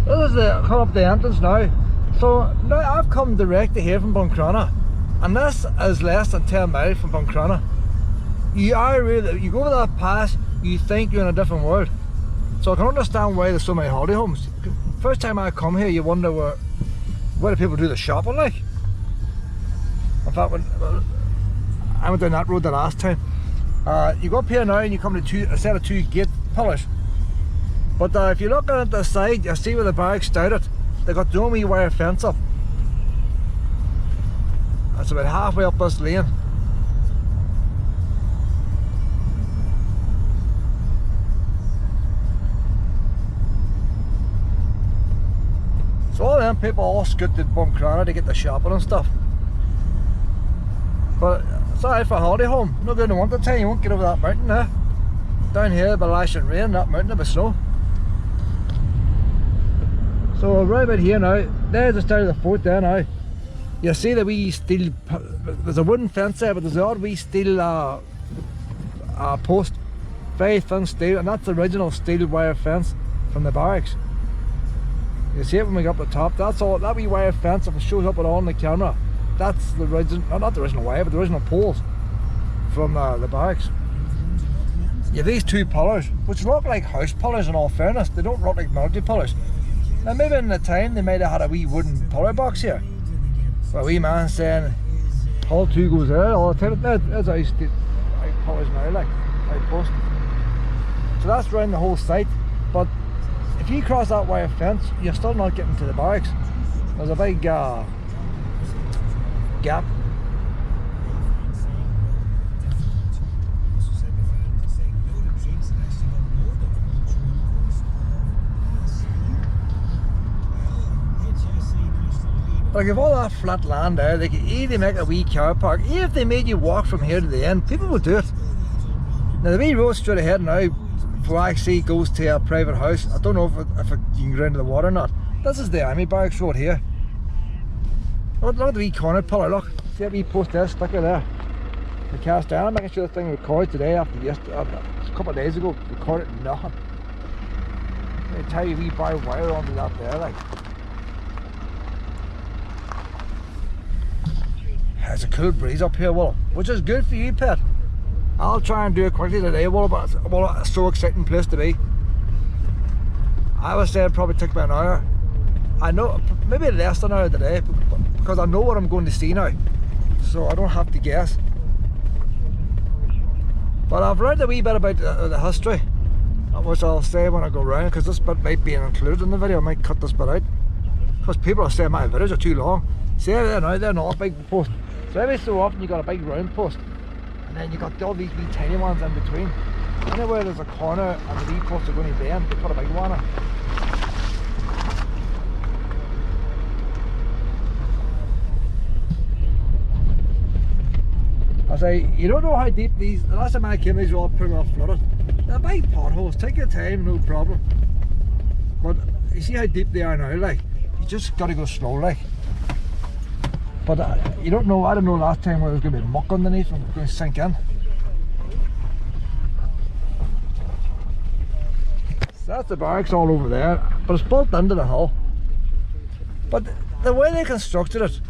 This is the come up the entrance now. So now I've come direct to here from Buncrana, and this is less than 10 miles from Buncrana. You go over that pass, you think you're in a different world. So I can understand why there's so many holiday homes. First time I come here, you wonder where do people do the shopping like. In fact, when I went down that road the last time, you go up here now and you come to a set of two gate pillars. But if you look at the side, you see where the barracks started. They got the only wire fence up. That's about halfway up this lane. So all them people all scoot to Buncrana to get the shopping and stuff. But it's alright for a holiday home. Not good in the winter time, you won't get over that mountain there. Down here, by lashing rain, that mountain will be snow. So right about here now, there's the start of the fort there now. You see the wee steel, there's a wooden fence there, but there's the odd wee steel post. Very thin steel, and that's the original steel wire fence from the barracks. You see it when we go up the top, that's all, that wee wire fence, if it shows up at all on the camera, that's the original, not the original wire, but the original poles from the barracks. You have these two pillars, which look like house pillars in all fairness, they don't look like military pillars. Now maybe in the time they might have had a wee wooden pillar box here. But a wee man saying, Hall 2 goes there all the time. There's how pillars now, like, outpost. So that's around the whole site, but if you cross that wire fence, you're still not getting to the barracks. There's a big gap. Like if all that flat land there, they could easily make a wee car park. Even if they made you walk from here to the end, people would do it. Now the wee road straight ahead now, for actually goes to a private house. I don't know if you can go into the water or not. This is the army barracks road here. Look at the wee corner pillar, look. See that wee post there, sticker there. The cast iron, I'm making sure the thing recorded today after a couple of days ago, recorded nothing. They tie a wee barbed wire onto that there, like. There's a cool breeze up here, Will, which is good for you, pet. I'll try and do it quickly today, Will, but it's so exciting place to be. I would say it probably took me an hour. I know, maybe less than an hour today, because I know what I'm going to see now, so I don't have to guess. But I've learned a wee bit about the history, which I'll say when I go round, because this bit might be included in the video. I might cut this bit out, because people are saying my videos are too long. See there now, they're not a big post. So every so often you got a big round post, and then you got all these wee tiny ones in between. Anywhere there's a corner and the wee posts are going to bend, they put a big one in. I say, you don't know how deep these, the last time I came these were all pretty well flooded. They're big potholes, take your time, no problem. But you see how deep they are now, like, you just got to go slow, like. But you don't know, I don't know last time where there's going to be muck underneath and it's going to sink in. So that's the barracks all over there, but it's built into the hill. But the way they constructed it,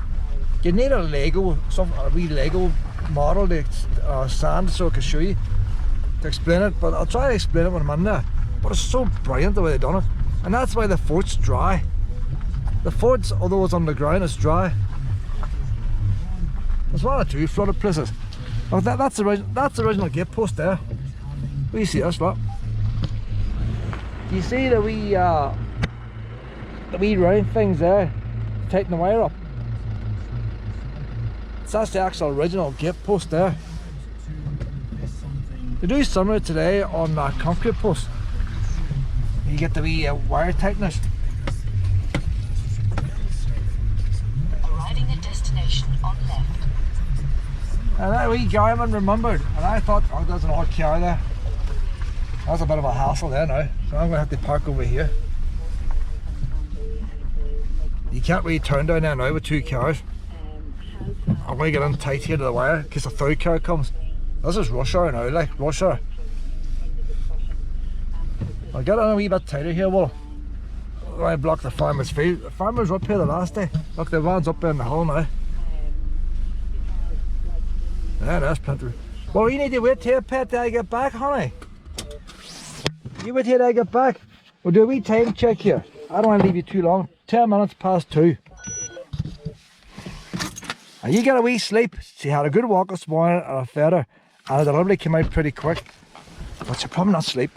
you need a Lego, a wee Lego model to sand so I can show you, to explain it, but I'll try to explain it when I'm in there. But it's so brilliant the way they've done it. And that's why the fort's dry. The fort's, although it's underground, it's dry. There's one or two flooded places. Oh, that's the original gate post there. What do you see this, look? Do you see the wee round things there? Tighten the wire up. So that's the actual original gate post there. They do similar today on concrete posts. You get the wee wire tighteners. Arriving at destination on left. And that wee guyman remembered, and I thought, oh, there's an odd car there. That's a bit of a hassle there now, so I'm going to have to park over here. You can't really turn down there now with two cars. I'm going to get in tight here to the wire in case a third car comes. This is rush hour now, like rush hour. I'll get in a wee bit tighter here, Will. I blocked the farmer's field. The farmers were up here the last day. Look, the van's up there in the hole now. Yeah, that's plenty. Well, you need to wait here, pet, till I get back, honey. You wait here till I get back. We'll do a wee time check here. I don't want to leave you too long. 10 minutes past 2. And you get a wee sleep. She had a good walk this morning and I fed her. And the delivery came out pretty quick. But she'll probably not sleep.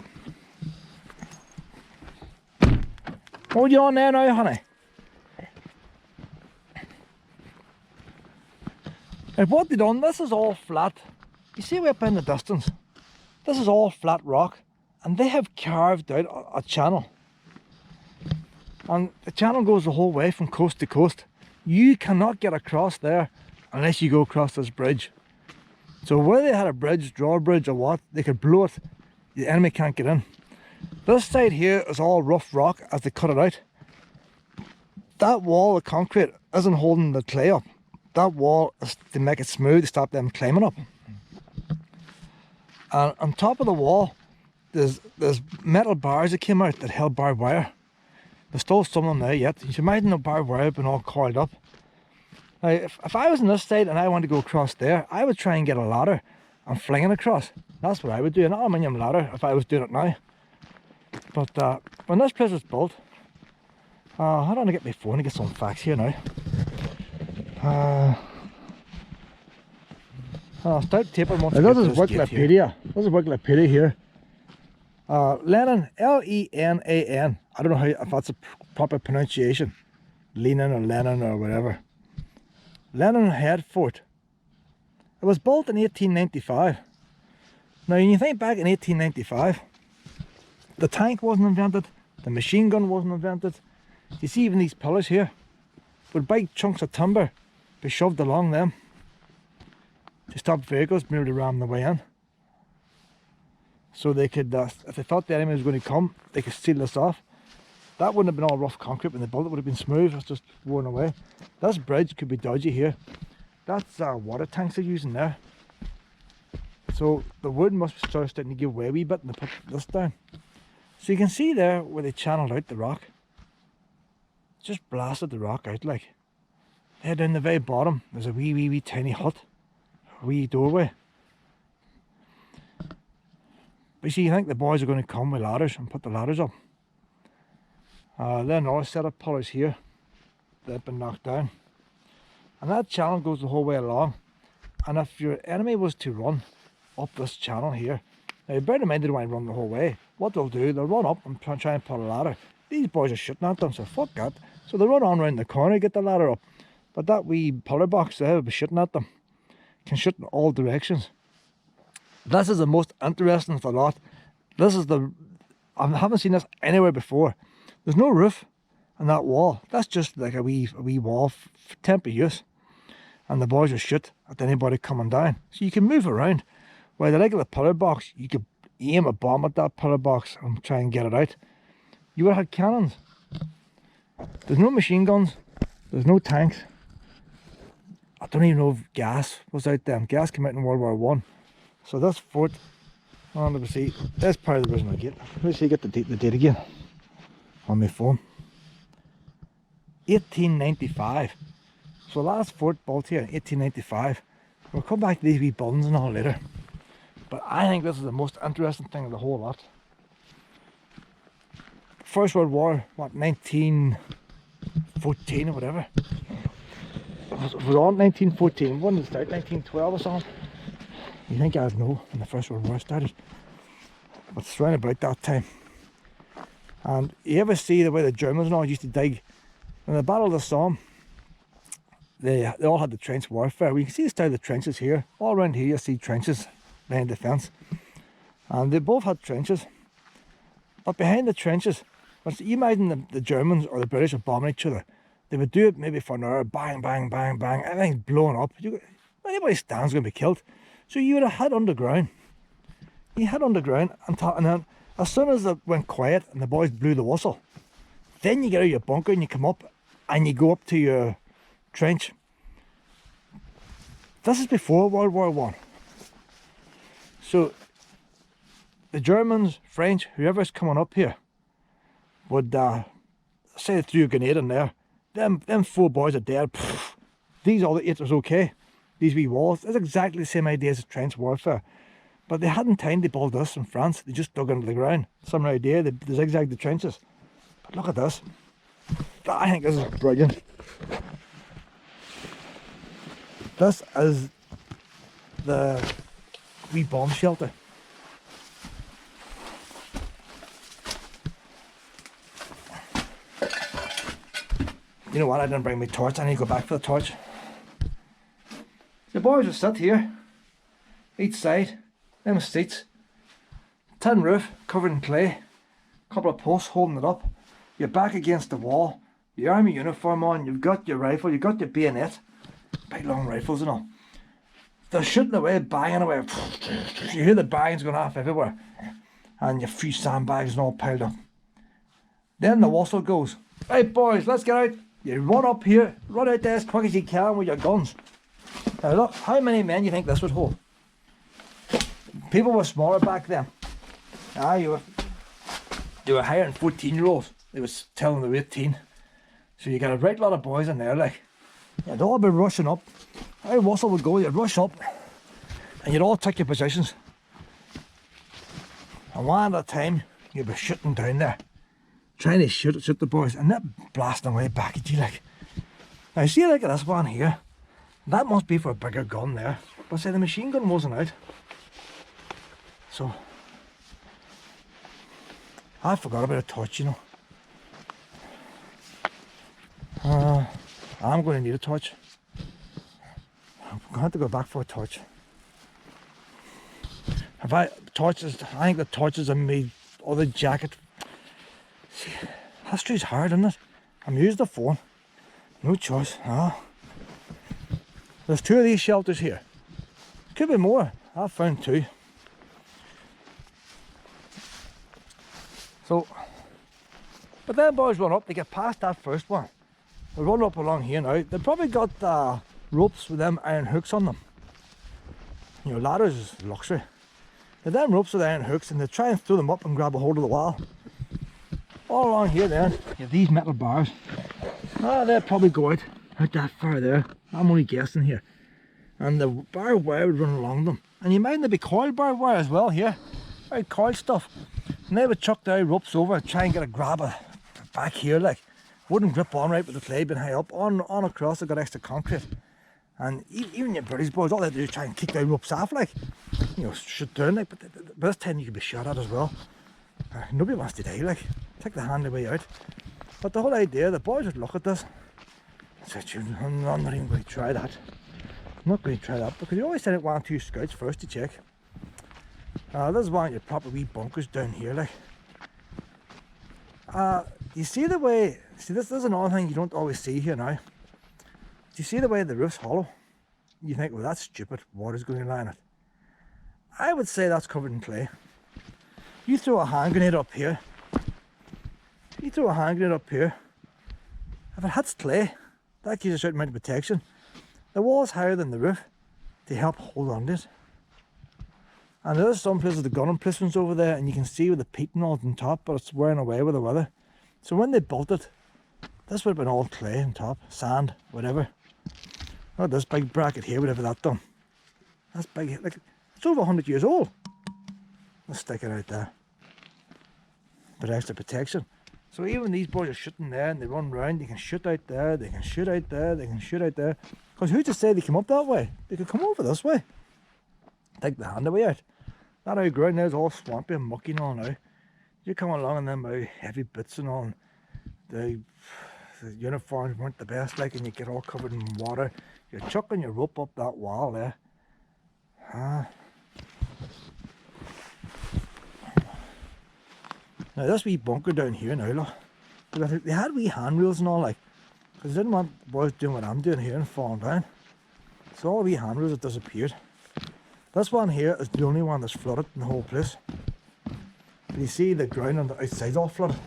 What are you on there now, honey? And what they done, this is all flat. You see way up in the distance? This is all flat rock. And they have carved out a channel. And the channel goes the whole way from coast to coast. You cannot get across there unless you go across this bridge. So whether they had a bridge, drawbridge or what, they could blow it. The enemy can't get in. This side here is all rough rock as they cut it out. That wall of concrete isn't holding the clay up. That wall is to make it smooth to stop them climbing up. And on top of the wall, there's metal bars that came out that held barbed wire. There's still some of them there yet. You should imagine the barbed wire been all coiled up. Now, if I was on this side and I wanted to go across there, I would try and get a ladder and fling it across. That's what I would do, an aluminium ladder if I was doing it now. But when this place was built, I don't want to get my phone to get some facts here now. Start taping once. This is Wikipedia. This is Wikipedia here. Lenon, L-E-N-A-N. I don't know if that's a proper pronunciation. Lenon or Lenon or whatever. Lenon Head Fort. It was built in 1895. Now, when you think back in 1895, the tank wasn't invented, the machine gun wasn't invented. You see even these pillars here, with big chunks of timber be shoved along them to stop vehicles being able to ram the way in. So they could, if they thought the enemy was going to come, they could seal this off. That wouldn't have been all rough concrete when they built it, would have been smooth, it's just worn away. This bridge could be dodgy here. That's water tanks they're using there. So the wood must be starting to give way a wee bit and they put this down. So you can see there where they channeled out the rock. Just blasted the rock out like. There down the very bottom, there's a wee tiny hut. A wee doorway. But you see, you think the boys are going to come with ladders and put the ladders up. Then another set of pillars here that have been knocked down. And that channel goes the whole way along. And if your enemy was to run up this channel here, now bear in mind they don't want to run the whole way. What they'll do, they'll run up and try and put a ladder. These boys are shooting at them, so fuck that. So they run on around the corner, get the ladder up. But that wee pillar box there will be shooting at them. Can shoot in all directions. This is the most interesting of the lot. This is I haven't seen this anywhere before. There's no roof on that wall. That's just like a wee wall for temporary use. And the boys will shoot at anybody coming down. So you can move around. While the regular pillar box, you could aim a bomb at that pillar box and try and get it out. You would have had cannons. There's no machine guns. There's no tanks. I don't even know if gas was out there. Gas came out in World War I. So this fort, let me see, that's part of the original gate. Let me see, get the date again on my phone. 1895. So last fort built here in 1895. We'll come back to these wee buildings and all later. But I think this is the most interesting thing of the whole lot. First World War, what, 1914 or whatever. It was on 1914, when did it start, 1912 or something? You think I'd know when the First World War started. But it's around about that time. And you ever see the way the Germans and all used to dig? In the Battle of the Somme, they all had the trench warfare. We can see the style of the trenches here. All around here you see trenches behind the fence. And they both had trenches. But behind the trenches, you imagine the Germans or the British are bombing each other. They would do it maybe for an hour, bang, bang, bang, bang, everything's blowing up. Anybody stands going to be killed. So you would have had underground. You had underground, and then as soon as it went quiet and the boys blew the whistle, then you get out of your bunker and you come up and you go up to your trench. This is before World War I. So the Germans, French, whoever's coming up here would say they threw a grenade in there, them 4 boys are dead. Pfft. These other 8 was okay. These wee walls, that's exactly the same idea as trench warfare. But they hadn't time to build this in France, they just dug into the ground. Some idea, they zigzagged the trenches. But look at this. I think this is brilliant. This is the wee bomb shelter. You know what, I didn't bring my torch, I need to go back for the torch. The boys will sit here, each side, them seats, tin roof covered in clay, couple of posts holding it up, you're back against the wall, your army uniform on, you've got your rifle, you've got your bayonet, big long rifles and all. They're shooting away, banging away, you hear the bangs going off everywhere, and your few sandbags and all piled up. Then the whistle goes, right boys, let's get out. You run up here, run out there as quick as you can with your guns. Now look, how many men do you think this would hold? People were smaller back then. They were hiring 14-year-olds. They was telling them they were 18. So you got a right lot of boys in there, like. You'd all be rushing up. How whistle would go, you'd rush up, and you'd all take your positions. And one at a time, you'd be shooting down there. Trying to shoot the boys, and they're blasting away back at you, like. Now see, like this one here, that must be for a bigger gun there, but say the machine gun wasn't out. So I forgot about a torch, you know. I'm going to need a torch. I'm going to have to go back for a torch. I think the torches in my other jacket. See, history's hard, isn't it? I'm using the phone. No choice. There's 2 of these shelters here. Could be more. I've found 2. So, but then boys run up, they get past that first one. They run up along here now. They've probably got ropes with them iron hooks on them. You know, ladders is luxury. They've them ropes with iron hooks, and they try and throw them up and grab a hold of the wall. All along here then, you have these metal bars. They'll probably go out that far there. I'm only guessing here. And the barbed wire would run along them. And you mind there'd be coiled barbed wire as well here. Very coiled stuff. And they would chuck their ropes over, try and get a grab back here, like. Wouldn't grip on right with the clay being high up. On across, they got extra concrete. And even your British boys, all they do is try and kick their ropes off, like. You know, shoot down, like. But this time you could be shot at as well. Nobody wants to die, like. Take the handy way out. But the whole idea, the boys would look at this and say, I'm not even going to try that. I'm not going to try that, because you always send out 1 or 2 scouts first to check. This is one of your proper wee bunkers down here, like. You see the way, this is another thing you don't always see here now. Do you see the way the roof's hollow? You think, well, that's stupid, water's going to line it. I would say that's covered in clay. You throw a hand grenade up here, if it hits clay, that gives a certain amount of protection. The wall's higher than the roof to help hold on to it. And there's some places the gun emplacements over there, and you can see with the peat and all on top, but it's wearing away with the weather. So when they built it, this would have been all clay on top, sand, whatever. Look at this big bracket here, whatever that done. That's big, like, it's over 100 years old. Let's stick it out there. But extra protection. So even these boys are shooting there and they run round, they can shoot out there, they can shoot out there, they can shoot out there. Because who's to say they come up that way? They could come over this way. Take the handaway out. That old ground there is all swampy and mucky and all now. You come along and them heavy bits and all, and the uniforms weren't the best, like, and you get all covered in water. You're chucking your rope up that wall there. Now this wee bunker down here now, look, they had wee handrails and all, like, because they didn't want boys doing what I'm doing here and falling down. So all the wee handrails have disappeared. This one here is the only one that's flooded in the whole place. But you see the ground on the outside's all flooded.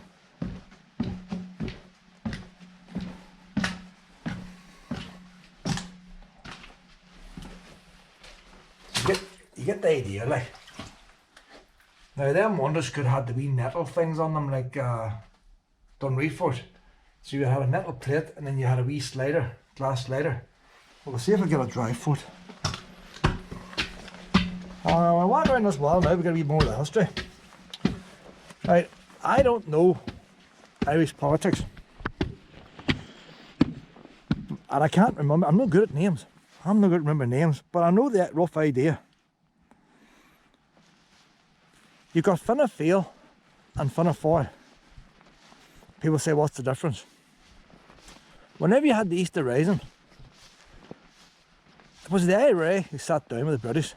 You get the idea, like. Now them wonders could have the wee metal things on them, like Dunree Fort. So you had a metal plate and then you had a wee slider, glass slider. We'll see if I get a dry foot. I want around this wall now, we're going to read more of the history. Right, I don't know Irish politics. And I can't remember, I'm not good at names. I'm not good at remembering names, but I know that rough idea. You've got Fianna Fáil and Fianna Fáil. People say, what's the difference? Whenever you had the Easter Rising, it was the IRA who sat down with the British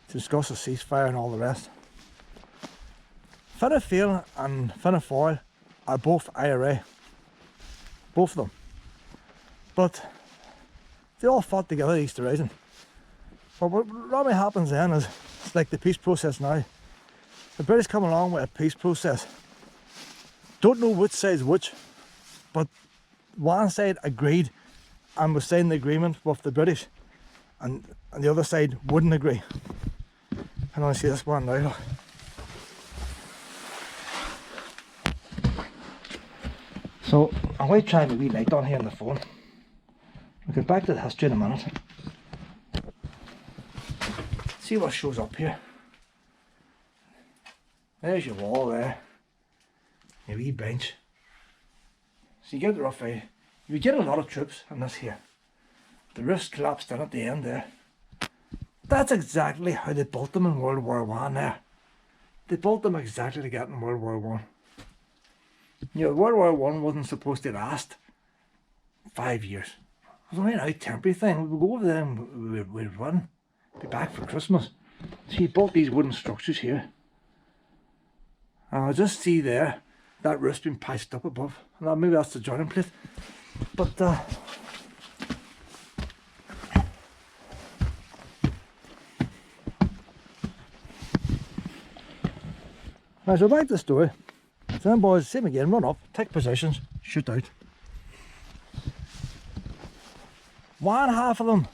to discuss a ceasefire and all the rest. Fianna Fáil and Fianna Fáil are both IRA. Both of them. But they all fought together at Easter Rising. But what normally happens then is, it's like the peace process now. The British come along with a peace process. Don't know which side's which, but one side agreed and was signing the agreement with the British, and the other side wouldn't agree. I want to see this one now. Look. So I'm going to try my wee light on here on the phone. We'll get back to the history in a minute. See what shows up here. There's your wall there. Your wee bench. So you get the rough idea. You get a lot of troops on this here. The roofs collapsed in at the end there. That's exactly how they built them in World War I there. They built them exactly to get in World War I. You know, World War I wasn't supposed to last 5 years. It was only a temporary thing. We'd go over there and we'd run. Be back for Christmas. So he built these wooden structures here. And I'll just see there, that roof's been patched up above. And maybe that's the joining plate. But right, so back to the story. So then boys, same again, run up, take positions, shoot out. One half of them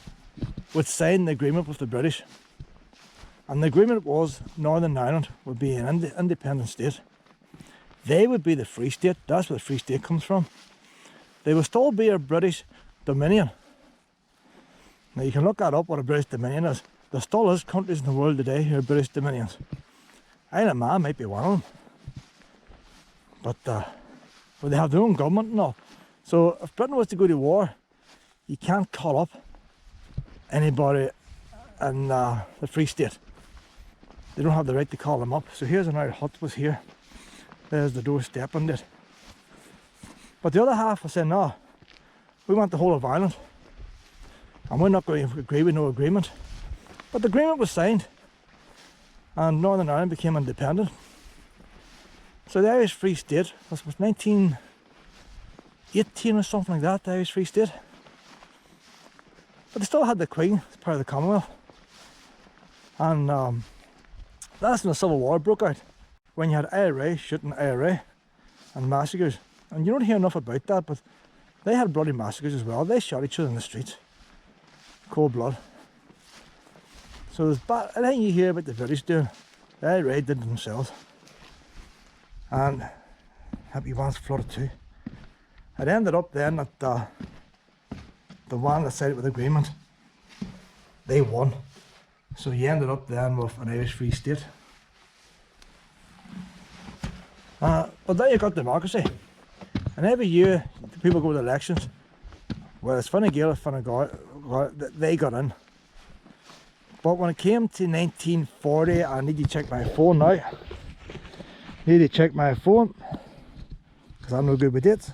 would sign the agreement with the British. And the agreement was Northern Ireland would be an independent state. They would be the Free State. That's where the Free State comes from. They will still be a British Dominion. Now you can look that up, what a British Dominion is. There still is countries in the world today who are British Dominions. Isle of Man might be one of them. But they have their own government and all. So if Britain was to go to war, you can't call up anybody in the Free State. They don't have the right to call them up. So here's an old hut was here. There's the doorstep on it. But the other half was saying, no, we want the whole of Ireland. And we're not going to agree with no agreement. But the agreement was signed. And Northern Ireland became independent. So the Irish Free State, this was 1918 or something like that, the Irish Free State. But they still had the Queen as part of the Commonwealth. And that's when the Civil War broke out. When you had IRA shooting IRA and massacres. And you don't hear enough about that, but they had bloody massacres as well. They shot each other in the streets. Cold blood. So there's anything you hear about the British doing, the IRA did it themselves. And Happy One's flooded too. It ended up then that the one that sided with the agreement, they won. So you ended up then with an Irish Free State. But then you got democracy. And every year people go to elections. Well, it's Fine Gael or Fine Gael, they got in. But when it came to 1940, I need to check my phone now. Need to check my phone, because I'm no good with dates.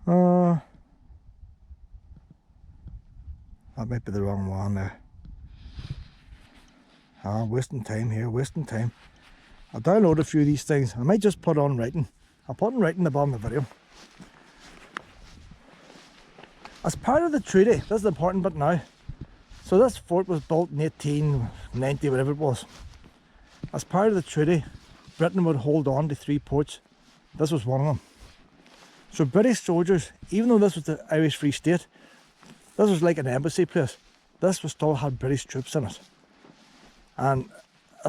That might be the wrong one there. Wasting time here, wasting time. I'll download a few of these things. I might just put on writing. I'll put in writing at the bottom of the video. As part of the treaty, this is the important bit now. So this fort was built in 1890, whatever it was. As part of the treaty, Britain would hold on to 3 ports. This was one of them. So British soldiers, even though this was the Irish Free State, this was like an embassy place. This was still had British troops in it. And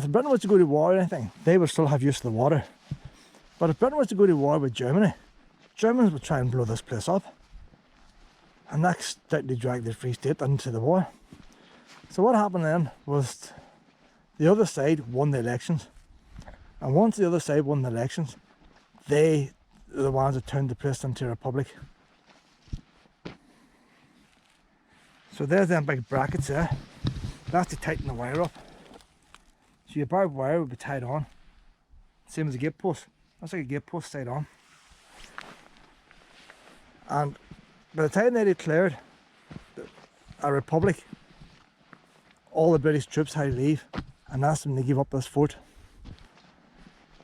if Britain was to go to war or anything, they would still have use of the water. But if Britain was to go to war with Germany, Germans would try and blow this place up. And that's starting to drag the Free State into the war. So what happened then was the other side won the elections. And once the other side won the elections, they are the ones that turned the place into a republic. So there's them big brackets there. That's to tighten the wire up. So your barbed wire would be tied on. Same as a gate post. That's like a gate post tied on. And by the time they declared a republic, all the British troops had to leave, and that's when they gave up this fort.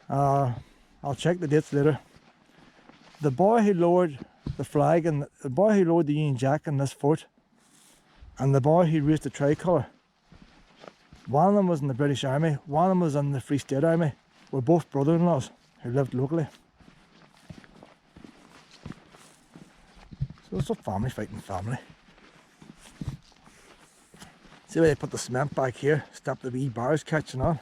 I'll check the dates later. The boy who lowered the flag and the boy who lowered the Union Jack in this fort, and the boy who raised the tricolour, one of them was in the British Army, one of them was in the Free State Army, were both brother-in-laws who lived locally. So it's a family fighting family. See where they put the cement back here, stop the wee bars catching on.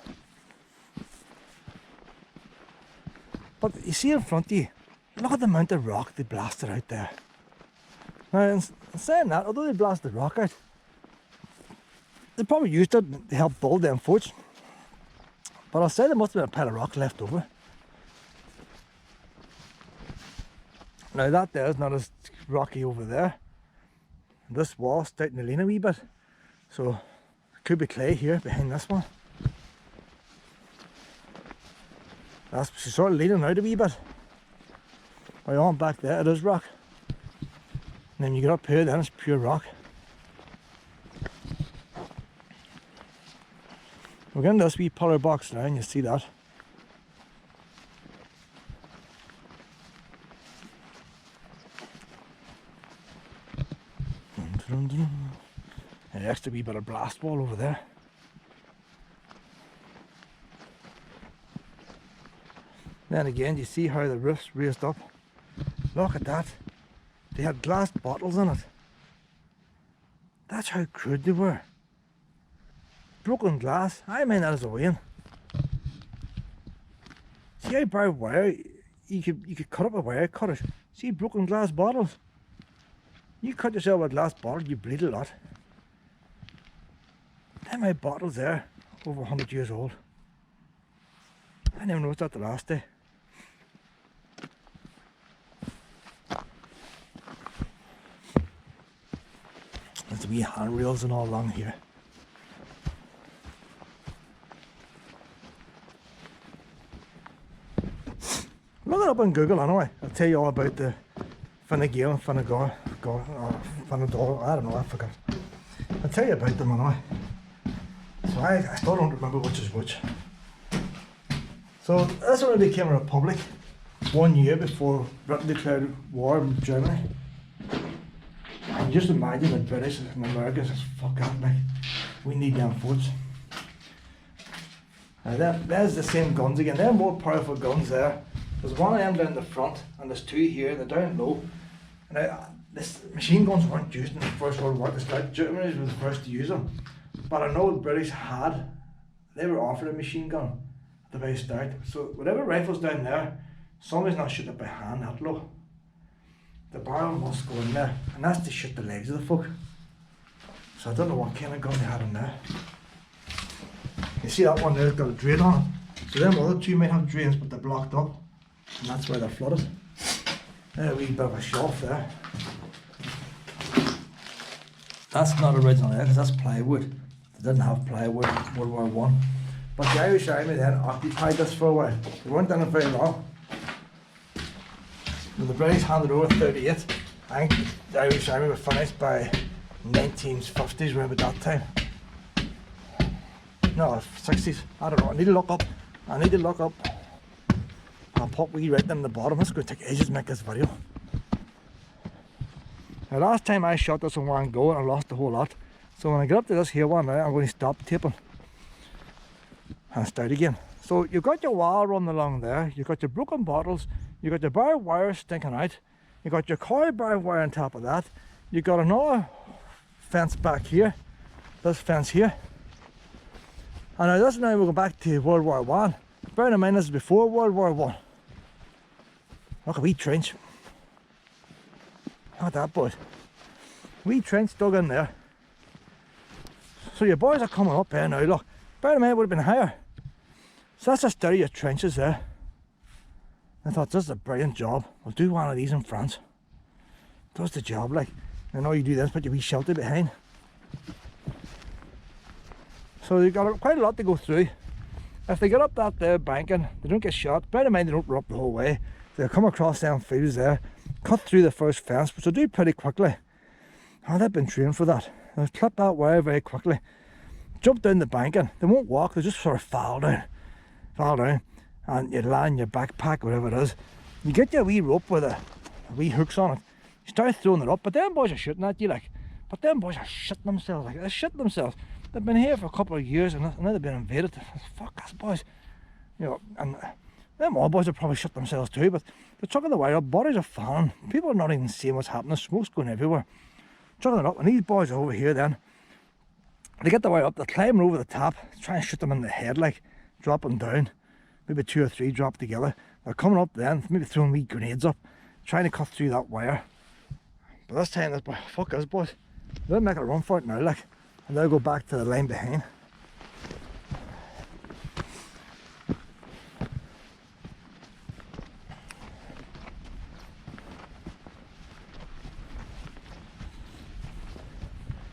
But you see in front of you, look at the amount of rock they blasted out there. Now in saying that, although they blasted the rock out, they probably used it to help build them forts. But I'll say there must have been a pile of rock left over. Now that there is not as rocky over there. This wall's starting to lean a wee bit. So it could be clay here behind this one. That's sort of leaning out a wee bit. Right on back there it is rock. And then you get up here, then it's pure rock. We're getting this wee pillar box now and you see that. An extra wee bit of blast wall over there. Then again, you see how the roof's raised up. Look at that. They had glass bottles in it. That's how crude they were. Broken glass. I mean that as a win. See how barbed wire, you could cut up a wire cutter. See broken glass bottles. You cut yourself with a glass bottle, you bleed a lot. Them my bottles there, over 100 years old. I never noticed that the last day. There's wee handrails and all along here. Look it up on Google anyway. I'll tell you all about the Finnegal and Finnegar, Finnegal, I don't know, I forgot. I'll tell you about them anyway. So I still don't remember which is which. So this only became a republic 1 year before Britain declared war on Germany. And just imagine the British and Americans says, fuck that, mate. We need them forts. Now there's the same guns again. They're more powerful guns there. There's one of them down the front and there's two here, they're down low. Now, this machine guns weren't used in the First World War. Germany was the first to use them. But I know the British they were offered a machine gun at the very start. So whatever rifle's down there, somebody's not shooting it by hand that low. The barrel must go in there, and that's to shoot the legs of the folk. So I don't know what kind of gun they had in there. You see that one there's got a drain on it. So them other two might have drains, but they're blocked up. And that's why they're flooded. There's a wee bit of a shelf there. That's not original there, because that's plywood. They didn't have plywood in World War I. But the Irish Army then occupied this for a while. They weren't in it very long. When the British handed over 38, I think the Irish Army was finished by 1950s, around about that time. No, 60s. I don't know. I need to look up. I'll pop wee right in the bottom. It's going to take ages to make this video. Now last time I shot this in one go and I lost a whole lot. So when I get up to this here one now, I'm going to stop taping and start again. So you've got your wall running along there, you've got your broken bottles, you've got your barbed wire stinking out, you've got your coil barbed wire on top of that, you've got another fence back here, this fence here, And now this, now we're going back to World War One. Bearing in mind this is before World War One. Look, a wee trench. Look at that, boys. Wee trench dug in there. So your boys are coming up here now, look. Bear in mind it would have been higher. So that's a study of your trenches there. I thought, this is a brilliant job. We'll do one of these in France. Does the job, like. And all you do then is put your wee shelter behind. So you've got quite a lot to go through. If they get up that there banking, they don't get shot. Bear in mind they don't run up the whole way. They'll come across them fields there, cut through the first fence, which they'll do pretty quickly. Oh, they've been trained for that. They'll clip that wire very quickly. Jump down the banking. They won't walk, they just sort of fall down. And you land your backpack, whatever it is. You get your wee rope with the wee hooks on it. You start throwing it up, but them boys are shooting at you, like. But them boys are shitting themselves, like. They're shitting themselves. They've been here for a couple of years and now they've been invaded. Fuck us, boys. You know, and them all boys have probably shit themselves too, but they're chucking the wire up, bodies are falling. People are not even seeing what's happening, smoke's going everywhere. Chucking it up, and these boys are over here then. They get the wire up, they're climbing over the top, trying to shoot them in the head, like, dropping down. Maybe 2 or 3 drop together. They're coming up then, maybe throwing wee grenades up, trying to cut through that wire. But this time, this boy, fuck us, boys. They're making a run for it now, like, and they'll go back to the line behind.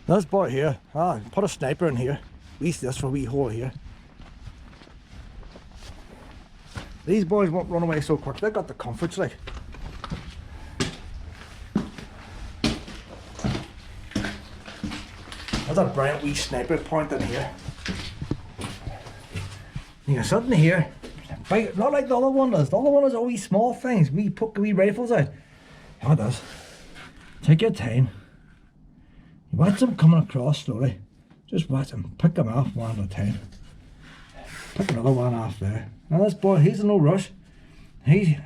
This boy here, put a sniper in here. We see this for a wee hole here. These boys won't run away so quick. They've got the comforts, like. There's a brilliant wee sniper point in here. You can sit in here, big, not like the other one does. The other one is all wee small things. We poke the wee rifles out. How it does. Take your time. You watch them coming across slowly. Just watch them. Pick them off one at a time. Pick another one off there. Now this boy, he's in no rush. His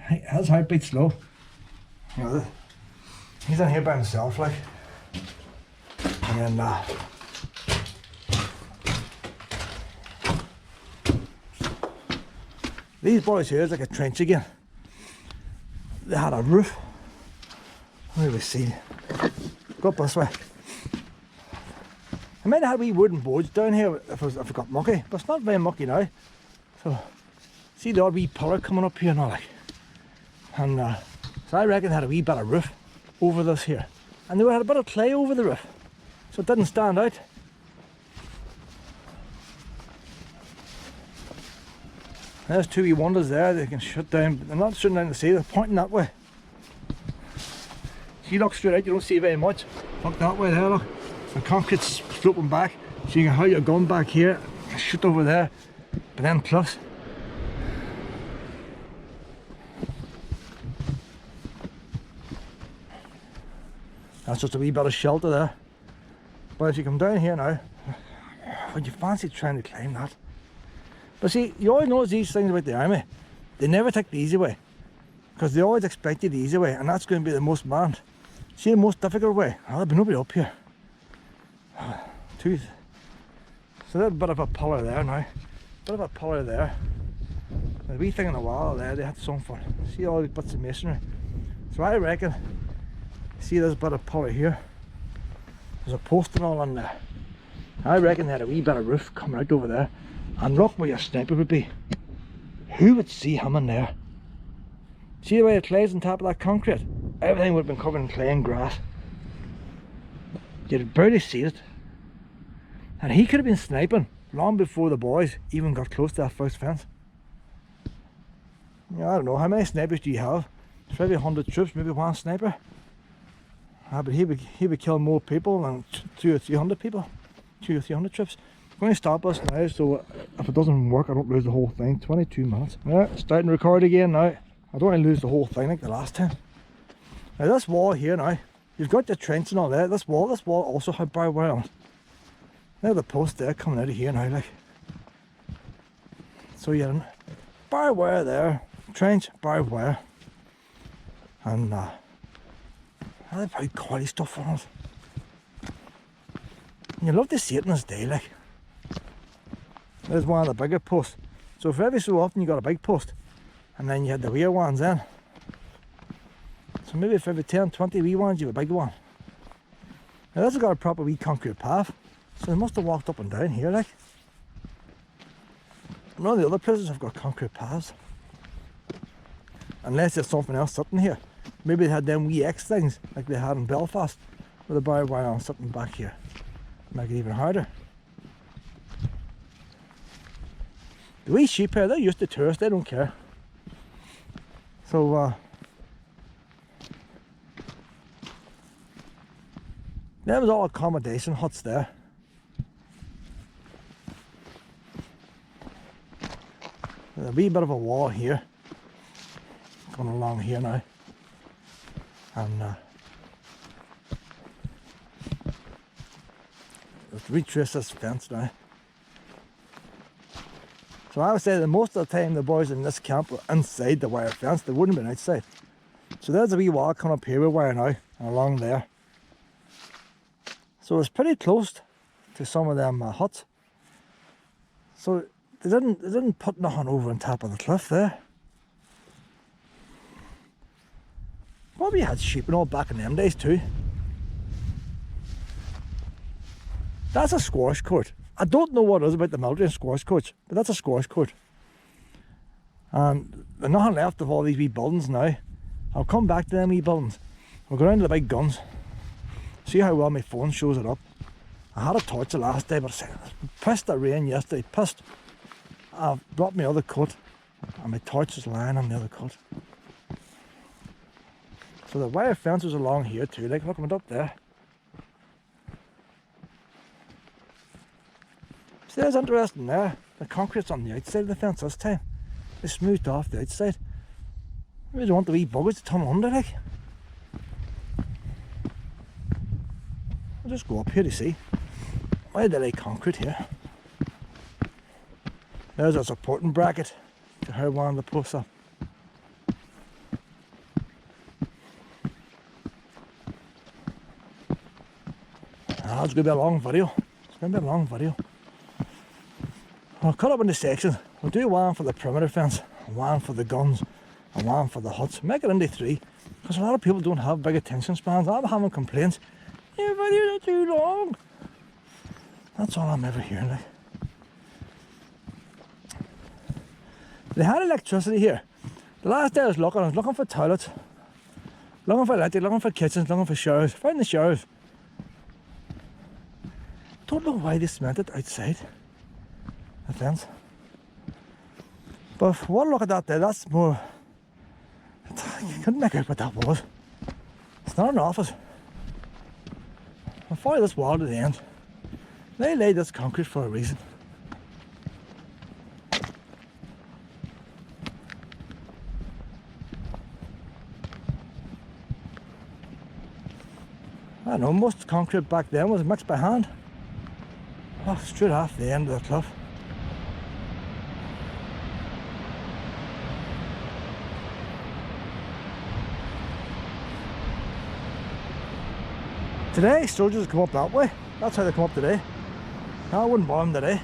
heartbeat's slow. You know, he's in here by himself, like. And then these boys here is like a trench again. They had a roof. Let me see. Go up this way. I might have had wee wooden boards down here if it got mucky, but it's not very mucky now. So, see the odd wee pillar coming up here and all, like. And so I reckon they had a wee bit of roof over this here. And they had a bit of clay over the roof, so it didn't stand out. There's 2 wee wonders there, they can shut down, but they're not shutting down the sea, they're pointing that way. So you look straight out, you don't see very much. Look that way there, look. The concrete's sloping back, so you can hold your gun back here, shoot over there, but then plus. That's just a wee bit of shelter there. But if you come down here now, would you fancy trying to climb that? But see, you always know these things about the army. They never take the easy way, because they always expect you the easy way, and that's going to be the most manned. See the most difficult way? Oh, there'll be nobody up here. So there's a bit of a pillar there now. Bit of a pillar there. The wee thing on the wall there, they had some fun. See all these bits of masonry. So I reckon, see this bit of pillar here. There's a post and all on there. I reckon they had a wee bit of roof coming out over there. And look where your sniper would be. Who would see him in there? See the way the clay's on top of that concrete? Everything would have been covered in clay and grass. You'd barely see it. And he could have been sniping long before the boys even got close to that first fence. You know, I don't know, how many snipers do you have? It's maybe 100 troops, maybe 1 sniper. But he would kill more people than 200 or 300 people. 200 or 300 troops. I'm going to stop us now, so if it doesn't work I don't lose the whole thing. 22 minutes. Yeah, starting to record again now. I don't want to lose the whole thing like the last time. Now this wall here now, you've got your trench and all that. This wall also had barbed wire on it. Now the post there coming out of here now, like. So you're in barbed wire there, trench, barbed wire. And they're probably quality stuff on it. And you love to see it in this day, like. There's one of the bigger posts. So for every so often you got a big post, and then you had the wee ones then. So maybe for every 10, 20 wee ones you have a big one. Now this has got a proper wee concrete path, so they must have walked up and down here like. None of the other places have got concrete paths. Unless there's something else sitting here. Maybe they had them wee X things like they had in Belfast, with the barbed wire on sitting back here. Make it even harder. The wee sheep here, they're used to tourists, they don't care. So there was all accommodation huts there. There's a wee bit of a wall here, going along here now, and let's retrace this fence now. So I would say that most of the time the boys in this camp were inside the wire fence, they wouldn't have been outside. So there's a wee wall coming up here with wire now, and along there. So it's pretty close to some of them huts. So they didn't put nothing over on top of the cliff there. Probably had sheep and all back in them days too. That's a squash court. I don't know what it is about the military and squash courts, but that's a squash court. And there's nothing left of all these wee buildings now. I'll come back to them wee buildings. We'll go down to the big guns. See how well my phone shows it up. I had a torch the last day, but I pissed the rain yesterday, pissed. I've brought my other coat, and my torch is lying on the other coat. So the wire fence was along here too, like look, I went up there. See, that's interesting there. The concrete's on the outside of the fence this time. They smoothed off the outside. Maybe they want the wee buggers to tunnel under, like. I'll just go up here to see. Why did they lay concrete here? There's a supporting bracket to hold one of the posts up. Ah, it's going to be a long video. It's going to be a long video. I'll cut up into sections. We'll do one for the perimeter fence, one for the guns, and one for the huts. Make it into 3, because a lot of people don't have big attention spans. I'm having complaints. Your videos are too long. That's all I'm ever hearing. Like. They had electricity here. The last day I was looking for toilets, looking for electric, looking for kitchens, looking for showers. Found the showers. Don't know why they cemented outside the fence. But one look at that there, that's more. You couldn't make out what that was. It's not an office. I'll follow this wall to the end. They laid this concrete for a reason. I don't know, most concrete back then was mixed by hand. Oh, straight off the end of the cliff. Today, soldiers come up that way. That's how they come up today. I wouldn't bother them today.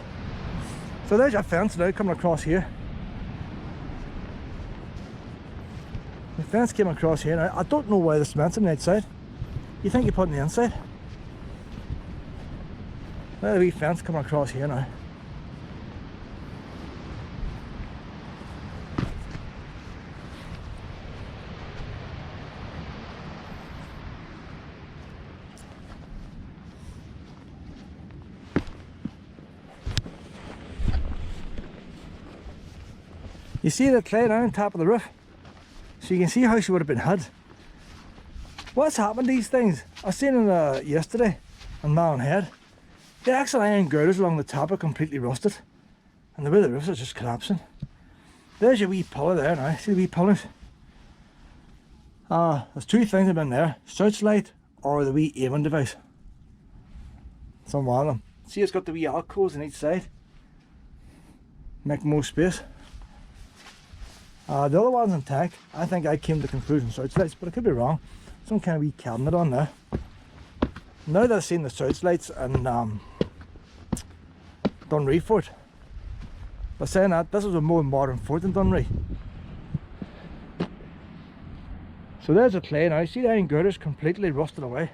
So there's your fence now coming across here. The fence came across here now. I don't know why the cement's on the outside. You think you put it on the inside? There's a wee fence coming across here now. You see the clay down on top of the roof? So you can see how she would have been hid. What's happened to these things? I seen them yesterday on Lenon Head. The axle iron girders along the top are completely rusted. And the way the roofs are just collapsing. There's your wee pillar there now. See the wee pillars? There's 2 things have been there. Searchlight or the wee aiming device. Some one of them. See, it's got the wee alcoves on each side. Make more space. The other one's intact. I think I came to the conclusion searchlights, but I could be wrong. Some kind of wee cabinet on there. Now that I've seen the searchlights and Dunree Fort, But saying that, this was a more modern fort than Dunree. So there's a clay now. See the iron girders completely rusted away.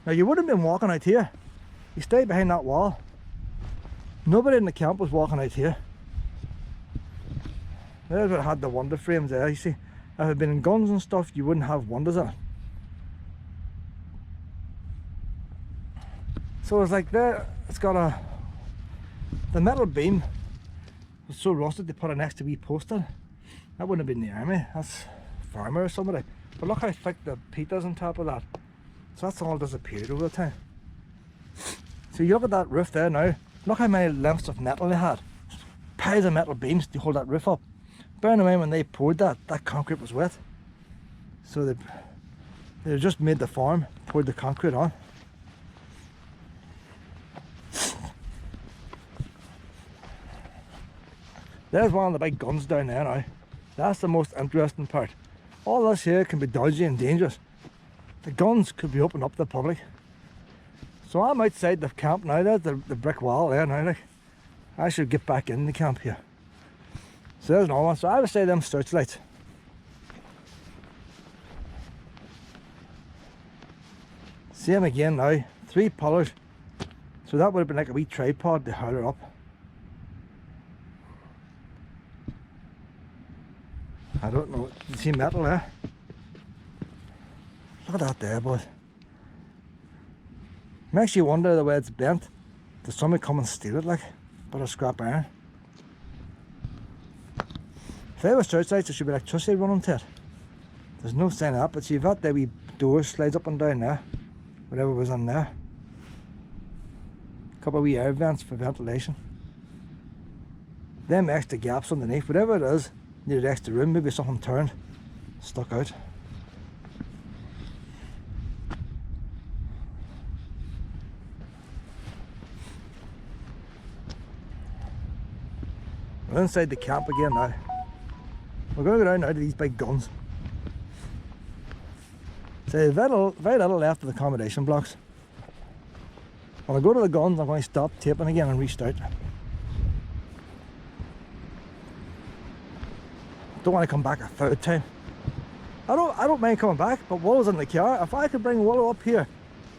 Now you wouldn't have been walking out here. You stayed behind that wall. Nobody in the camp was walking out here. There's what had the window frames there, you see. If it had been in guns and stuff, you wouldn't have windows in it. So it's like there, it's got the metal beam was so rusted they put an extra wee post in. That wouldn't have been the army, that's a farmer or somebody. But look how thick the peat is on top of that. So that's all disappeared over the time. So you look at that roof there now, look how many lengths of metal they had. Piles of metal beams to hold that roof up. Bearing in mind when they poured that concrete was wet. So they just made the farm, poured the concrete on. There's one of the big guns down there now. That's the most interesting part. All this here can be dodgy and dangerous. The guns could be opened up to the public. So I'm outside the camp now. There's the brick wall there now. Like, I should get back in the camp here. So there's another one. So I would say them searchlights. Same again now. 3 pillars. So that would have been like a wee tripod to hold it up. I don't know. You see metal there? Look at that there, boys. Makes you wonder the way it's bent. Does somebody come and steal it like? But a scrap iron. If they were searchlights, there should be electricity running to it. There's no sign of that, but see, you've got the wee door slides up and down there. Whatever was in there. A couple of wee air vents for ventilation. Them extra gaps underneath, whatever it is, needed extra room, maybe something turned, stuck out. We're inside the camp again now. We're going to go down now to these big guns. So very little left of the accommodation blocks. When I go to the guns, I'm going to stop taping again and restart. Don't want to come back a third time. I don't mind coming back, but Willow's in the car. If I could bring Willow up here,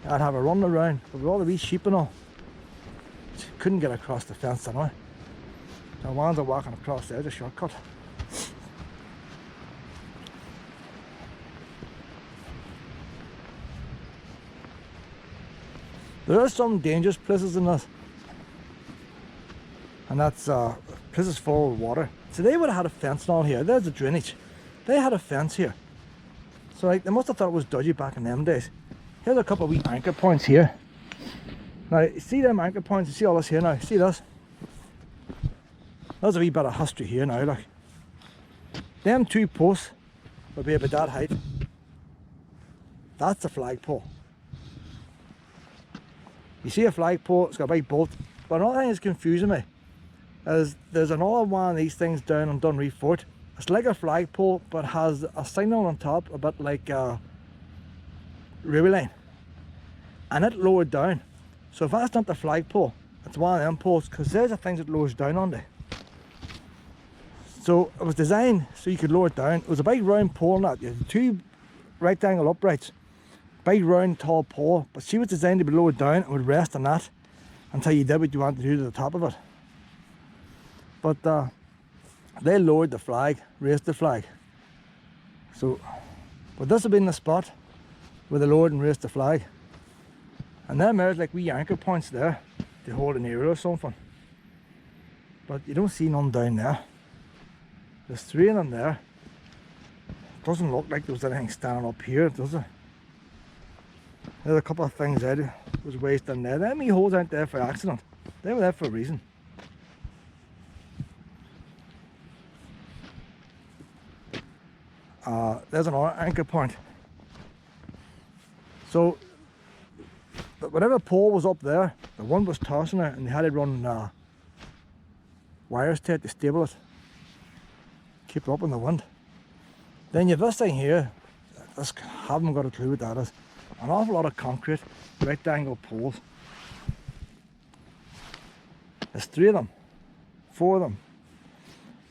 I'd have a run around with all the wee sheep and all. She couldn't get across the fence anyway. The ones are walking across there's a shortcut. There are some dangerous places in this. And that's places full of water. So they would have had a fence and all here. There's the drainage. They had a fence here. So like they must have thought it was dodgy back in them days. Here's a couple of wee anchor points here. Now you see them anchor points, you see all this here now, see this? There's a wee bit of history here now, look. Them 2 posts would be about that height. That's a flagpole. You see a flagpole, it's got a big bolt. But another thing that's confusing me is there's another one of these things down on Dunree Fort. It's like a flagpole but has a signal on top, a bit like a railway line. And it lowered down. So if that's not the flagpole, it's one of them poles, because there's the things that lowers down on there. So it was designed so you could lower it down. It was a big round pole on that. You had 2 right-angle uprights. Big round tall pole, but she was designed to be lowered down and would rest on that until you did what you wanted to do to the top of it. But they lowered the flag, raised the flag. So, but this would have been the spot where they lowered and raised the flag. And then there's like wee anchor points there to hold an area or something. But you don't see none down there. There's 3 of them there. Doesn't look like there was anything standing up here, does it? There's a couple of things there that was wasted in there. Them wee holes aren't there for accident. They were there for a reason. There's another anchor point. So whatever pole was up there, the wind was tossing it and they had to run wires to it to stable it. Keep it up in the wind. Then you have this thing here. This, haven't got a clue what that is. An awful lot of concrete, right angle poles. There's 3 of them. 4 of them.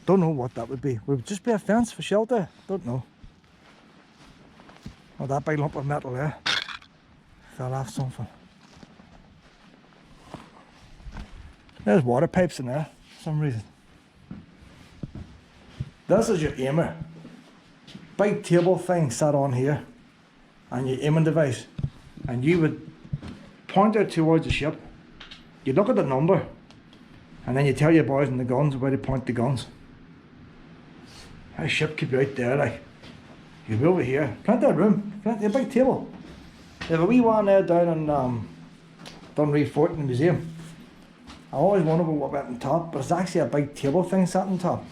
Don't know what that would be. Would it just be a fence for shelter? Don't know. Oh, that big lump of metal there. Fell off something. There's water pipes in there for some reason. This is your aimer. Big table thing sat on here, and your aiming device. And you would point it towards the ship. You look at the number, and then you tell your boys in the guns where to point the guns. Our ship could be out there, like. You'll be over here. Plenty of room. Plenty of big table. They have a wee one there down in Dunree Fort in the museum. I always wondered what went on top, but it's actually a big table thing sat on top.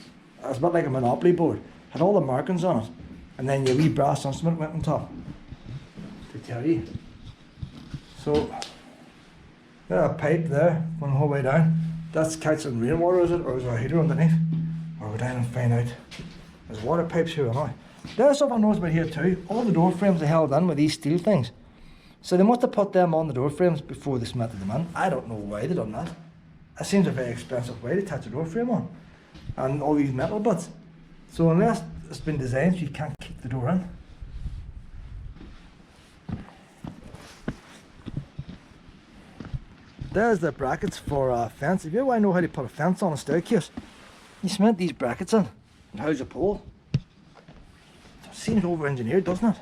It's a bit like a Monopoly board. Had all the markings on it. And then your wee brass instrument went on top. To tell you. So, there's a pipe there going the whole way down. That's catching rainwater, is it? Or is there a heater underneath? Or go down and find out. There's water pipes here, aren't there? There's something I noticed about here too. All the door frames are held in with these steel things. So they must have put them on the door frames before they cemented them in. I don't know why they done that. It seems a very expensive way to attach a door frame on. And all these metal bits. So unless it's been designed so you can't kick the door in. There's the brackets for a fence. If you ever know how to put a fence on a staircase, you cement these brackets in and house a pole. It seems over-engineered, doesn't it?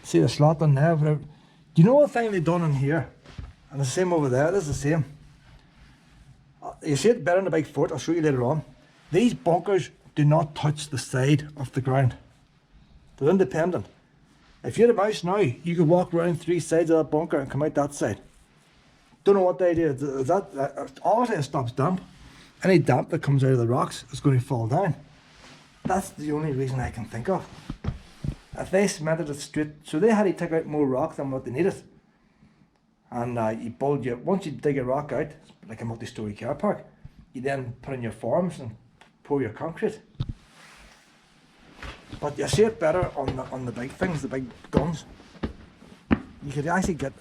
See the slot in there? Do you know what thing they've done in here? And the same over there, this is the same. You see it better in the big fort, I'll show you later on. These bunkers do not touch the side of the ground. They're independent. If you had a mouse now, you could walk around 3 sides of that bunker and come out that side. Don't know what they do. Obviously it stops damp. Any damp that comes out of the rocks is going to fall down. That's the only reason I can think of. If they cemented it straight, so they had to take out more rock than what they needed. And once you dig a rock out, like a multi-story car park, you then put in your forms and pour your concrete. But you see it better on the big things, the big guns. You could actually get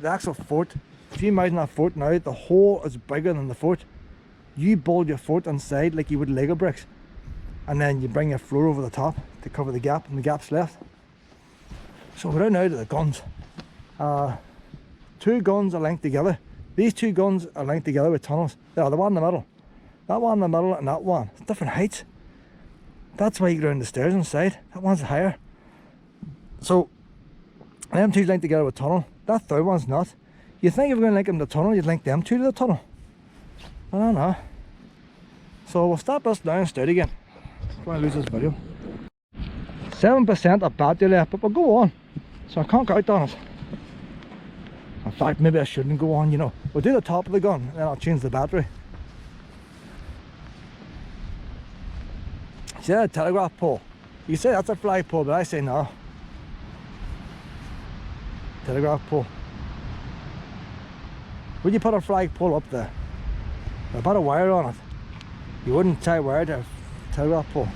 the actual fort. If you imagine that fort now, the hole is bigger than the fort. You build your fort inside like you would Lego bricks, and then you bring your floor over the top to cover the gap, and the gap's left. So we're now to the guns. 2 guns are linked together. These 2 guns are linked together with tunnels. There, the one in the middle. That one in the middle and that one. It's different heights. That's why you go down the stairs inside. That one's higher. So, them 2's linked together with tunnel. That third one's not. You think if we're going to link them to the tunnel, you'd link them 2 to the tunnel. I don't know. So we'll stop this now and start again. I'm going to lose this video. 7% of battery left, but we'll go on. So I can't count on it. In fact, maybe I shouldn't go on, you know. We'll do the top of the gun, and then I'll change the battery. See that telegraph pole? You say that's a flag pole, but I say no. Telegraph pole. Would you put a flag pole up there? Or put a wire on it? You wouldn't tie wire to a telegraph pole.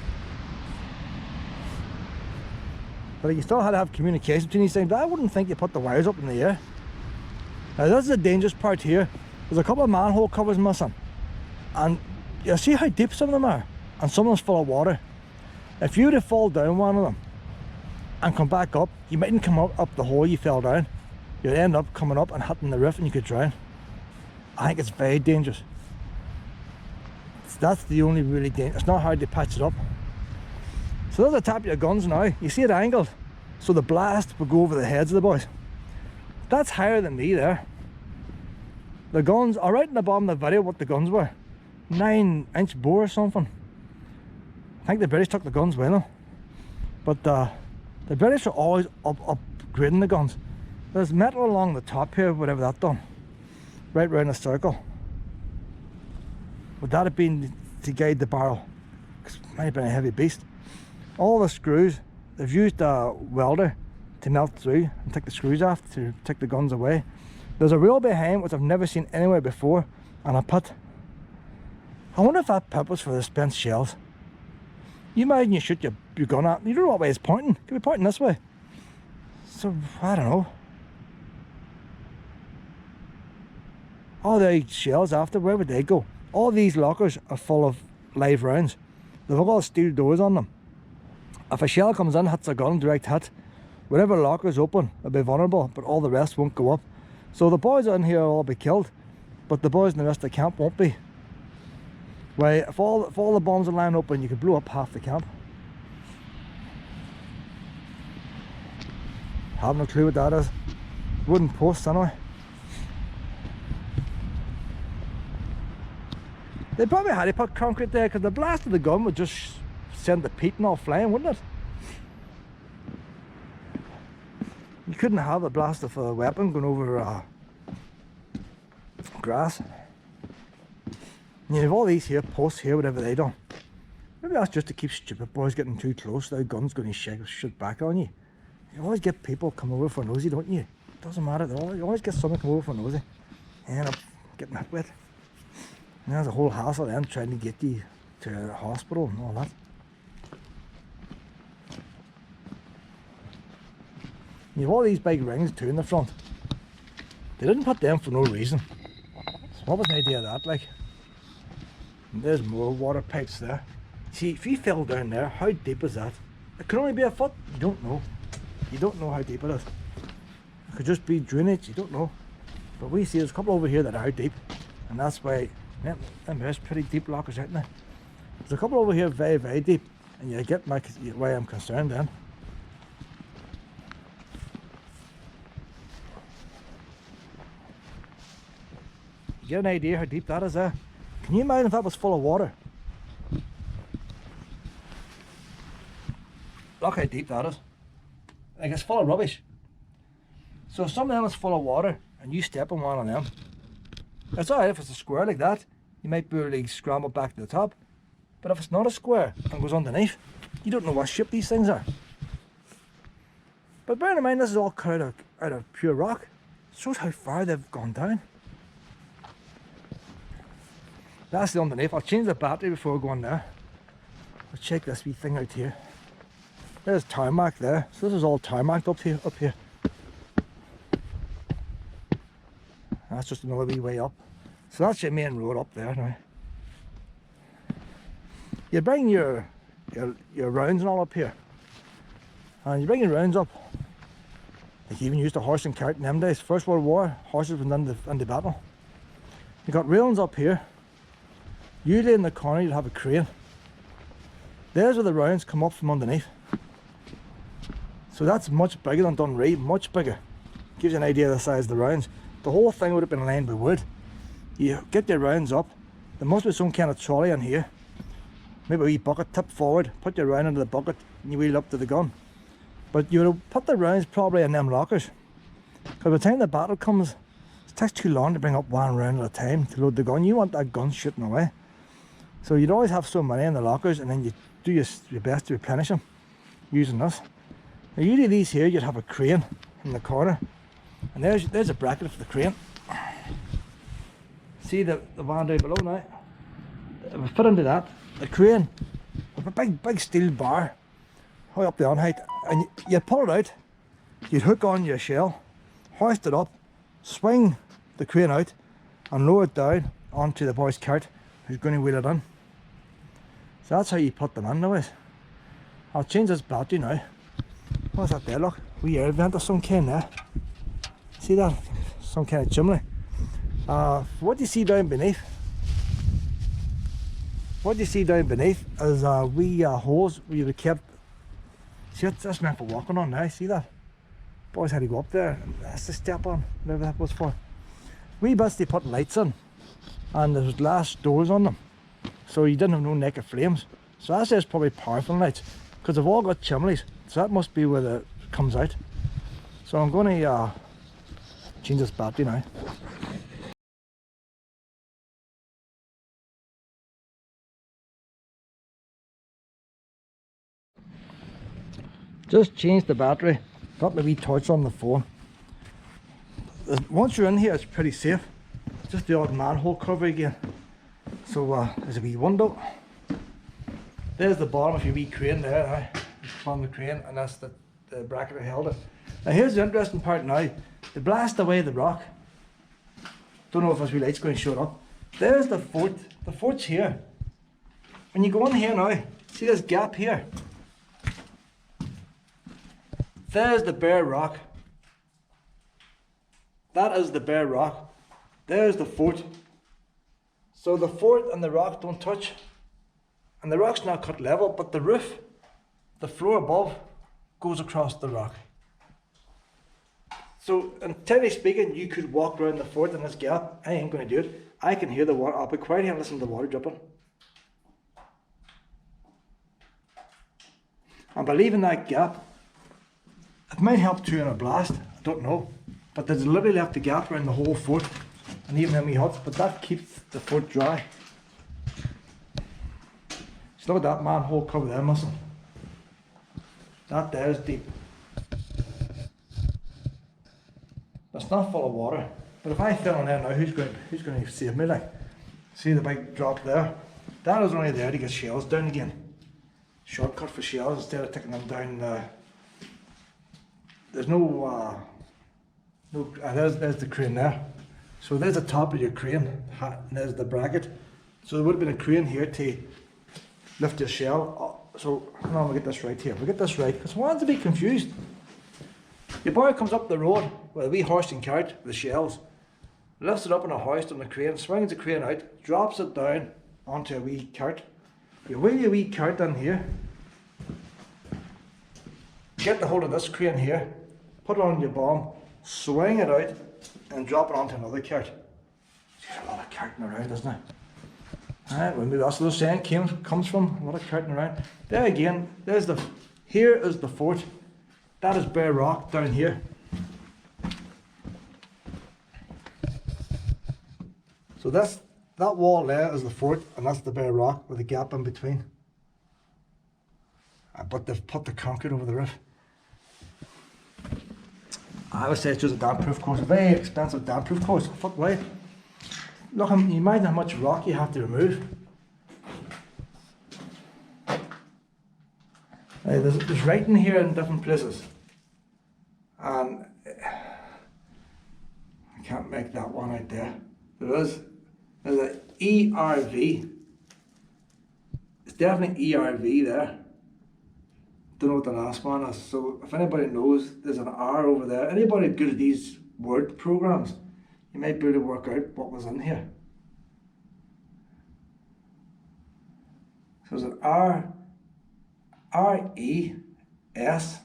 But you still had to have communication between these things. But I wouldn't think you put the wires up in the air. Now this is the dangerous part here. There's a couple of manhole covers missing. And you see how deep some of them are? And some of them's full of water. If you were to fall down one of them and come back up, you mightn't come up the hole you fell down. You'd end up coming up and hitting the roof and you could drown. I think it's very dangerous. That's the only really dangerous. It's not hard to patch it up. So there's the top of your guns now. You see it angled, so the blast will go over the heads of the boys. That's higher than me there. The guns are right in the bottom of the video what the guns were. 9-inch bore or something. I think the British took the guns with them. But the British are always upgrading the guns. There's metal along the top here, whatever that done. Right round a circle. Would that have been to guide the barrel? Because it might have been a heavy beast. All the screws, they've used a welder to melt through and take the screws off to take the guns away. There's a reel behind which I've never seen anywhere before, and a pit. I wonder if that pit was for the spent shells. You imagine you shoot your gun at, you don't know what way it's pointing. It could be pointing this way. So, I don't know. all the shells after, where would they go? All these lockers are full of live rounds. They've all got steel doors on them. If a shell comes in, hits a gun, direct hit, whatever locker's open will be vulnerable, but all the rest won't go up. So the boys in here will all be killed, but the boys in the rest of the camp won't be. Why, if all the bombs are lying open, you could blow up half the camp. Have no clue what that is. Wooden posts anyway. They probably had to put concrete there because the blast of the gun would just send the peat and all flying, wouldn't it? You couldn't have a blast of a weapon going over grass. And you have all these here, posts here, whatever they do. Maybe that's just to keep stupid boys getting too close. The gun's going to shoot back on you. You always get people come over for nosy, don't you? It doesn't matter, you always get someone come over for nosy. And I'm getting hit with. And there's a whole hassle then trying to get you to the hospital and all that. You have all these big rings too in the front. They didn't put them for no reason. So what was the idea of that like? And there's more water pipes there. See, if you fell down there, how deep is that? It could only be a foot. You don't know. You don't know how deep it is. It could just be drainage, you don't know. But we see there's a couple over here that are deep. And that's why, yeah, there's pretty deep lockers out there. There's a couple over here very, very deep. And you get why I'm concerned then. You get an idea how deep that is there? Can you imagine if that was full of water? Look how deep that is. Like, it's full of rubbish. So if some of them is full of water and you step on one of them, it's alright if it's a square like that, you might barely scramble back to the top. But if it's not a square and goes underneath, you don't know what shape these things are. But bear in mind, this is all cut out of pure rock. It shows how far they've gone down. That's the underneath. I'll change the battery before going there. I'll check this wee thing out here. There's tarmac there. So this is all tarmac up here. That's just another wee way up. So that's your main road up there now. You bring your rounds and all up here. And you bring your rounds up. Like you even used a horse and cart in them days. First World War, horses went into battle. You got railings up here. Usually in the corner you'd have a crane. There's where the rounds come up from underneath. So that's much bigger than Dunree, much bigger. Gives you an idea of the size of the rounds. The whole thing would have been lined with wood. You get your rounds up. There must be some kind of trolley in here. Maybe a wee bucket tipped forward, put your round into the bucket and you wheel up to the gun. But you would have put the rounds probably in them lockers. Because by the time the battle comes, it takes too long to bring up one round at a time to load the gun. You want that gun shooting away. So you'd always have so many in the lockers and then you do your best to replenish them using this. Now usually these here you'd have a crane in the corner. And there's a bracket for the crane. See the van down below now? If we fit into that, the crane with a big steel bar high up the on height, and you'd pull it out, you'd hook on your shell, hoist it up, swing the crane out and lower it down onto the boy's cart who's going to wheel it in. So that's how you put them in nowadays. I'll change this battery now. What's that there, look? Wee air vent of some kind there. See that? Some kind of chimney. What do you see down beneath? What you see down beneath is wee holes where you would kept. See, that's meant for walking on now, see that? Boys had to go up there, and that's the step on, whatever that was for. Wee bits they put lights in, and there's glass doors on them, so you didn't have no naked flames. So that's just probably paraffin lights, because they've all got chimneys, so that must be where it comes out. So I'm going to change this battery now. Just changed the battery, got my wee torch on the phone. Once you're in here, it's pretty safe. Just the odd manhole cover again. So there's a wee window. There's the bottom of your wee crane there. On the crane, and that's the bracket that held it. Now here's the interesting part now. They blast away the rock. Don't know if this wee light's going to show it up. There's the fort. The fort's here. When you go in here now, see this gap here? There's the bare rock. That is the bare rock. There's the fort. So the fort and the rock don't touch. And the rock's not cut level, but the roof, the floor above, goes across the rock. So, entirely speaking, you could walk around the fort in this gap. I ain't going to do it. I can hear the water. I'll be quiet here and listen to the water dripping. And by leaving that gap, it might help too in a blast. I don't know. But there's literally left the gap around the whole fort. And even in wee huts. But that keeps the fort dry. So look at that manhole cover there, muscle. That there is deep. It's not full of water, but if I fell in there now, who's going to save me? Like, see the big drop there? That is only there to get shells down again. Shortcut for shells instead of taking them down. There's no. There's the crane there. So there's the top of your crane, and there's the bracket. So there would have been a crane here to lift your shell. So no, we'll get this right here. We'll get this right because I want to be confused. Your boy comes up the road with a wee horse and cart with the shells, lifts it up in a hoist on the crane, swings the crane out, drops it down onto a wee cart. You wheel your wee cart down here, get the hold of this crane here, put it on your bomb, swing it out, and drop it onto another cart. There's a lot of carting around, isn't there? Alright, well, maybe that's where the saying comes from, a lot of carting around. There again, here is the fort. That is bare rock down here. So that wall there is the fort, and that's the bare rock with a gap in between. But they've put the concrete over the roof. I would say it's just a damp-proof course, a very expensive damp-proof course. Fuck way. Look, you imagine how much rock you have to remove. There's writing here in different places, and I can't make that one out there. There's an ERV. It's definitely ERV there. Don't know what the last one is. So if anybody knows, there's an R over there. Anybody good at these word programs, you might be able to work out what was in here. So there's an R-E-S.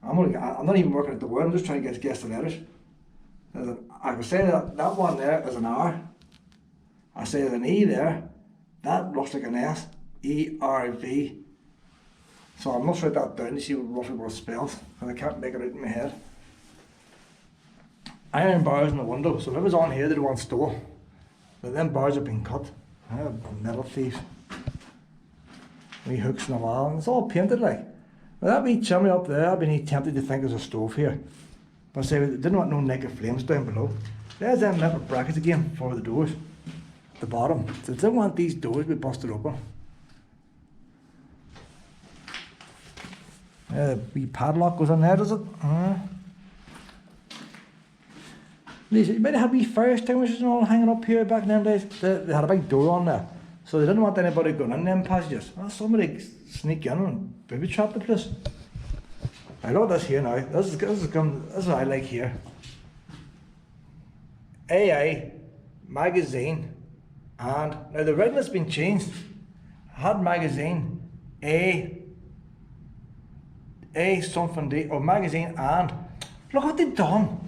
I'm not even working at the word, I'm just trying to guess the letters. I could say that one there is an R. I say there's an E there. That looks like an S. E-R-V. So I must write that down to see roughly what it spells, because I can't make it out in my head. Iron bars in the window, so if it was on here, they'd want stole. But them bars have been cut. Metal thieves. Wee hooks and all, and it's all painted like. Now that wee chimney up there, I've been tempted to think there's a stove here. But I say, they didn't want no naked flames down below. There's them metal brackets again for the doors. At the bottom. So they didn't want these doors to be busted open. The wee padlock goes on there, does it? You might have had wee fire extinguishers and all hanging up here back in them days. They had a big door on there. So they didn't want anybody going in them passages. Well, somebody sneak in and booby trap the place. I know this here now. This is what I like here. AI magazine, and now the writing has been changed. I had magazine A something D, or magazine and. Look what they've done.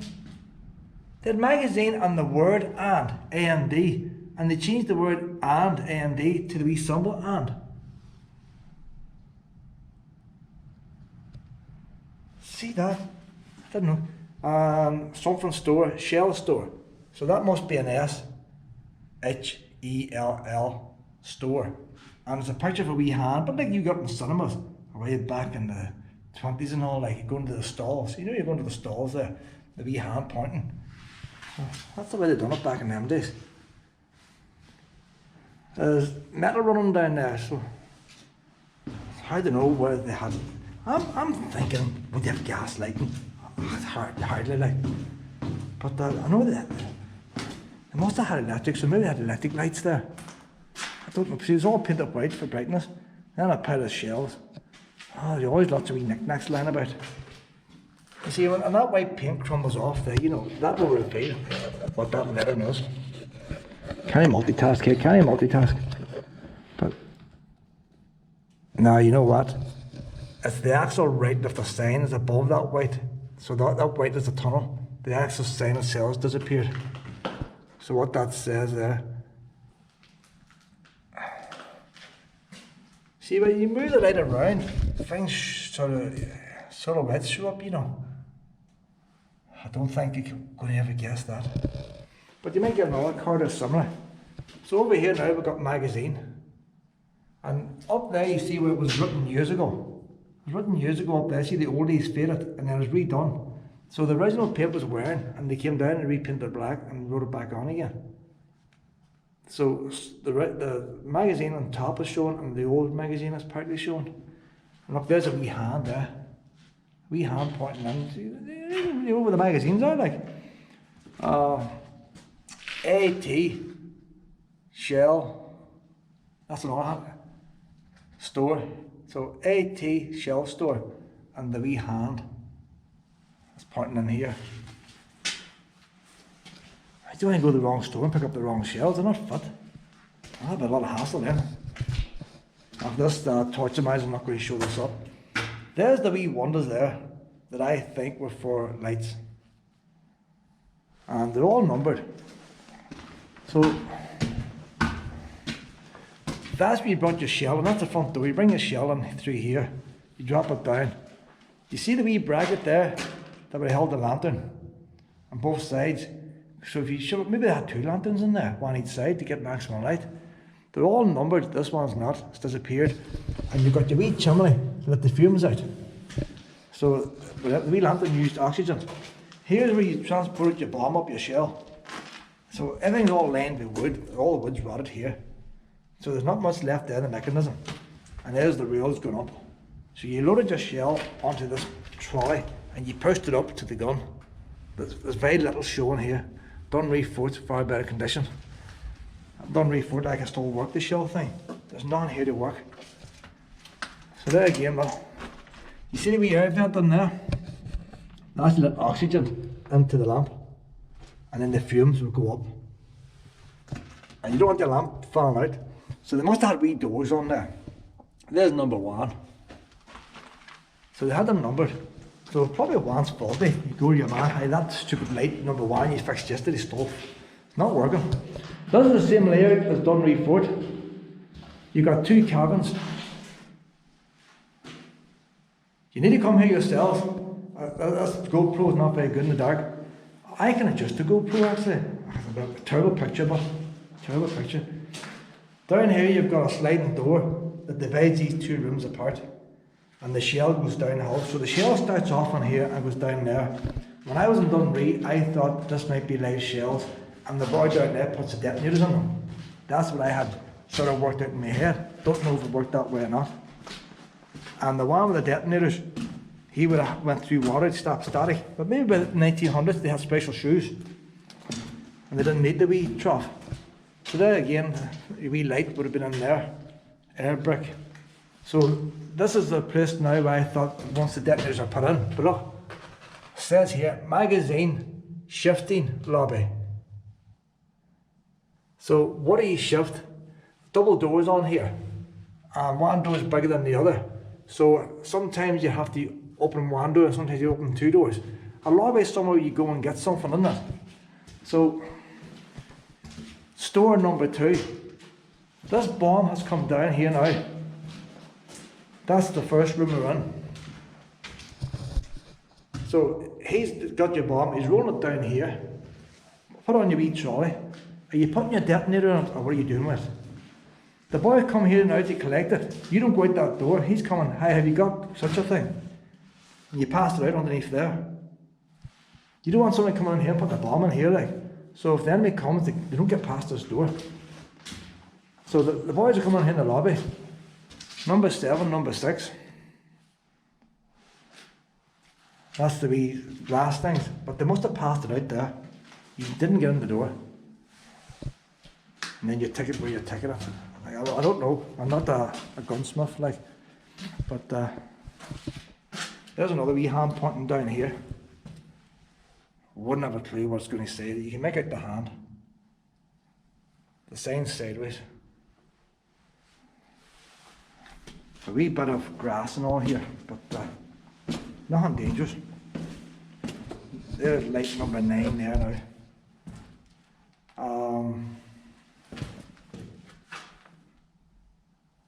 They had magazine and the word and, A-N-D, and they changed the word and, A-N-D, to the wee symbol and. See that? I didn't know. Something store, shell store. So that must be an S, H-E-L-L, store. And it's a picture of a wee hand, but like you got in cinemas, way back in the 20s and all, like going to the stalls. You know you're going to the stalls there, the wee hand pointing. That's the way they done it back in them days. There's metal running down there, so I don't know where they had. I'm thinking, would they have gas lighting? It's hardly like. But I know that They must have had electric, so maybe they had electric lights there. I don't know, see, it's all painted white for brightness. Then a pile of shells. Oh, there's always lots of wee knickknacks lying about. You see, when that white paint crumbles off there, you know, that will reveal what that letter knows. Can I multitask here? Can I multitask? But, now you know what? It's the actual right of the sign is above that white. So that white is the tunnel. The actual sign itself has disappeared. So what that says there. See, when you move the light around, things sort of silhouettes show up, you know. I don't think you can ever guess that. But you might get another card that's similar. So over here now we've got magazine. And up there you see where it was written years ago. It was written years ago up there, see the oldies faded and then it was redone. So the original paint was wearing and they came down and repainted it black and wrote it back on again. So the magazine on top is shown and the old magazine is partly shown. And up there's a wee hand there. Wee hand pointing in. You know where the magazines are like. AT Shell. That's another hand. Store. So AT Shell Store and the wee hand is pointing in here. I don't want to go to the wrong store and pick up the wrong shells, they're not fit. I'll have a lot of hassle then. After this torch of mine, I'm not going to show this up. There's the wee wonders there that I think were for lights. And they're all numbered. So, that's where you brought your shell, and that's the front door. You bring your shell in through here, you drop it down. You see the wee bracket there that would hold the lantern on both sides? So if you should, maybe they had two lanterns in there, one each side to get maximum light. They're all numbered, this one's not, it's disappeared. And you've got your wee chimney to let the fumes out. So the wee lantern used oxygen. Here's where you transport your bomb up your shell. So everything's all lined with wood, all the wood's rotted here. So there's not much left there in the mechanism. And there's the rails going up. So you loaded your shell onto this trolley and you pushed it up to the gun. There's very little showing here. Dunree Fort, far better condition. Dunree Fort, I can still work the shell thing. There's none here to work. So there again, well, you see the wee air vent in there? That's let oxygen into the lamp. And then the fumes will go up. And you don't want your lamp falling out. So they must have had wee doors on there. There's number one. So they had them numbered. So probably one's faulty. You go to your man, hey, that stupid light number one you fixed yesterday stove. It's not working. This is the same layout as Dunree Fort. You got two cabins. You need to come here yourself. This GoPro is not very good in the dark. I can adjust the GoPro actually. A terrible picture, but terrible picture. Down here you've got a sliding door that divides these two rooms apart. And the shell goes downhill. So the shell starts off on here and goes down there. When I was in Dunree, I thought this might be live shells, and the boy down there puts the detonators on them. That's what I had sort of worked out in my head. Don't know if it worked that way or not. And the one with the detonators, he would have went through water to stop static. But maybe by the 1900s they had special shoes, and they didn't need the wee trough. So there again, a wee light would have been in there, air brick. So this is the place now where I thought once the detonators are put in. But look, it says here, magazine shifting lobby. So what do you shift? Double doors on here, and one door is bigger than the other. So sometimes you have to open one door, and sometimes you open two doors. A lobby is somewhere you go and get something in it. So store number 2. This bomb has come down here now. That's the first room we're in. So he's got your bomb, he's rolling it down here. Put on your wee trolley. Are you putting your detonator on it, or what are you doing with it? The boy come here now to collect it. You don't go out that door, he's coming, hey, have you got such a thing? And you pass it out underneath there. You don't want somebody coming in here and putting a bomb in here, like. So if the enemy comes, they don't get past this door. So the boys are coming in here in the lobby. Number 7, number 6. That's the wee glass things, but they must have passed it out there. You didn't get in the door. and then you tick it where you're ticking it. Like, I don't know, I'm not a gunsmith, like, but there's another wee hand pointing down here. Wouldn't have a clue what it's going to say. You can make out the hand. The sign's sideways. A wee bit of grass and all here, but nothing dangerous. There's light number 9 there now.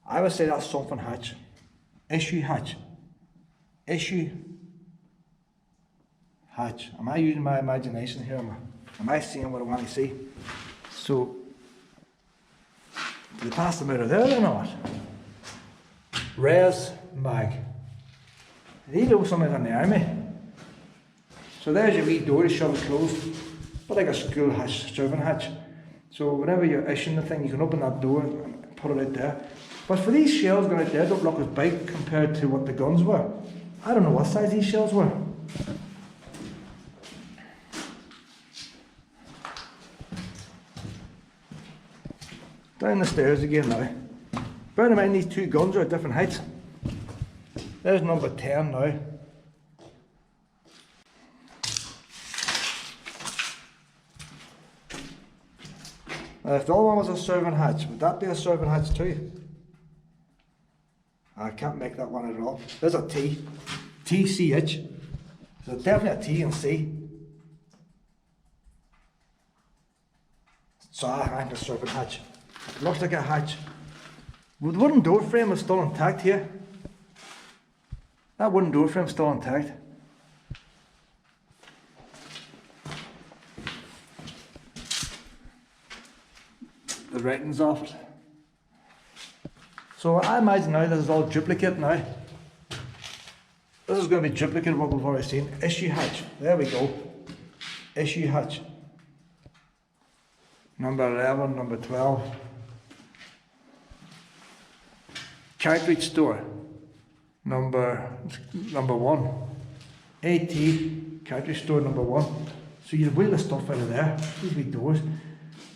I would say that's something hatch. Issue hatch. Issue hatch. Am I using my imagination here? Am I seeing what I want to see? So, do they pass them out of there or not? Res mag. They know something in the army. So there's your wee door to shove it closed, but like a school hatch, servant hatch. So whenever you're issuing the thing, you can open that door and put it out there. But for these shells going out there, don't look as big compared to what the guns were. I don't know what size these shells were. Down the stairs again now. Bear in mind these two guns are at different heights. There's number 10 now. If the other one was a servant hatch, would that be a servant hatch too? I can't make that one at all. There's a T. TCH. So definitely a T and C. So I think a servant hatch. It looks like a hatch. The wooden door frame is still intact here. That wooden door frame is still intact. The writing's off it. So I imagine now this is all duplicate now. This is going to be duplicate of what we've already seen. Issue hatch. There we go. Issue hatch. Number 11, number 12. Cartridge store. Number 1. AT. Cartridge store number 1. So you wheel the stuff out of there. These big doors.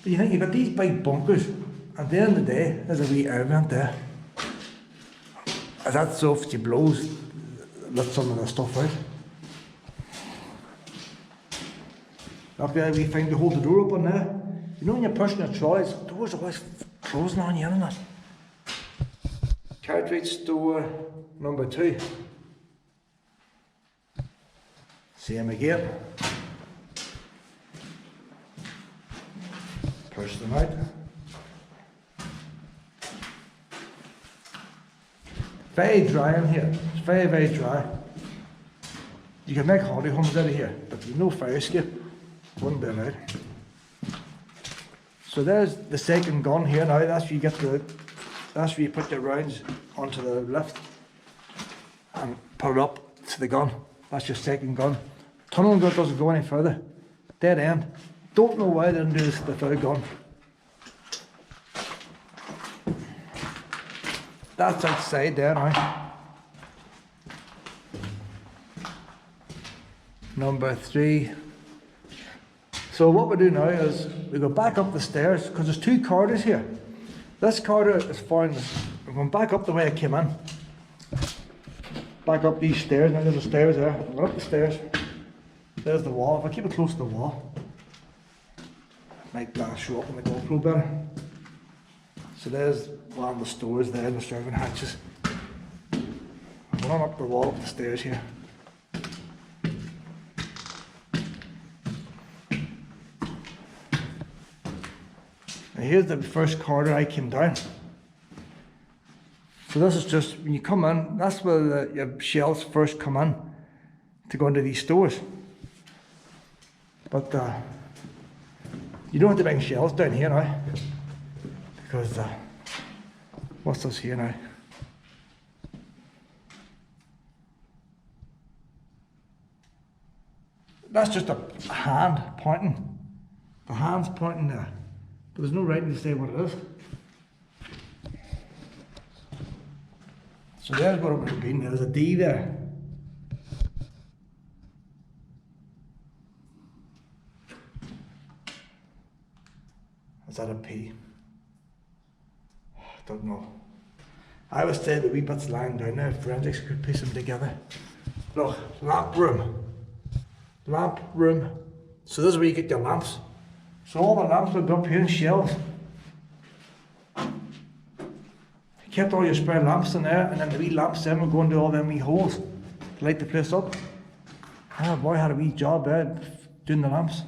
But you think you've got these big bunkers, and at the end of the day, there's a wee air vent there. As that soft, she blows, let some of the stuff out. That'll be a wee thing to hold the door open there. You know when you're pushing the trolleys, the doors are always closing on you, isn't it? Cartridge store number 2. Same again. Push them out. Very dry in here. It's very, very dry. You can make holiday homes out of here, but there's no fire escape. Wouldn't be allowed. So there's the second gun here now. That's where you get that's where you put your rounds onto the lift and put it up to the gun. That's your second gun. Tunnel gun doesn't go any further. Dead end. Don't know why they didn't do this with the third gun. That's outside there now. Number 3. So what we do now is we go back up the stairs because there's 2 corridors here. This corridor is fine. I'm going back up the way I came in. Back up these stairs. Now there's the stairs there. I'm going up the stairs. There's the wall. If I keep it close to the wall, might show up on the GoPro better. So there's one of the stores there, the servant hatches. I'm going up the wall, up the stairs here. And here's the first corridor I came down. So this is just, when you come in, that's where your shells first come in to go into these stores. But you don't have to bring shells down here now, because what's this here now? That's just a hand pointing. The hand's pointing there, but there's no writing to say what it is. So there's what it would have been. There's a D there. Is that a P? I don't know. I was saying the wee bits lying down there, forensics could piece them together. Look, lamp room. Lamp room. So this is where you get your lamps. So all the lamps would be up here in shelves. You kept all your spare lamps in there, and then the wee lamps then would go into all them wee holes to light the place up. Ah, boy had a wee job there doing the lamps.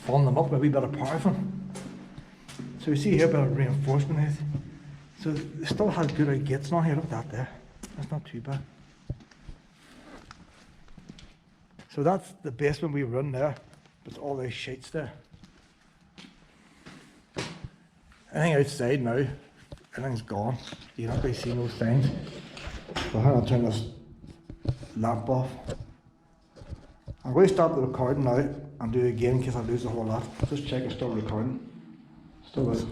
Filling them up with a wee bit of paraffin. So you see here a bit of reinforcement here. So they still had good out gates now here, look at that there. That's not too bad. So that's the basement we run there. There's all those sheets there. Anything outside now, everything's gone. You're not going to see no signs. So hang on, turn this lamp off. I'm going to stop the recording now and do it again in case I lose the whole lot. Just check it's still recording. Still is.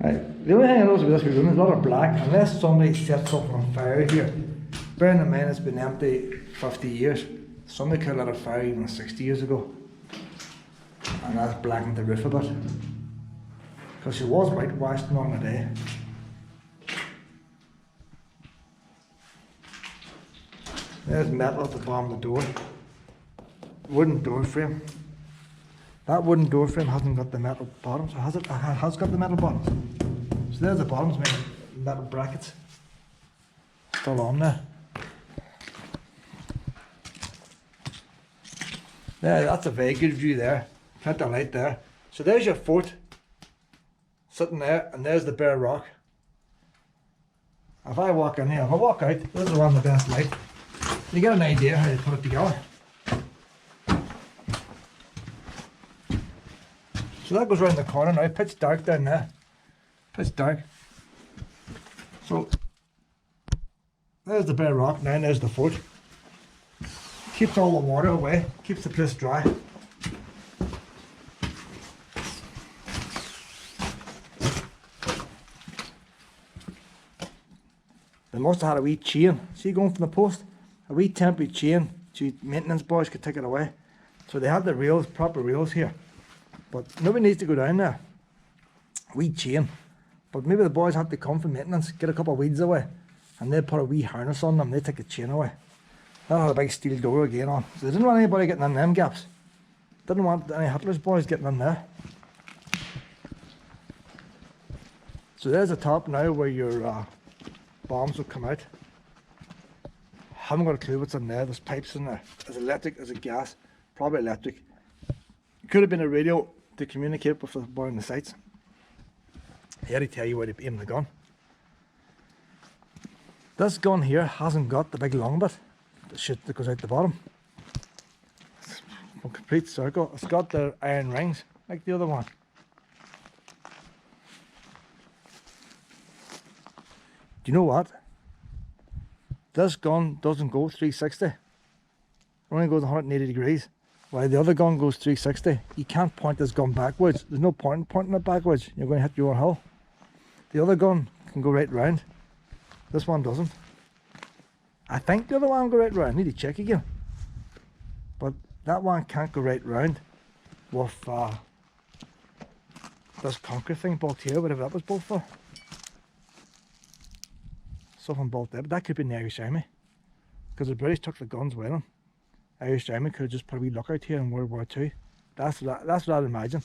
Right. The only thing I notice about this room is a lot of black, unless somebody sets something on fire here. Bearing in mind it's been empty 50 years. Somebody could have lit a fire even 60 years ago. And that's blackened the roof a bit. Because she was whitewashed on the day. There's metal at the bottom of the door. Wooden door frame. That wooden door frame hasn't got the metal bottoms, or has it? It has got the metal bottoms. So there's the bottoms, made metal brackets. Still on there. There, that's a very good view there. Plenty of light there. So there's your fort. Sitting there, and there's the bare rock. If I walk in here, if I walk out, this is one of the best light. You get an idea how to put it together. So that goes around the corner now, pitch dark down there. Pitch dark. So there's the bare rock now, and there's the fort. Keeps all the water away, keeps the place dry. They must have had a wee chain. See going from the post? A wee temporary chain. So maintenance boys could take it away. So they had the rails, proper rails here. But nobody needs to go down there. Wee chain. But maybe the boys had to come for maintenance, get a couple of weeds away, and they'd put a wee harness on them, they'd take the chain away. That had a big steel door again on. So they didn't want anybody getting in them gaps. Didn't want any Hitler's boys getting in there. So there's the top now where your bombs will come out. Haven't got a clue what's in there. There's pipes in there. There's electric, there's a gas, probably electric. Could have been a radio to communicate with the boy on the sights. He had to tell you where to aim the gun. This gun here hasn't got the big long bit, the shit that goes out the bottom. It's a complete circle. It's got the iron rings like the other one. Do you know what? This gun doesn't go 360. It only goes 180 degrees. While the other gun goes 360. You can't point this gun backwards. There's no point in pointing it backwards. You're going to hit your own hull. The other gun can go right round. This one doesn't. I think the other one will go right round. I need to check again. But that one can't go right round with this concrete thing bolt here, whatever that was bolt for. Something bolt there, but that could be in the Irish Army. Because the British took the guns with them. Irish Army could have just put a wee lookout here in World War II. That's what I'd imagine.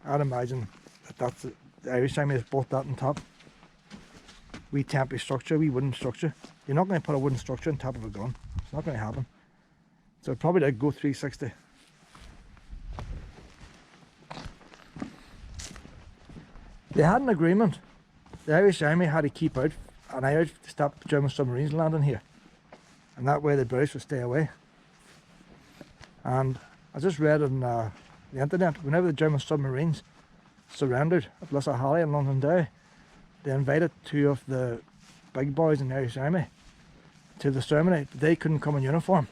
I'd imagine that that's the Irish Army has built that on top. Wee temporary structure, wee wooden structure. You're not going to put a wooden structure on top of a gun. It's not going to happen. So it probably did go 360. They had an agreement. The Irish Army had to keep out an eye out to stop German submarines landing here. And that way the British would stay away. And I just read on the internet, whenever the German submarines surrendered at Lough Swilly in Londonderry, they invited two of the big boys in the Irish Army to the ceremony. They couldn't come in uniform,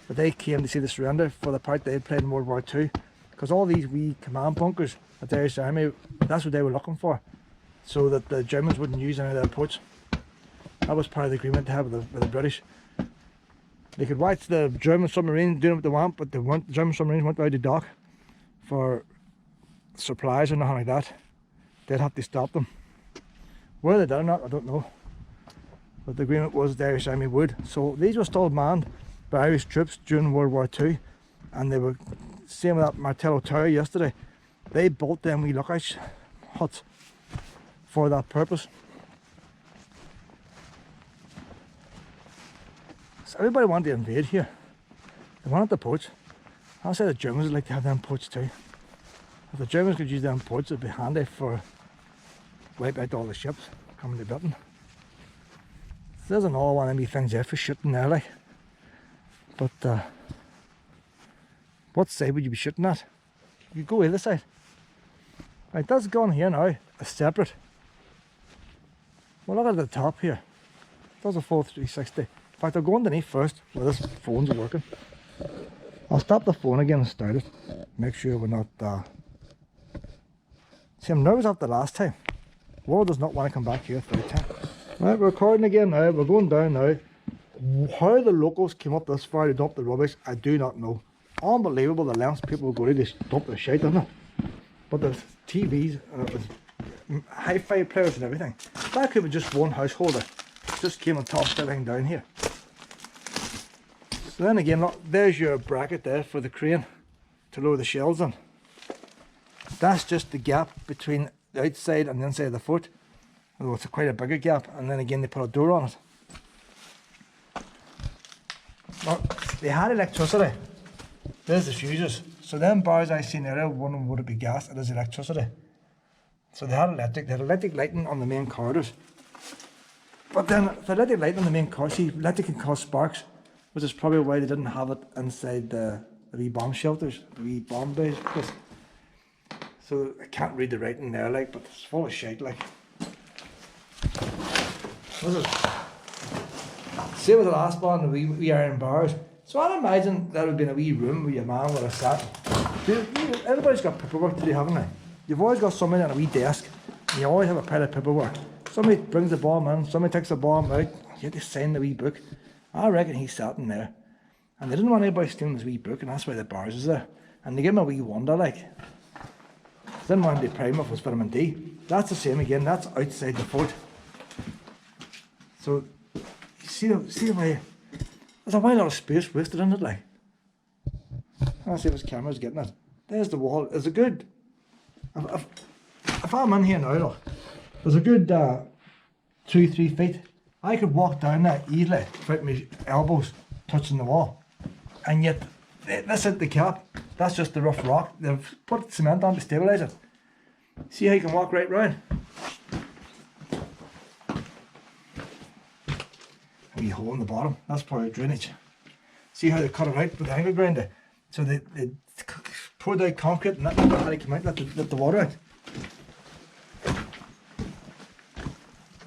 but they came to see the surrender for the part they had played in World War II. Because all these wee command bunkers at the Irish Army, that's what they were looking for, so that the Germans wouldn't use any of their ports. That was part of the agreement to have with the British. They could watch the German submarine doing what they want, but the German submarines weren't allowed to dock for supplies or nothing like that. they'd have to stop them. Whether they did or not, I don't know. But the agreement was the Irish Army would. So these were still manned by Irish troops during World War II, and they were, same with that Martello Tower yesterday, they built them wee lookouts huts for that purpose. So everybody wanted to invade here. They wanted the ports. I say the Germans would like to have them ports too. If the Germans could use them ports, it'd be handy for wipe out all the ships coming to Britain. So there's another one of me things there for shooting there, like. But what side would you be shooting at? You could go either side. Right, that's gone here now, a separate. Well, look at the top here. That's a full 360. In fact, I'll go underneath first where this phone's working. I'll stop the phone again and start it. Make sure we're not. See, I'm nervous after last time. World does not want to come back here third time. Right, we're recording again now. We're going down now. How the locals came up this far to dump the rubbish, I do not know. Unbelievable the lengths people will go to dump their shit, isn't it? But the TVs and it was hi-fi players and everything. That could be just one householder. Just came and tossed everything down here. So then again, look, there's your bracket there for the crane to lower the shells in. That's just the gap between the outside and the inside of the fort. Although it's quite a bigger gap, and then again they put a door on it. Look, they had electricity. There's the fuses. So them bars I seen earlier, one of them would be gas, it is electricity. So they had electric lighting on the main corridors. But then the electric lighting on the main corridors, see, electric can cause sparks, which is probably why they didn't have it inside the wee bomb shelters, the wee bomb bays. So I can't read the writing there, like, but it's full of shite, like. This is same with the last one, the wee iron bars. So I'd imagine that would have been a wee room where your man would have sat. Everybody's got paperwork to do, haven't they? You've always got somebody on a wee desk, and you always have a pile of paperwork. Somebody brings the bomb in, somebody takes the bomb out, you have to sign the wee book. I reckon he's sat in there. And they didn't want anybody stealing his wee book, and that's why the bars is there. And they give him a wee wonder, like. They didn't want to deprive him of his vitamin D. That's the same again, that's outside the fort. So, see the way, there's a whole lot of space wasted in it, like. I'll see if his camera's getting it. There's the wall. There's a good, if I'm in here now, look, there's a good 2-3 feet. I could walk down that easily without my elbows touching the wall. And yet, this is the cap. That's just the rough rock. They've put cement on to stabilise it. See how you can walk right round? A wee hole in the bottom. That's part of drainage. See how they cut it out with the angle grinder? So they poured out concrete and that never had to come out, let the water out.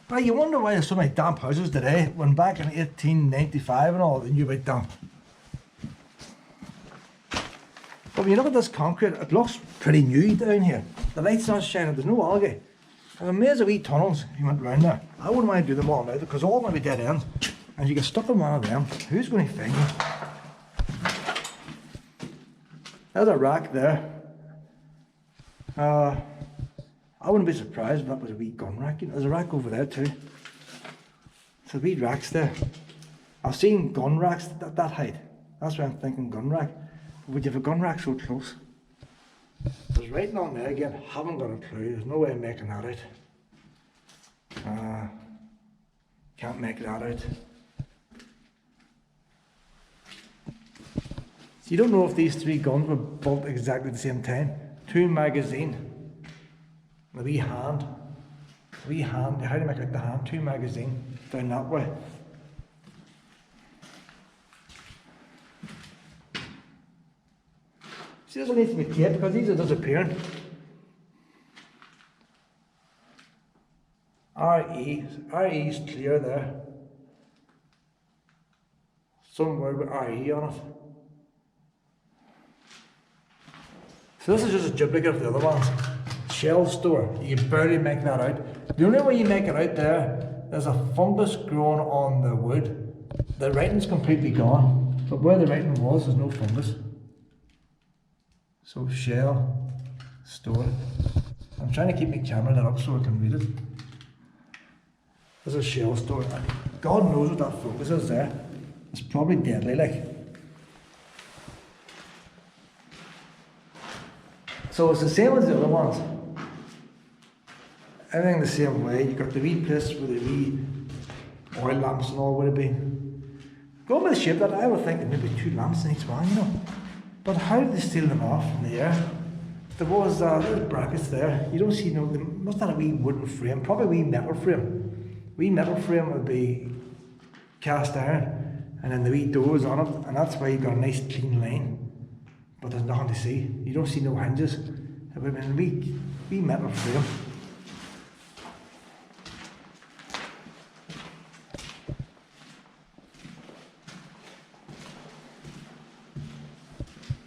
Well, you wonder why there's so many damp houses today, when back in 1895 and all, they knew about damp. But when you look at this concrete, it looks pretty new down here. The light's not shining, there's no algae. I'm amazed at wee tunnels you went round there. I wouldn't want to do them all now because all going to be dead ends. And you get stuck in one of them, who's going to find you? There's a rack there. I wouldn't be surprised if that was a wee gun rack. There's a rack over there too. So wee racks there. I've seen gun racks that height. That's why I'm thinking gun rack. Would you have a gun rack so close? There's writing on there again, haven't got a clue. There's no way of making that out. Can't make that out. So you don't know if these 3 guns were built exactly at the same time. 2 magazine. The wee hand. How do you make out the hand? 2 magazine down that way. See, this will need to be taped because these are disappearing. RE is clear there. Some word with RE on it. So this is just a duplicate of the other ones. Shell store, you can barely make that out. The only way you make it out there's a fungus growing on the wood. The writing's completely gone, but where the writing was, there's no fungus. So shell store, I'm trying to keep my camera lit up so I can read it. There's a shell store. God knows what that focus is there. It's probably deadly, like. So it's the same as the other ones. Everything the same way. You got the wee place with the wee oil lamps and all would have been. Going by the shape that I would think there maybe 2 lamps in each one, you know. But how did they steal them off in the air? There was there's brackets there. You don't see no. They must have a wee wooden frame, probably a wee metal frame. Wee metal frame would be cast iron, and then the wee doors on it, and that's why you got a nice clean line. But there's nothing to see. You don't see no hinges. It would have been a wee metal frame.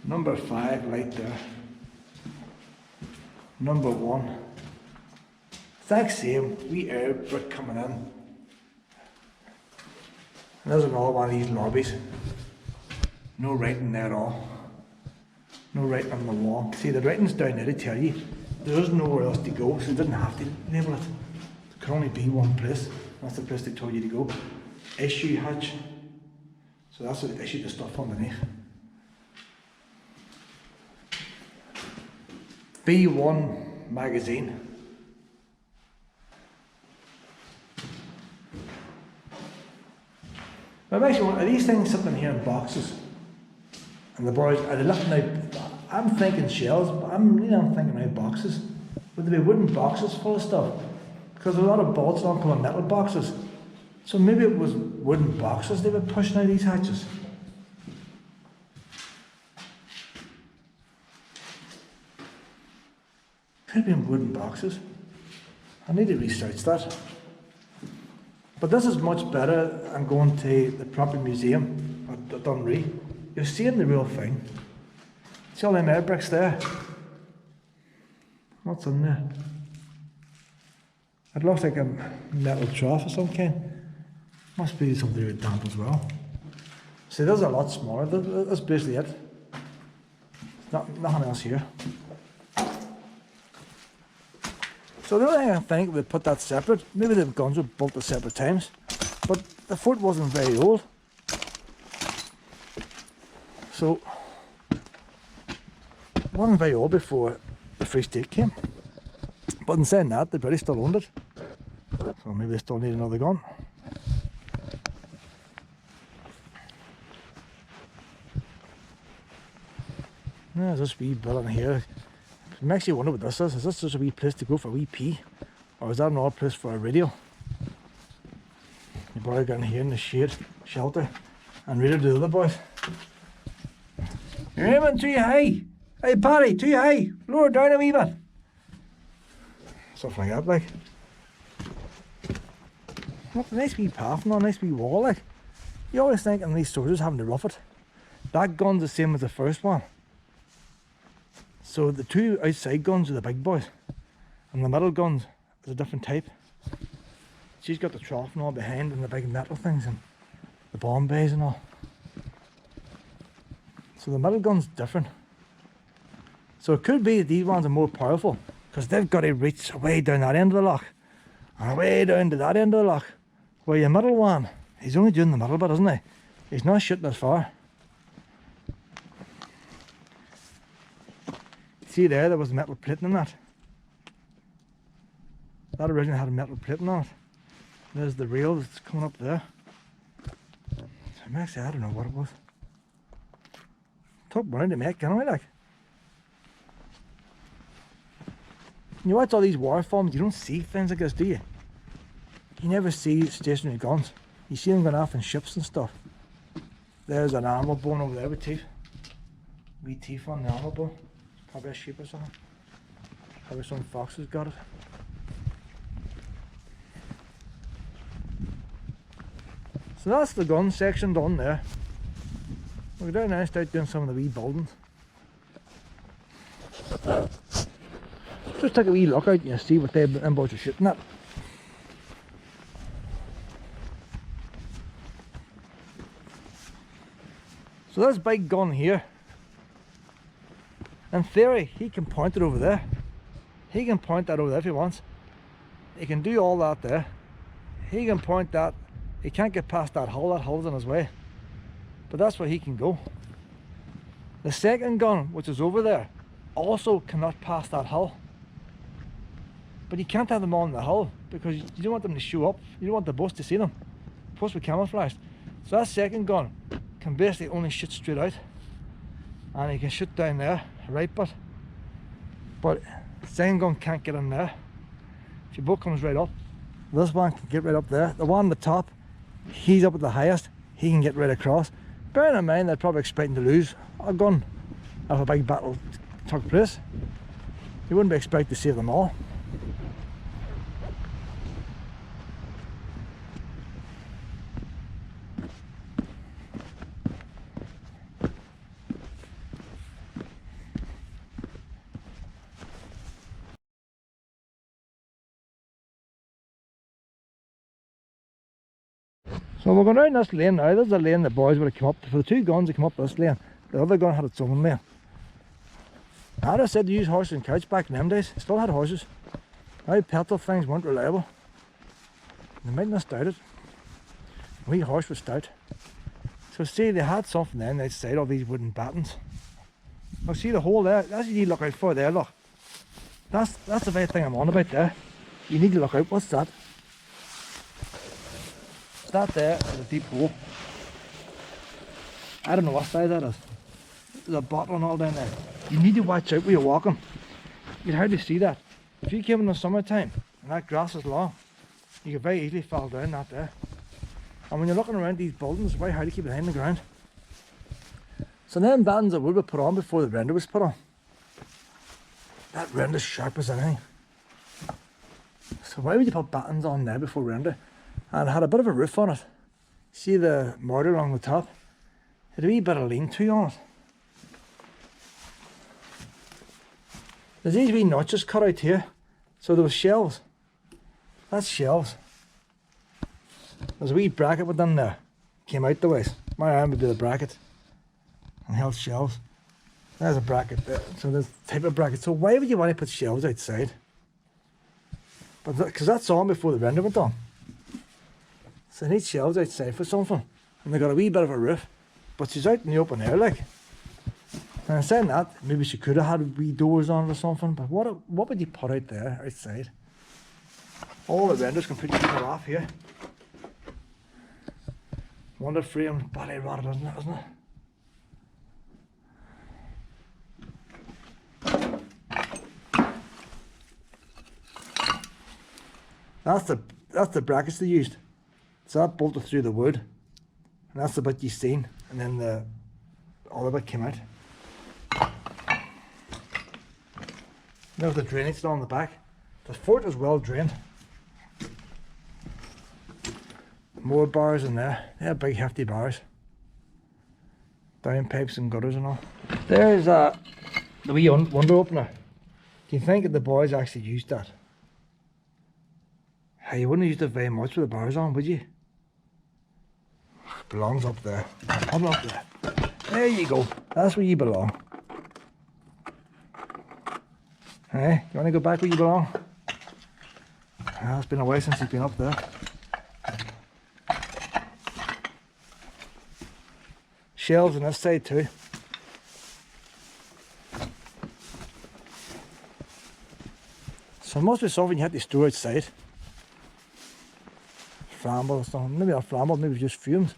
Number 5 right there. Number 1. Exact same, wee air brick coming in. And there's another one of these lobbies. No writing there at all. No writing on the wall. See, the writing's down there to tell you there's nowhere else to go, so they didn't have to label it. There could only be one place. That's the place they told you to go. Issue hatch. So that's what they issued the stuff underneath. B1 magazine. But actually, are these things sitting here in boxes? And the boys, are they looking out? I'm thinking shells, but I'm thinking out boxes. Would there be wooden boxes full of stuff? Because a lot of bolts don't come in metal boxes. So maybe it was wooden boxes they were pushing out these hatches. Could have been wooden boxes. I need to research that. But this is much better than going to the proper museum at Dunree. You're seeing the real thing. See all them air bricks there? What's in there? It looks like a metal trough of some kind. Must be something with damp as well. See, those are a lot smaller. That's basically it. Nothing else here. So the only thing I think would put that separate, maybe the guns were built at separate times, but the fort wasn't very old. So, it wasn't very old before the Free State came. But in saying that, the British still owned it. So maybe they still need another gun. There's this wee building here. It makes you wonder what this is. Is this just a wee place to go for a wee pee? Or is that an odd place for a radio? You better get in here in the shade, shelter, and read it to the other boys. You're aiming too high. Hey Paddy, too high. Lower down a wee bit. Stuff like that, like. Look, a nice wee path and a nice wee wall, like. You always think in these soldiers having to rough it. That gun's the same as the first one. So the 2 outside guns are the big boys, and the middle guns is a different type. She's got the trough and all behind, and the big metal things, and the bomb bays and all. So the middle gun's different. So it could be that these ones are more powerful, because they've got to reach way down that end of the loch, and way down to that end of the loch. Where your middle one, he's only doing the middle bit, isn't he? He's not shooting as far. See there was metal plating in that. That originally had a metal plating on it. There's the rail that's coming up there. So actually, I don't know what it was. Took money to make, can't we, like? You watch all these war films, you don't see things like this, do you? You never see stationary guns. You see them going off in ships and stuff. There's an armor bone over there with teeth. Wee teeth on the armor bone. Probably a sheep or something. Probably some foxes got it. So that's the gun section done there. We'll go down now and start doing some of the wee buildings. Just take a wee look out and see what them boys are shooting at. So this big gun here, in theory, he can point it over there. He can point that over there if he wants. He can do all that there. He can point that. He can't get past that hole. That hole's in his way. But that's where he can go. The second gun, which is over there, also cannot pass that hull. But you can't have them on the hull because you don't want them to show up. You don't want the bus to see them. Plus we're camouflaged. So that second gun can basically only shoot straight out. And he can shoot down there, right butt. But the second gun can't get in there. If your boat comes right up, this one can get right up there. The one on the top, he's up at the highest. He can get right across. Bearing in mind they're probably expecting to lose a gun if a big battle took place. You wouldn't be expected to save them all. So we're going down this lane now. There's the lane the boys would have come up to. For the two guns that come up this lane, the other gun had its own lane. I'd have said to use horses and carts back in them days. They still had horses. Now petrol things weren't reliable. They mightn't have started. A wee horse was stout. So see, they had something then outside all these wooden battens. Now see the hole there, that's what you look out for there, look. That's the very thing I'm on about there. You need to look out. What's that? That there is a deep hole. I don't know what size that is. There's a bottle and all down there. You need to watch out where you're walking. You'd hardly see that. If you came in the summertime and that grass is long, you could very easily fall down that there. And when you're looking around these buildings, it's very hard to keep it behind the ground. So them battens that wood were put on before the render was put on. That render's sharp as anything. So why would you put battens on there before render? And it had a bit of a roof on it. See the mortar along the top? It had a wee bit of lean-to on it. There's these wee notches cut out here. So there was shelves. That's shelves. There's a wee bracket within there. Came out the ways. My arm would do the bracket. And held shelves. There's a bracket there. So there's a type of bracket. So why would you want to put shelves outside? But because that's on before the render went on. So they need shelves outside for something. And they got a wee bit of a roof. But she's out in the open air like. And saying that, maybe she could have had wee doors on it or something. But what would you put out there outside? All the renders can put you off here. Wonder frame, body rotted, isn't it? That's the brackets they used. So that bolted through the wood, and that's the bit you seen, and then the other bit came out. There's the drainage still on the back. The fort is well drained. More bars in there. They have big hefty bars. Down pipes and gutters and all. There's the wee window opener. Do you think that the boys actually used that? Hey, you wouldn't have used it very much with the bars on, would you? Belongs up there. Up there. There you go. That's where you belong. Hey, you want to go back where you belong? It's been a while since you've been up there. Shelves on this side too. So it must be something you had to store outside. Flamble or something. Maybe not flamble, maybe just fumes.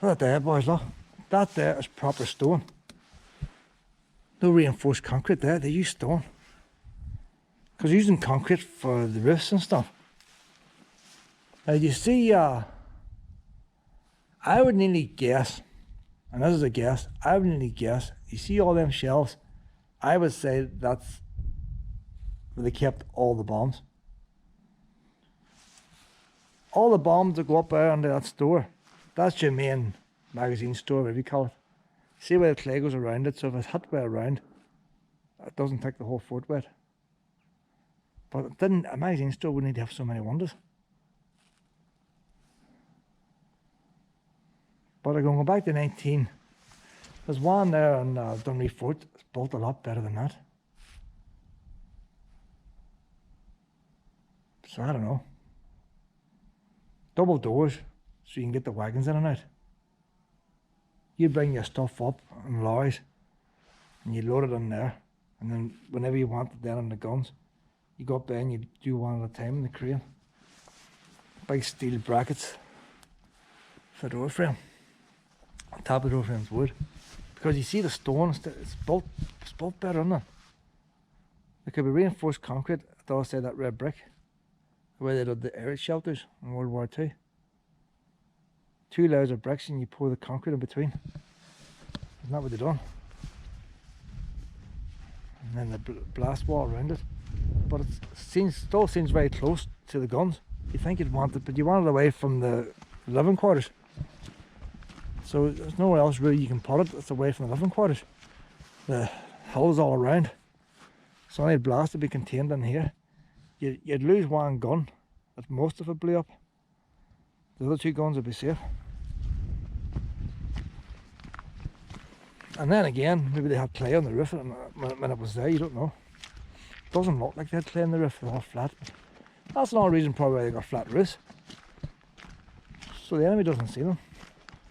Look at that there, boys, look. That there is proper stone. No reinforced concrete there, they use stone. Because they're using concrete for the roofs and stuff. Now you see, I would nearly guess, and this is a guess, I would nearly guess, you see all them shelves, I would say that's where they kept all the bombs. All the bombs that go up there under that store, that's your main magazine store, whatever you call it. See where the clay goes around it, so if it's hit by a round, it doesn't take the whole fort wet. But it didn't, a magazine store wouldn't need to have so many windows. But I'm going back to 19. There's one there in Dunree Fort, it's built a lot better than that. So I don't know. Double doors so you can get the wagons in and out. You bring your stuff up on lorries and you load it in there, and then whenever you want it then on the guns, you go up there and you do one at a time in the crane. Big steel brackets for the door frame. On top of the door frame's wood. Because you see the stone, it's built better, isn't it? It could be reinforced concrete at the other side of that red brick, where they did the air shelters in World War II. 2 layers of bricks and you pour the concrete in between. Isn't that what they done? And then the blast wall around it. But it still seems very close to the guns. You think you'd want it, but you want it away from the living quarters. So there's nowhere else really you can put it. It's away from the living quarters. The hills all around. So any blast would be contained in here. You'd lose one gun if most of it blew up. The other 2 guns would be safe. And then again, maybe they had clay on the roof when it was there, you don't know. It doesn't look like they had clay on the roof, they're all flat. That's another reason probably why they got flat roofs. So the enemy doesn't see them.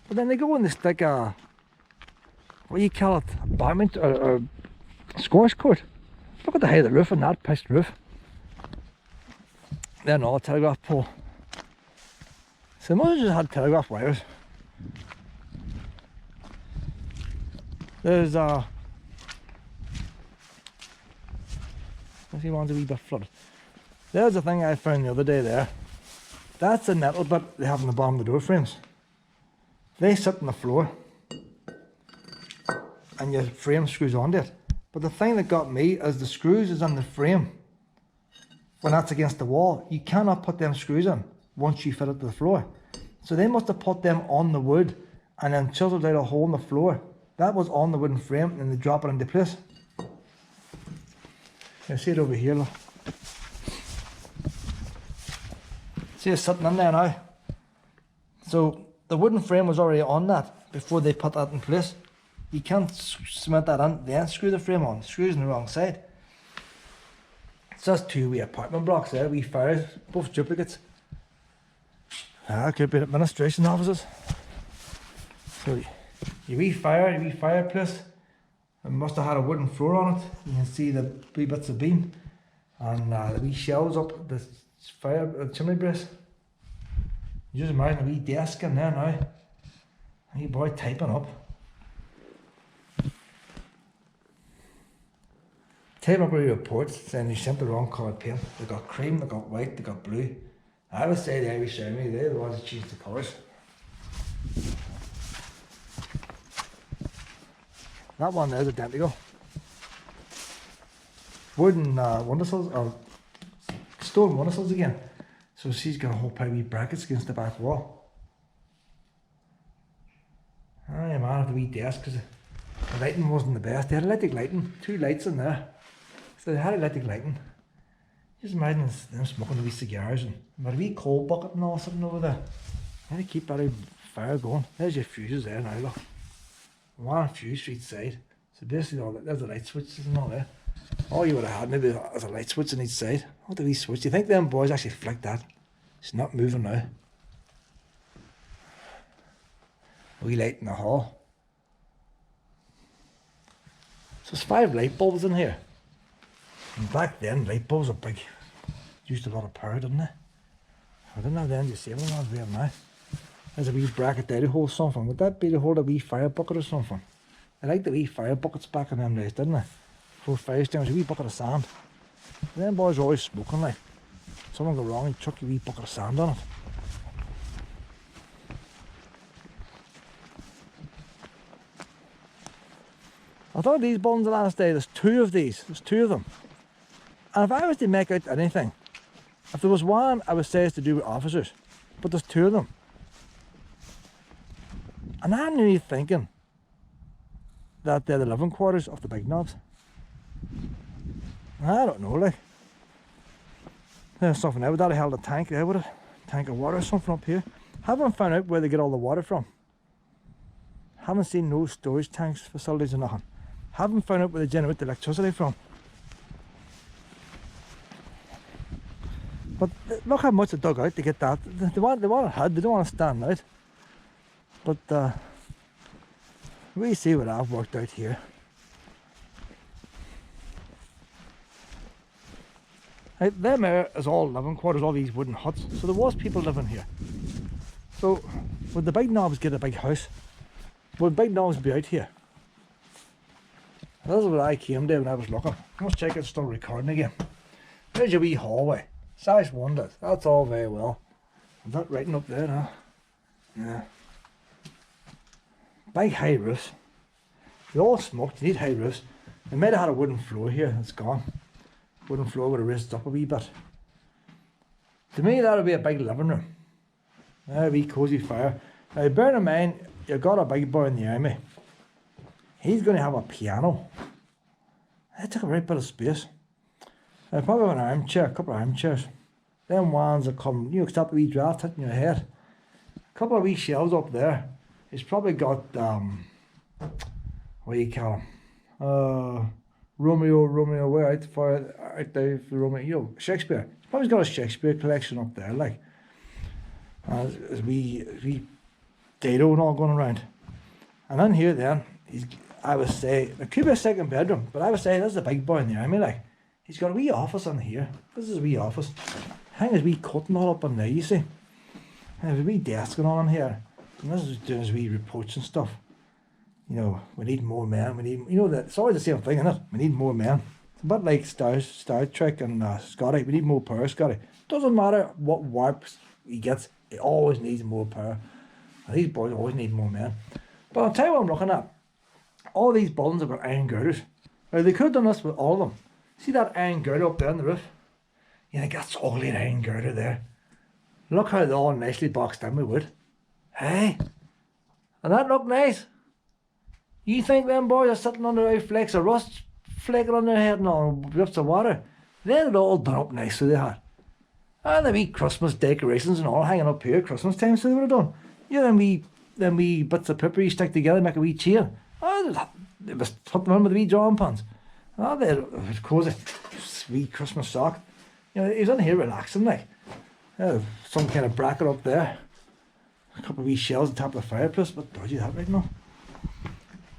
But then they go and they stick a, what do you call it, a badminton or a squash court. Look at the height of the roof on that pitched roof. Then another telegraph pole. So they must have just had telegraph wires. There's let's see, one's a wee bit flooded. There's the thing I found the other day there. That's the metal bit they have on the bottom of the door frames. They sit on the floor and your frame screws onto it. But the thing that got me is the screws is on the frame. When that's against the wall, you cannot put them screws in once you fit it to the floor. So they must have put them on the wood and then chiseled out a hole in the floor. That was on the wooden frame, and then they drop it into place. You see it over here, look. See it sitting in there now. So the wooden frame was already on that before they put that in place. You can't cement that in, then screw the frame on. The screw's on the wrong side. It's just 2 wee apartment blocks there, wee fires, both duplicates. Could be administration offices. So your wee fireplace, it must have had a wooden floor on it. You can see the wee bits of beam and the wee shelves up the chimney brace. You just imagine a wee desk in there now. A wee boy typing up. Typing up your reports saying you sent the wrong coloured paint. They got cream, they got white, they got blue. I would say the Irish Army, they're the ones that choose the colours. That one there is identical. Wooden windowsills, or stone windowsills again. So she's got a whole pile of wee brackets against the back wall. Aye man, the wee desk, because the lighting wasn't the best. They had electric lighting, 2 lights in there. So they had electric lighting. Just imagine them smoking the wee cigars and with a wee coal bucket and all sitting over there. How to keep that fire going. There's your fuses there now, look. One fuse for each side. So basically all that, there's the light switches and all there. All you would have had maybe as a light switch on each side. What the wee switch? Do you think them boys actually flicked that? It's not moving now. A wee light in the hall. So there's 5 light bulbs in here. And back then light bulbs were big. Used a lot of power, didn't they? I didn't have them, you see them on there now. There's a wee bracket there to hold something. Would that be to hold a wee fire bucket or something? I like the wee fire buckets back in them days, didn't I? For fire stands, a wee bucket of sand. And them boys were always smoking like. Something go wrong and chuck a wee bucket of sand on it. I thought these buildings the last day, there's 2 of these. There's 2 of them. And if I was to make out anything, if there was one, I would say it's to do with officers. But there's 2 of them. And I'm really thinking that they're the living quarters of the big knobs. I don't know, like. There's something there. Would that have held a tank there with it? Tank of water or something up here. Haven't found out where they get all the water from. Haven't seen no storage tanks, facilities or nothing. Haven't found out where they generate the electricity from. But look how much they dug out to get that. They want it hard, they don't want to stand out. But we see what I've worked out here. Right, them here is all living quarters, all these wooden huts. So there was people living here. So would the big knobs get a big house? Would big knobs be out here? That's what I came to when I was looking. Let's check it's still recording again. There's your wee hallway. Size wondered. That's all very well. I'm not writing up there now. Yeah. Big high roofs. They all smoked. You need high roofs. They might have had a wooden floor here. It's gone. Wooden floor would have raised up a wee bit. To me, that would be a big living room. A wee cosy fire. Now, bear in mind, you've got a big boy in the army. He's going to have a piano. That took a right bit of space. Probably an armchair, a couple of armchairs. Them ones that come, you know, stop the wee draft hitting your head. A couple of wee shelves up there. He's probably got, what do you call him? Romeo, where out there for Romeo, you know, Shakespeare. He's probably got a Shakespeare collection up there, like. As we dado and all going around. And in here then, I would say, it could be a second bedroom, but I would say this is a big boy in the army, like. He's got a wee office in here. This is a wee office. Hang his wee cutting all up in there, you see. And there's a wee desk going on in here. And this is doing his wee reports and stuff. You know, we need more men. We need, you know, it's always the same thing, isn't it? We need more men. It's a bit like Star Trek and Scotty. We need more power, Scotty. Doesn't matter what warps he gets, he always needs more power. And these boys always need more men. But I'll tell you what I'm looking at. All these buildings have got iron girders. Now, they could have done this with all of them. See that iron girder up there on the roof? You think that's ugly, an iron girder there. Look how they're all nicely boxed in with wood. Hey? And that look nice? You think them boys are sitting under a flakes of rust flaking on their head and all drips of water? They're all done up nice, so they had. And the wee Christmas decorations and all hanging up here, Christmas time, so they would have done. You know, them wee bits of paper you stick together, make a wee chair. Oh, they must put them in with the wee drawing pans. Oh, there, of course, sweet Christmas sock. You know, he's in here relaxing, like. Some kind of bracket up there. A couple of wee shells on top of the fireplace, but dodgy that right now.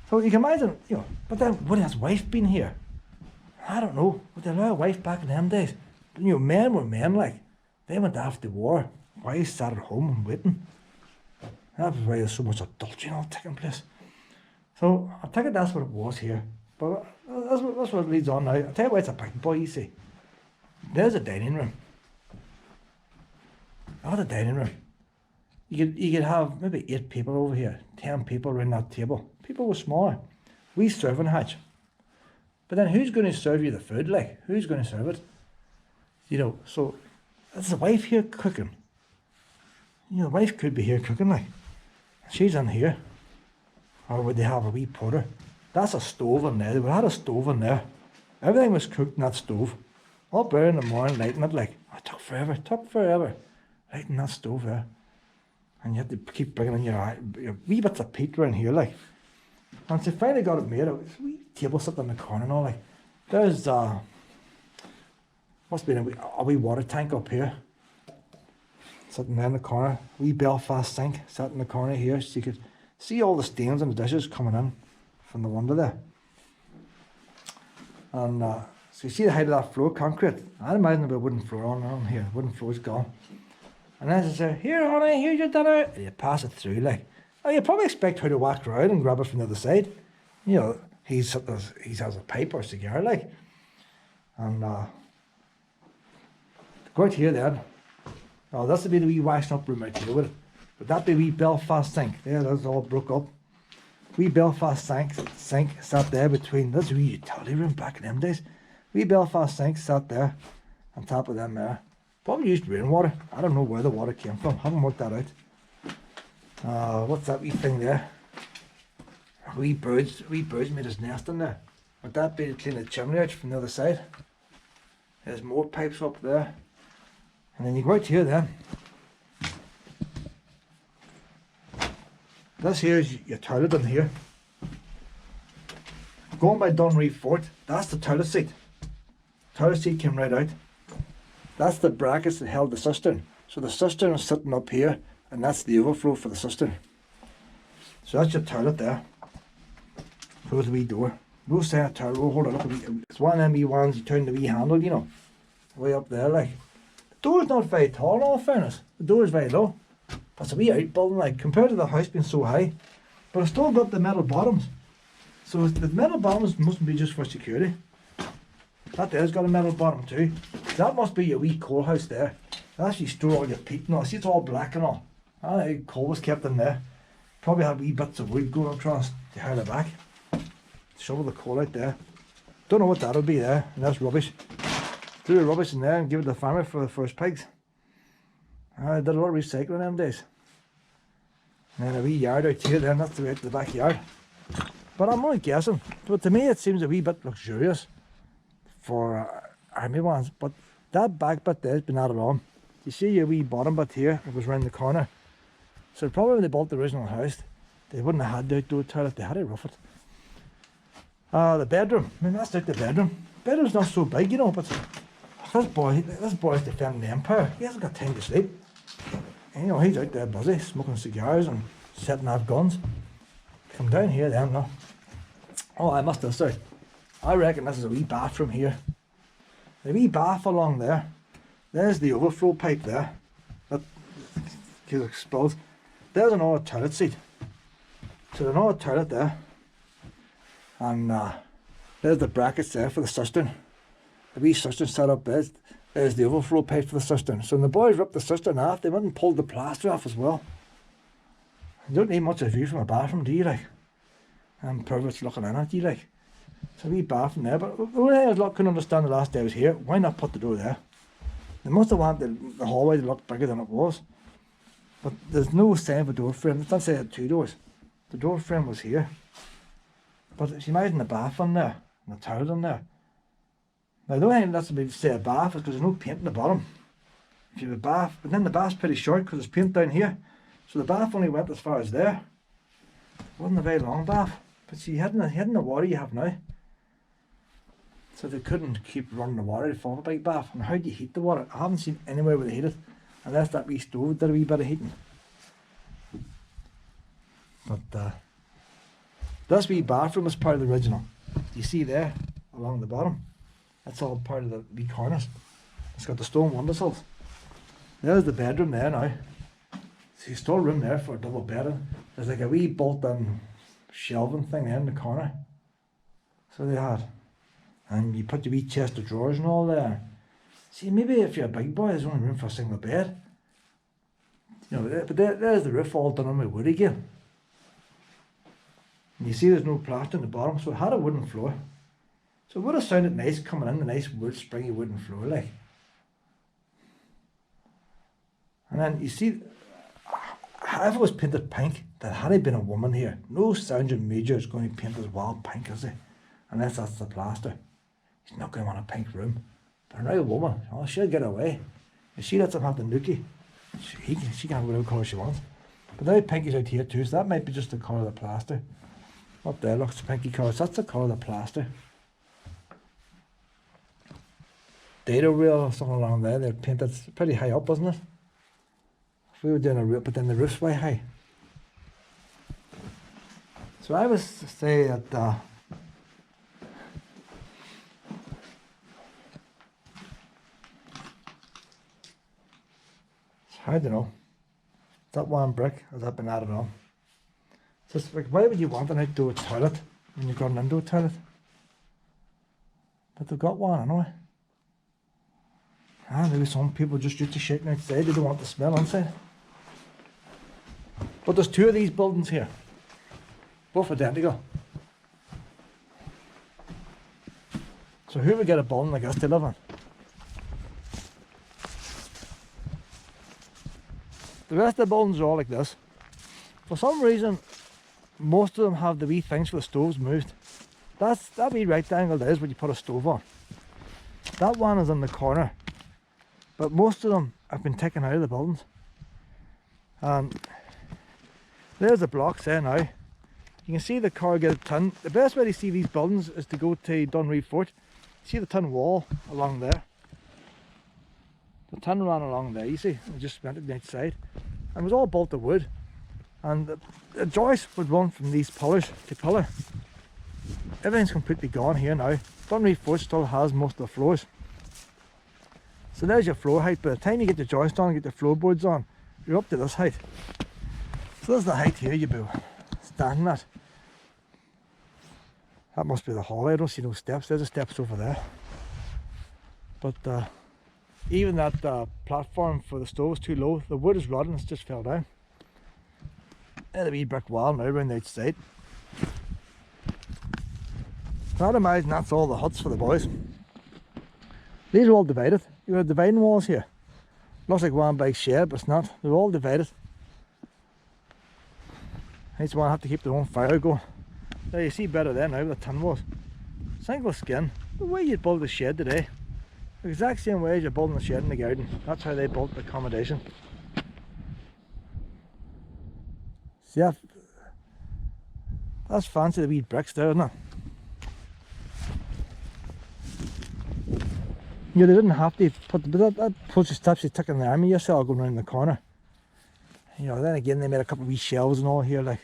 So you can imagine, you know, but then would his wife been here? I don't know. Would they allow a wife back in them days? But, you know, men were men, like. They went after the war. Wives sat at home and waiting. That was why there's so much adultery and all taking place. So I think that's what it was here. But that's what it leads on now. I'll tell you why it's a big boy, you see. There's a dining room. Not a dining room. You could have maybe 8 people over here, 10 people around that table. People were smaller. We serving hatch. But then who's going to serve you the food, like? Who's going to serve it? You know, so there's a wife here cooking. You know, the wife could be here cooking, like. She's in here. Or would they have a wee porter? That's a stove in there. They would have had a stove in there. Everything was cooked in that stove. Up there in the morning, lighting it, like, it took forever. Lighting that stove there. And you had to keep bringing in your wee bits of peat around here, like. And so finally got it made, it was a wee table sitting in the corner and all, like. There's, must be a wee water tank up here. Sitting there in the corner. Wee Belfast sink sitting in the corner here, so you could see all the stains on the dishes coming in from the window there. And so you see the height of that floor, concrete. I'd imagine there'd be a wooden floor on here. The wooden floor's gone. And then they say, here honey, here's your dinner. And you pass it through, like. Now you probably expect her to walk around and grab it from the other side. You know, he has a pipe or a cigar, like. And go out here then. Oh, this would be the wee washing up room out here, would it? Would that be wee Belfast sink? There, that's all broke up. Wee Belfast sink sat there between, this wee utility room back in them days. Wee Belfast sink sat there on top of them there. Probably used rainwater. I don't know where the water came from. Haven't worked that out. What's that wee thing there? Wee birds made his nest in there. Would that be to clean the chimney out from the other side? There's more pipes up there. And then you go out here then. This here is your toilet in here. Going by Dunree Fort, that's the toilet seat. Toilet seat came right out. That's the brackets that held the cistern. So the cistern is sitting up here, and that's the overflow for the cistern. So that's your toilet there. Close the wee door. No saying toilet roll, hold on, look, it's one of them wee ones you turn the wee handle, you know. Way up there, like. The door's not very tall in all fairness. The door is very low. But it's a wee outbuilding, like, compared to the house being so high. But it's still got the metal bottoms. So the metal bottoms mustn't be just for security. That there's got a metal bottom too. That must be your wee coal house there. That's you store all your peat and all. See, it's all black and all. I don't know, coal was kept in there. Probably had wee bits of wood going across to hide it back. Shovel the coal out there. Don't know what that'll be there. And that's rubbish. Threw the rubbish in there and give it to the farmer for the first pigs. I did a lot of recycling them days. And then a wee yard out here then, that's the way out to the backyard. But I'm only guessing. But to me it seems a wee bit luxurious for army ones. But that back bit there's been added on. You see your wee bottom bit here, it goes round the corner. So probably when they built the original house, they wouldn't have had the outdoor toilet, they had to rough it. The bedroom, I mean that's out the bedroom. Bedroom's not so big, you know, but this boy's defending the empire. He hasn't got time to sleep. And, you know, he's out there busy, smoking cigars and setting off guns. Come down here then, no. Oh, I must have said, I reckon this is a wee bathroom here. The wee bath along there. There's the overflow pipe there. That gets exposed. There's another toilet seat. So there's another toilet there. And there's the brackets there for the cistern. The wee cistern set up there. There's the overflow pipe for the cistern. So when the boys ripped the cistern off, they went and pulled the plaster off as well. You don't need much of a view from a bathroom, do you, like? And perverts looking in at you, like. It's a wee bathroom there, but the only thing I couldn't understand the last day I was here, why not put the door there? They must have wanted the hallway to look bigger than it was. But there's no sign of a door frame. It's not saying it had two doors. The door frame was here. But if you imagine the bath in there, and the toilet in there. Now the only thing that's to say a bath is because there's no paint in the bottom. If you have a bath, but then the bath's pretty short because there's paint down here. So the bath only went as far as there. It wasn't a very long bath. But see, you hadn't the water you have now. So they couldn't keep running the water to form a big bath. And how do you heat the water? I haven't seen anywhere where they heat it. Unless that wee stove did a wee bit of heating. But this wee bathroom is part of the original. You see there, along the bottom. That's all part of the wee cornice. It's got the stone windowsills. There's the bedroom there now. So you still room there for a double bed. There's like a wee bolt-in shelving thing there in the corner. So they had. And you put your wee chest of drawers and all there. See, maybe if you're a big boy, there's only room for a single bed. You know, but there's the roof all done on with wood again. And you see there's no plaster in the bottom, so it had a wooden floor. So it would have sounded nice coming in the nice wood, springy wooden floor like. And then you see, if it was painted pink, there had been a woman here. No sergeant major is going to paint as wild pink, is he? Unless that's the plaster. He's not going to want a pink room. But a real woman, oh, she'll get away. If she lets him have the nookie, she can have whatever colour she wants. But now pink is out here too, so that might be just the colour of the plaster. Up there looks pinky colour, so that's the colour of the plaster. Dado rail or something along there, they're painted pretty high up, wasn't it? If we were doing a roof, but then the roof's way high. So I was to say that I don't know. Is that one brick? Has that been added on? So it's like, why would you want an outdoor toilet when you've got an indoor toilet? But they've got one anyway. Maybe some people just used to shaking outside, they don't want the smell inside. But there's two of these buildings here. Both identical. So who would get a building like this to live in? The rest of the buildings are all like this. For some reason, most of them have the wee things for the stoves moved. That wee rectangle there is what you put a stove on. That one is in the corner. But most of them have been taken out of the buildings. There's the blocks there now. You can see the corrugated tin. The best way to see these buildings is to go to Dunree Fort. See the tin wall along there. The tin ran along there, you see, and just went to the outside. And it was all bolted wood. And the joist would run from these pillars to pillar. Everything's completely gone here now. Dunree Fort still has most of the floors. So there's your floor height. By the time you get the joist on, get the floorboards on, you're up to this height. So there's the height here you'd be standing at. That must be the hallway. I don't see no steps. There's the steps over there. But even that platform for the stove is too low. The wood is rotten, it's just fell down. There's a wee brick wall now around the outside. I'd imagine that's all the huts for the boys. These are all divided. You have dividing walls here. Looks like one big shed, but it's not. They're all divided. Each one have to keep their own fire going. There you see better there now with the tin walls. Single skin. The way you'd build a shed today. The exact same way as you're building a shed in the garden. That's how they built the accommodation. See that's fancy, the wee bricks there, isn't it? Yeah, they didn't have to put that push the steps you took in the army yourself going around the corner. You know, then again they made a couple of wee shelves and all here, like.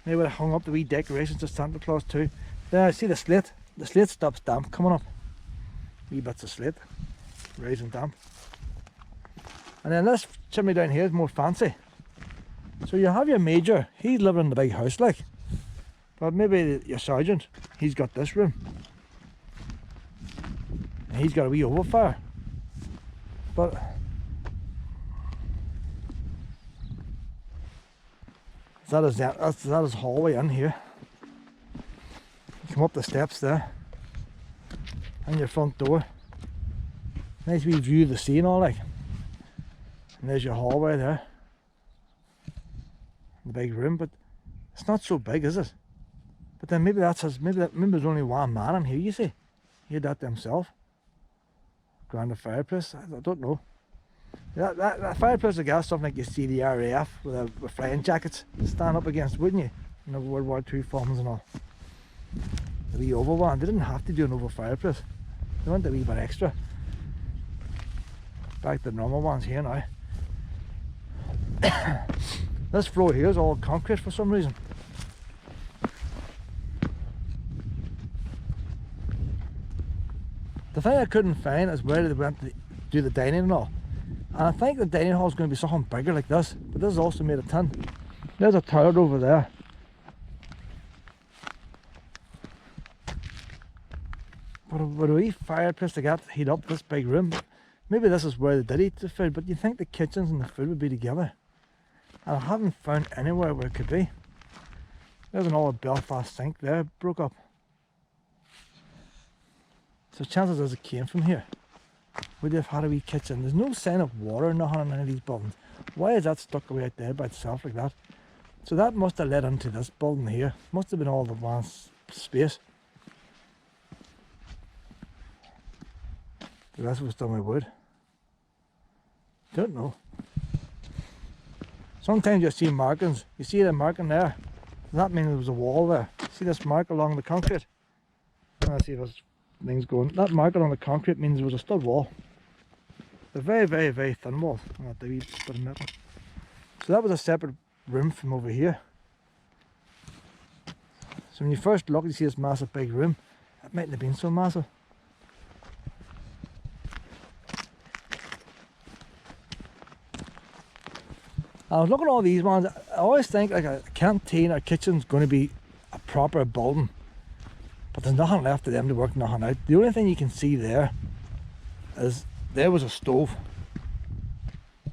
They would have hung up the wee decorations of Santa Claus too. There, see the slate? The slate stops damp coming up. Wee bits of slate, rising damp. And then this chimney down here is more fancy. So you have your major, he's living in the big house like. But maybe your sergeant, he's got this room. And he's got a wee overfire. But that's his hallway in here. You come up the steps there. And your front door. Nice wee view of the sea and all like. And there's your hallway there. The big room, but it's not so big, is it? But then maybe that's his, maybe there's only one man in here, you see. He had that to himself. Ground a fireplace, I don't know. That fireplace is gas something like you see the RAF with flying jackets stand up against, wouldn't you? You know, World War II films and all. The wee oval one, they didn't have to do an oval fireplace. They went a wee bit extra. Back to the normal ones here now. This floor here is all concrete for some reason. The thing I couldn't find is where they went to do the dining and all. And I think the dining hall is going to be something bigger like this, but this is also made of tin. There's a toilet over there. But a wee fireplace to get heat up this big room. Maybe this is where they did eat the food, but you think the kitchens and the food would be together. And I haven't found anywhere where it could be. There's an old Belfast sink there, broke up. So chances is it came from here. Would they have had a wee kitchen? There's no sign of water or nothing in any of these buildings. Why is that stuck away out there by itself like that? So that must have led into this building here. Must have been all the one space. The rest was done with wood. Don't know. Sometimes you see markings. You see the marking there. That means there was a wall there. See this mark along the concrete? Let's see if this thing's going. That mark along the concrete means there was a stud wall. They're very, very, very thin walls. The wee bit of metal. So that was a separate room from over here. So when you first look, you see this massive big room. That mightn't have been so massive. I was looking at all these ones. I always think like a canteen or kitchen's going to be a proper building, but there's nothing left of them to work nothing out. The only thing you can see there is there was a stove. There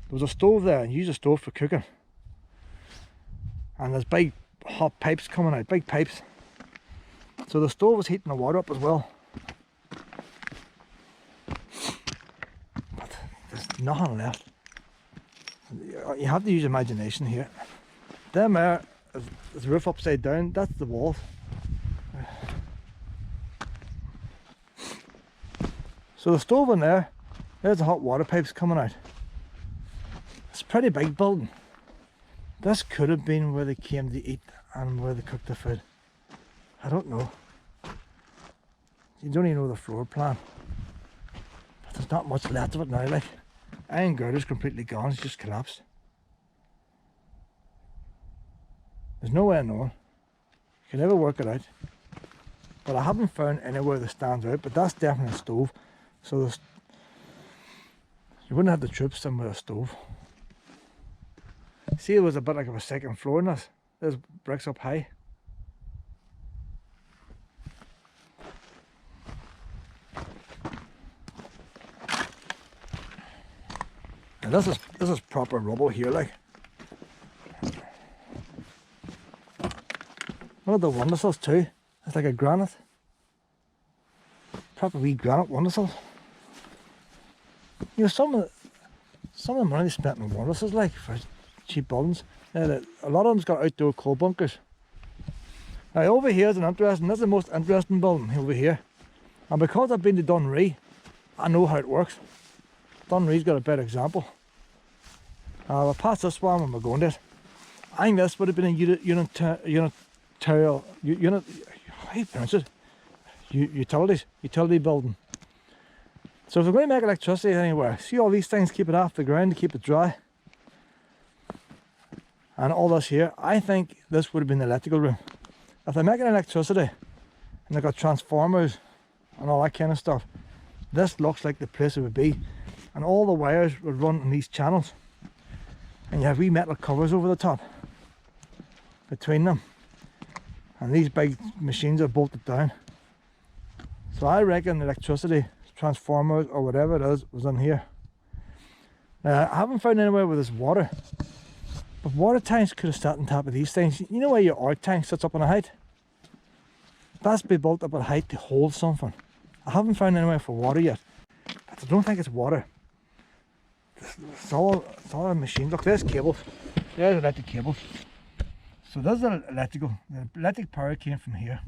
was a stove there, and you use a stove for cooking. And there's big hot pipes coming out, big pipes. So the stove was heating the water up as well. But there's nothing left. You have to use imagination here. Them there is the roof upside down, that's the walls. So the stove in there, there's the hot water pipes coming out. It's a pretty big building. This could have been where they came to eat and where they cooked the food. I don't know. You don't even know the floor plan. But there's not much left of it now. Like, iron girder's completely gone. It's just collapsed. There's no way of knowing. You can never work it out. But I haven't found anywhere that stands out. But that's definitely a stove. So there's, you wouldn't have the troops in with a stove. See, it was a bit like of a second floor in this. There's bricks up high. And this is proper rubble here, like. One of the windowsills too. It's like a granite. Proper wee granite windowsill. You know, some of the money they spent on windowsills, like, for cheap buildings. A lot of them's got outdoor coal bunkers. Now over here is an interesting, this is the most interesting building over here. And because I've been to Dunree, I know how it works. Dunree's got a better example. We'll pass this one when we're going to it. I think this would have been a utility building. So if we're going to make electricity anywhere, see all these things, keep it off the ground to keep it dry. And all this here, I think this would have been the electrical room. If they're making electricity and they've got transformers and all that kind of stuff, this looks like the place it would be. And all the wires would run in these channels. And you have wee metal covers over the top between them. And these big machines are bolted down. So I reckon electricity, transformers or whatever it is, was in here. Now I haven't found anywhere where there's water. But water tanks could have sat on top of these things. You know where your oil tank sits up on a height? That's been built up at a height to hold something. I haven't found anywhere for water yet. But I don't think it's water. It's all a machine. Look, there's cables. There's electric cables. So there's the electrical. The electric power came from here.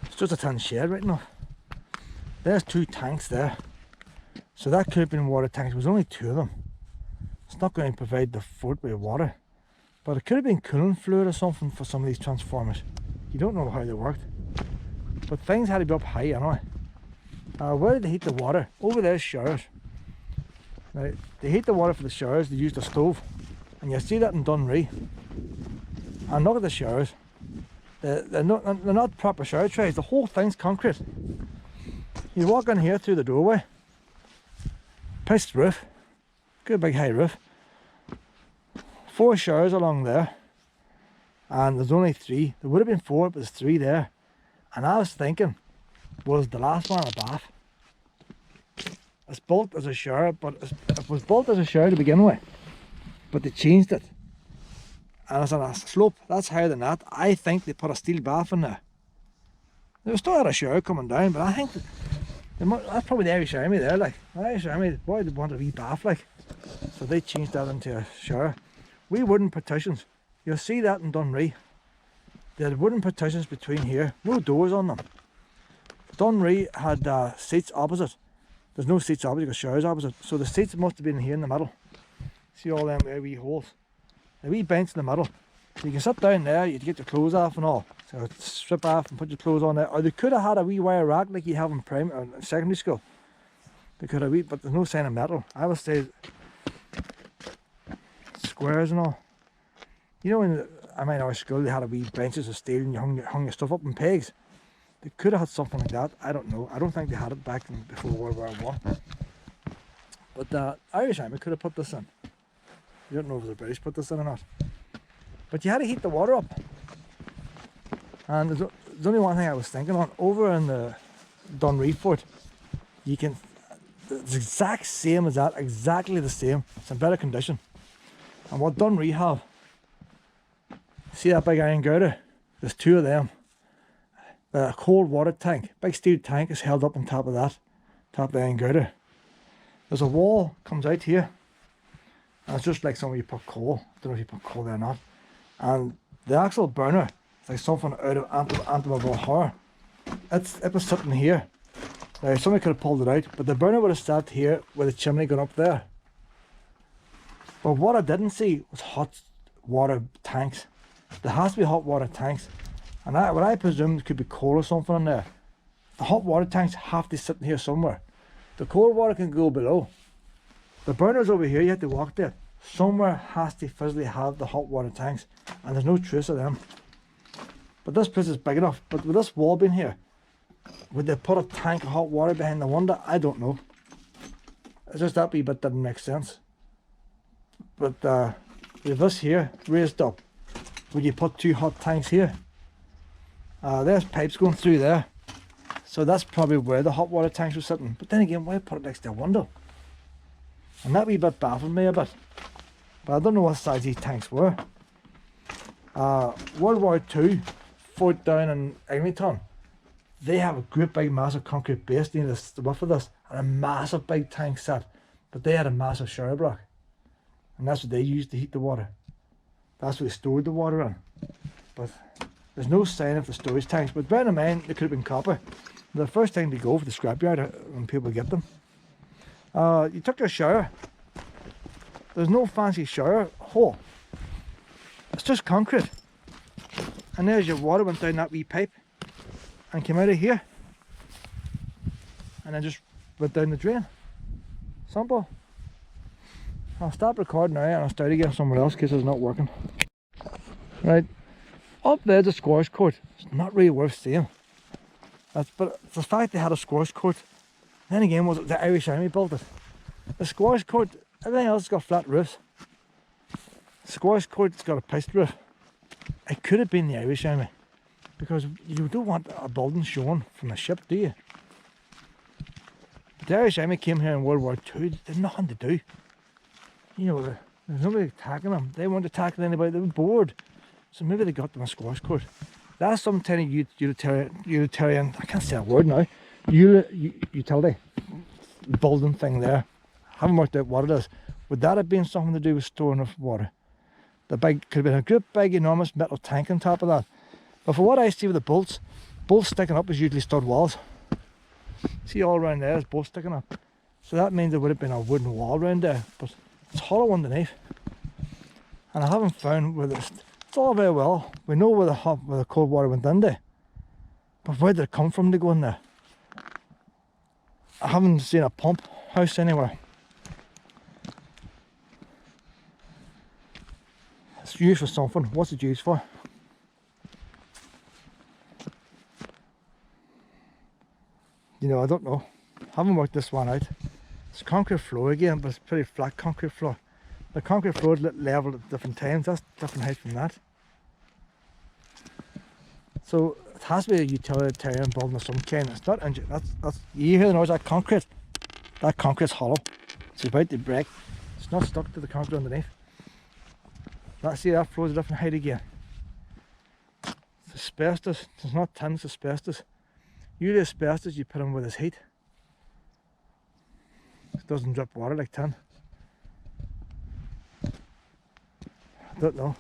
It's just a tin shed right now. There's 2 tanks there. So that could have been water tanks. There was only 2 of them. It's not going to provide the fort with water. But it could have been cooling fluid or something for some of these transformers. You don't know how they worked. But things had to be up high anyway. Where did they heat the water? Over there's showers. Now, they heat the water for the showers, they used a stove. And you see that in Dunree. And look at the showers. They're not proper shower trays. The whole thing's concrete. You walk in here through the doorway. Pitched roof. Good big high roof. 4 showers along there. And there's only 3. There would have been 4, but there's 3 there. And I was thinking, was the last one a bath? It's built as a shower, but it was built as a shower to begin with. But they changed it. And it's on a slope that's higher than that. I think they put a steel bath in there. They still had a shower coming down, but I think that's probably the Irish Army there. Like, the Irish Army, boy, they want a wee bath, like. So they changed that into a shower. We wooden partitions. You'll see that in Dunree. They had wooden partitions between here, no doors on them. Dunree had seats opposite. There's no seats opposite, you've got showers opposite. So the seats must have been here in the middle. See all them wee holes? A wee bench in the middle. So you can sit down there, you get your clothes off and all. So strip off and put your clothes on there. Or they could have had a wee wire rack like you have in secondary school. They could have but there's no sign of metal. I would say squares and all. You know, in our school they had a wee benches of steel and you hung your stuff up in pegs. They could have had something like that. I don't know. I don't think they had it back before World War I. But the Irish Army could have put this in. You don't know if the British put this in or not. But you had to heat the water up. And there's only one thing I was thinking on. Over in the Dunree Fort, you can, it's the exact same as that, exactly the same. It's in better condition. And what Dunree have, see that big iron girder? There's 2 of them. The cold water tank, big steel tank is held up on top of that, top of the iron girder. There's a wall comes out here. And it's just like somewhere you put coal. I don't know if you put coal there or not. And the actual burner, it's like something out of Anthem horror. It was sitting here. Now somebody could have pulled it out, but the burner would have sat here with the chimney going up there. But what I didn't see was hot water tanks. There has to be hot water tanks. And what I presume could be coal or something in there. The hot water tanks have to sit in here somewhere. The cold water can go below. The burners over here, you have to walk there. Somewhere has to physically have the hot water tanks, and there's no trace of them. But this place is big enough. But with this wall being here, would they put a tank of hot water behind the window? I don't know. It's just that wee bit didn't make sense. But with this here raised up, would you put 2 hot tanks here? There's pipes going through there. So that's probably where the hot water tanks were sitting. But then again, why put it next to a window? And that wee bit baffled me a bit. But I don't know what size these tanks were. World War II fort down in Eglinton, they have a great big massive concrete base near the width of this, and a massive big tank set. But they had a massive shower block. And that's what they used to heat the water. That's what they stored the water in. But there's no sign of the storage tanks. But bear in mind, they could have been copper. The first time to go for the scrapyard when people get them. You took your shower. There's no fancy shower hole. It's just concrete. And there's your water went down that wee pipe and came out of here. And then just went down the drain. Simple. I'll stop recording now and I'll start again somewhere else in case it's not working. Right. Up there's a squash court. It's not really worth seeing. But it's the fact they had a squash court. Then again, was it the Irish Army built it? The squash court, everything else has got flat roofs. The squash court's got a pitched roof. It could have been the Irish Army. Because you don't want a building shown from a ship, do you? But the Irish Army came here in World War II. They had nothing to do. You know, there's nobody attacking them. They weren't attacking anybody. They were bored. So maybe they got them a squash court. That's some kind of utilitarian, I can't say a word now, utility building thing there. I haven't worked out what it is. Would that have been something to do with storing of water? The big, could have been a great big enormous metal tank on top of that. But for what I see with the bolts sticking up is usually stud walls. See all around there is bolts sticking up. So that means there would have been a wooden wall around there, but it's hollow underneath. And I haven't found where it's all very well. We know where the cold water went in there. But where did it come from to go in there? I haven't seen a pump house anywhere. It's used for something. What's it used for? You know, I don't know. Haven't worked this one out. It's concrete floor again, but it's pretty flat concrete floor. The concrete floor is leveled at different times. That's different height from that. So it has to be a utilitarian building of some kind. It's not engine. That's you hear the noise of that concrete. That concrete's hollow. It's about to break. It's not stuck to the concrete underneath. See, that floor is a different height again. It's asbestos. It's not tin, it's asbestos. Usually asbestos you put in with this heat. It doesn't drip water like tin. I don't know.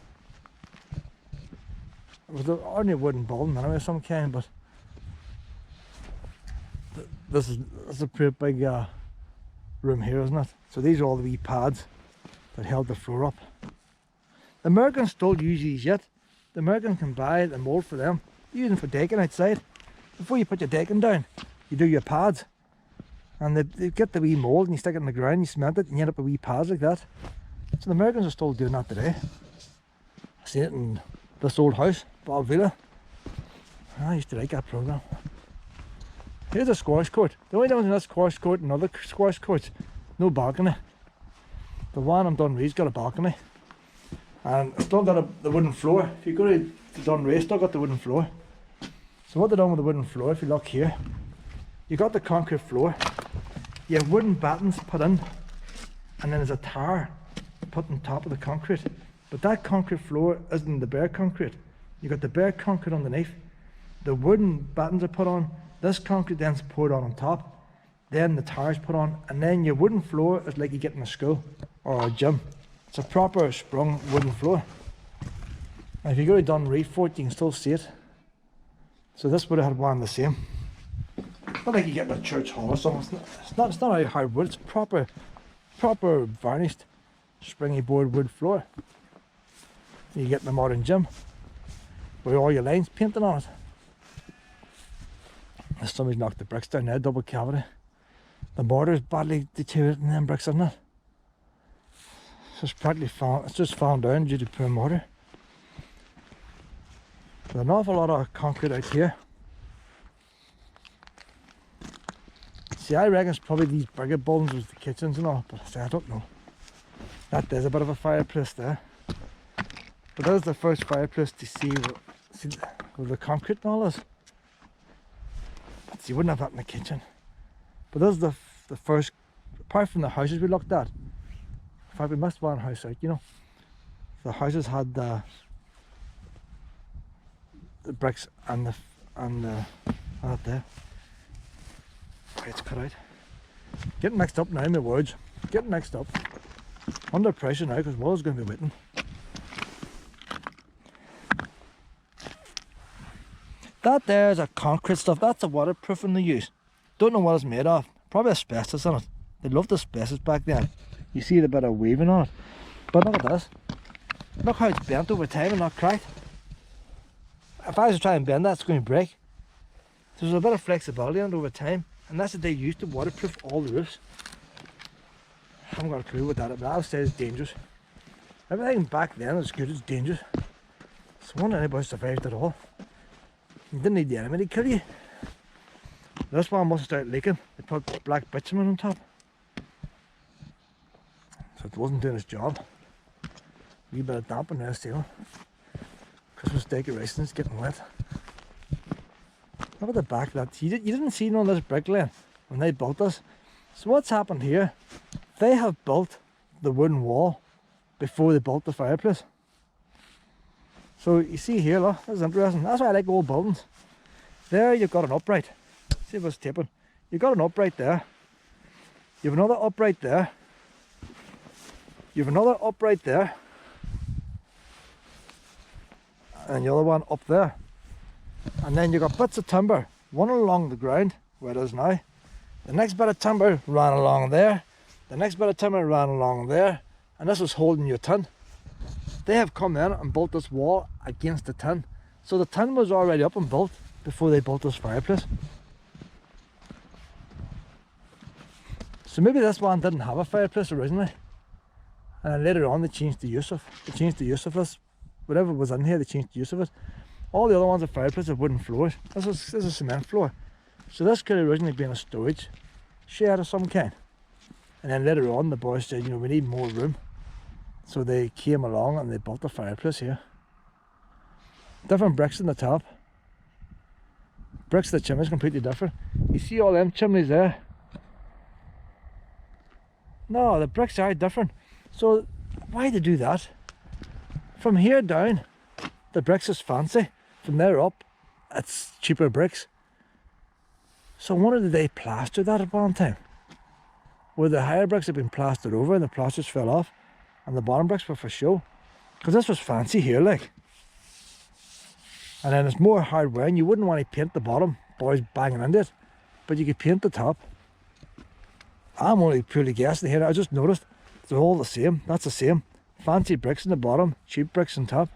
It was an ordinary wooden building anyway of some kind, but this is a pretty big room here, isn't it? So these are all the wee pads that held the floor up. The Americans still use these yet. The Americans can buy the mould for them. They use them for decking outside. Before you put your decking down, you do your pads. And they get the wee mould and you stick it in the ground, you cement it and you end up with wee pads like that. So the Americans are still doing that today. I seen it in this old house, Balvilla. I used to like that programme. Here's a squash court. The only difference in this squash court and other squash courts, no balcony. The one on Dunree's got a balcony. And it's still got the wooden floor. If you go to Dunree, it's still got the wooden floor. So what they've done with the wooden floor, if you look here, you got the concrete floor. You have wooden battens put in, and then there's a tower put on top of the concrete. But that concrete floor isn't the bare concrete. You got the bare concrete underneath. The wooden battens are put on. This concrete then's poured on top. Then the tower's put on, and then your wooden floor is like you get in a school or a gym. It's a proper sprung wooden floor. And if you go to Lenon Fort, you can still see it. So this would have had one the same. It's not like you get in a church hall or something. It's not out of hard wood. It's proper varnished, springy board wood floor. You get in a modern gym. with all your lines painted on it. Somebody's knocked the bricks down there, double cavity. The mortar's badly deteriorated in them bricks, isn't it? It's just fallen down due to poor mortar. There's an awful lot of concrete out here. See, I reckon it's probably these bigger buildings with the kitchens and all, but I don't know. That is a bit of a fireplace there. But that is the first fireplace to see with the concrete and all this. But you wouldn't have that in the kitchen. But this is the first, apart from the houses we looked at. In fact, we missed one house out, you know. The houses had the bricks and that there. Okay, it's cut out. Getting mixed up now in my words. Getting mixed up. Under pressure now because Will's going to be waiting. That there is a concrete stuff. That's a waterproofing they use. Don't know what it's made of. Probably asbestos in it. They loved asbestos back then. You see the bit of weaving on it. But look at this. Look how it's bent over time and not cracked. If I was to try and bend that, it's going to break. There's a bit of flexibility in it over time. And that's what they use to waterproof all the roofs. I haven't got a clue what that is, but I'll say it's dangerous. Everything back then was good, it's dangerous. It's wonder anybody survived at all. You didn't need the enemy to kill you. This one must have started leaking. They put black bitumen on top. So it wasn't doing its job. A wee bit of damp in there still. Christmas decorations getting wet. Look at the back of that. You didn't see none of this bricklaying when they built this. So what's happened here? They have built the wooden wall before they built the fireplace. So you see here, look, this is interesting. That's why I like old buildings. There you've got an upright. See if it's tipping. You've got an upright there. You have another upright there. You have another upright there. And the other one up there. And then you've got bits of timber, one along the ground, where it is now. The next bit of timber ran along there. The next bit of timber ran along there. And this was holding your tin. They have come in and built this wall against the tin. So the tin was already up and built before they built this fireplace. So maybe this one didn't have a fireplace originally. And then later on they changed the use of this. Whatever was in here, they changed the use of it. All the other ones are fireplaces with wooden floors. This is a cement floor. So this could have originally been a storage shed of some kind. And then later on the boys said, you know, we need more room. So they came along and they built a fireplace here. Different bricks in the top. Bricks, the chimney's completely different. You see all them chimneys there? No, the bricks are different. So why they do that? From here down, the bricks is fancy. From there up, it's cheaper bricks. So I wonder, did they plaster that at one time? Where the higher bricks had been plastered over and the plasters fell off, and the bottom bricks were for show. Because this was fancy here, like. And then it's more hardware, and you wouldn't want to paint the bottom, boys banging into it, but you could paint the top. I'm only purely guessing here. I just noticed they're all the same. That's the same. Fancy bricks in the bottom, cheap bricks on top.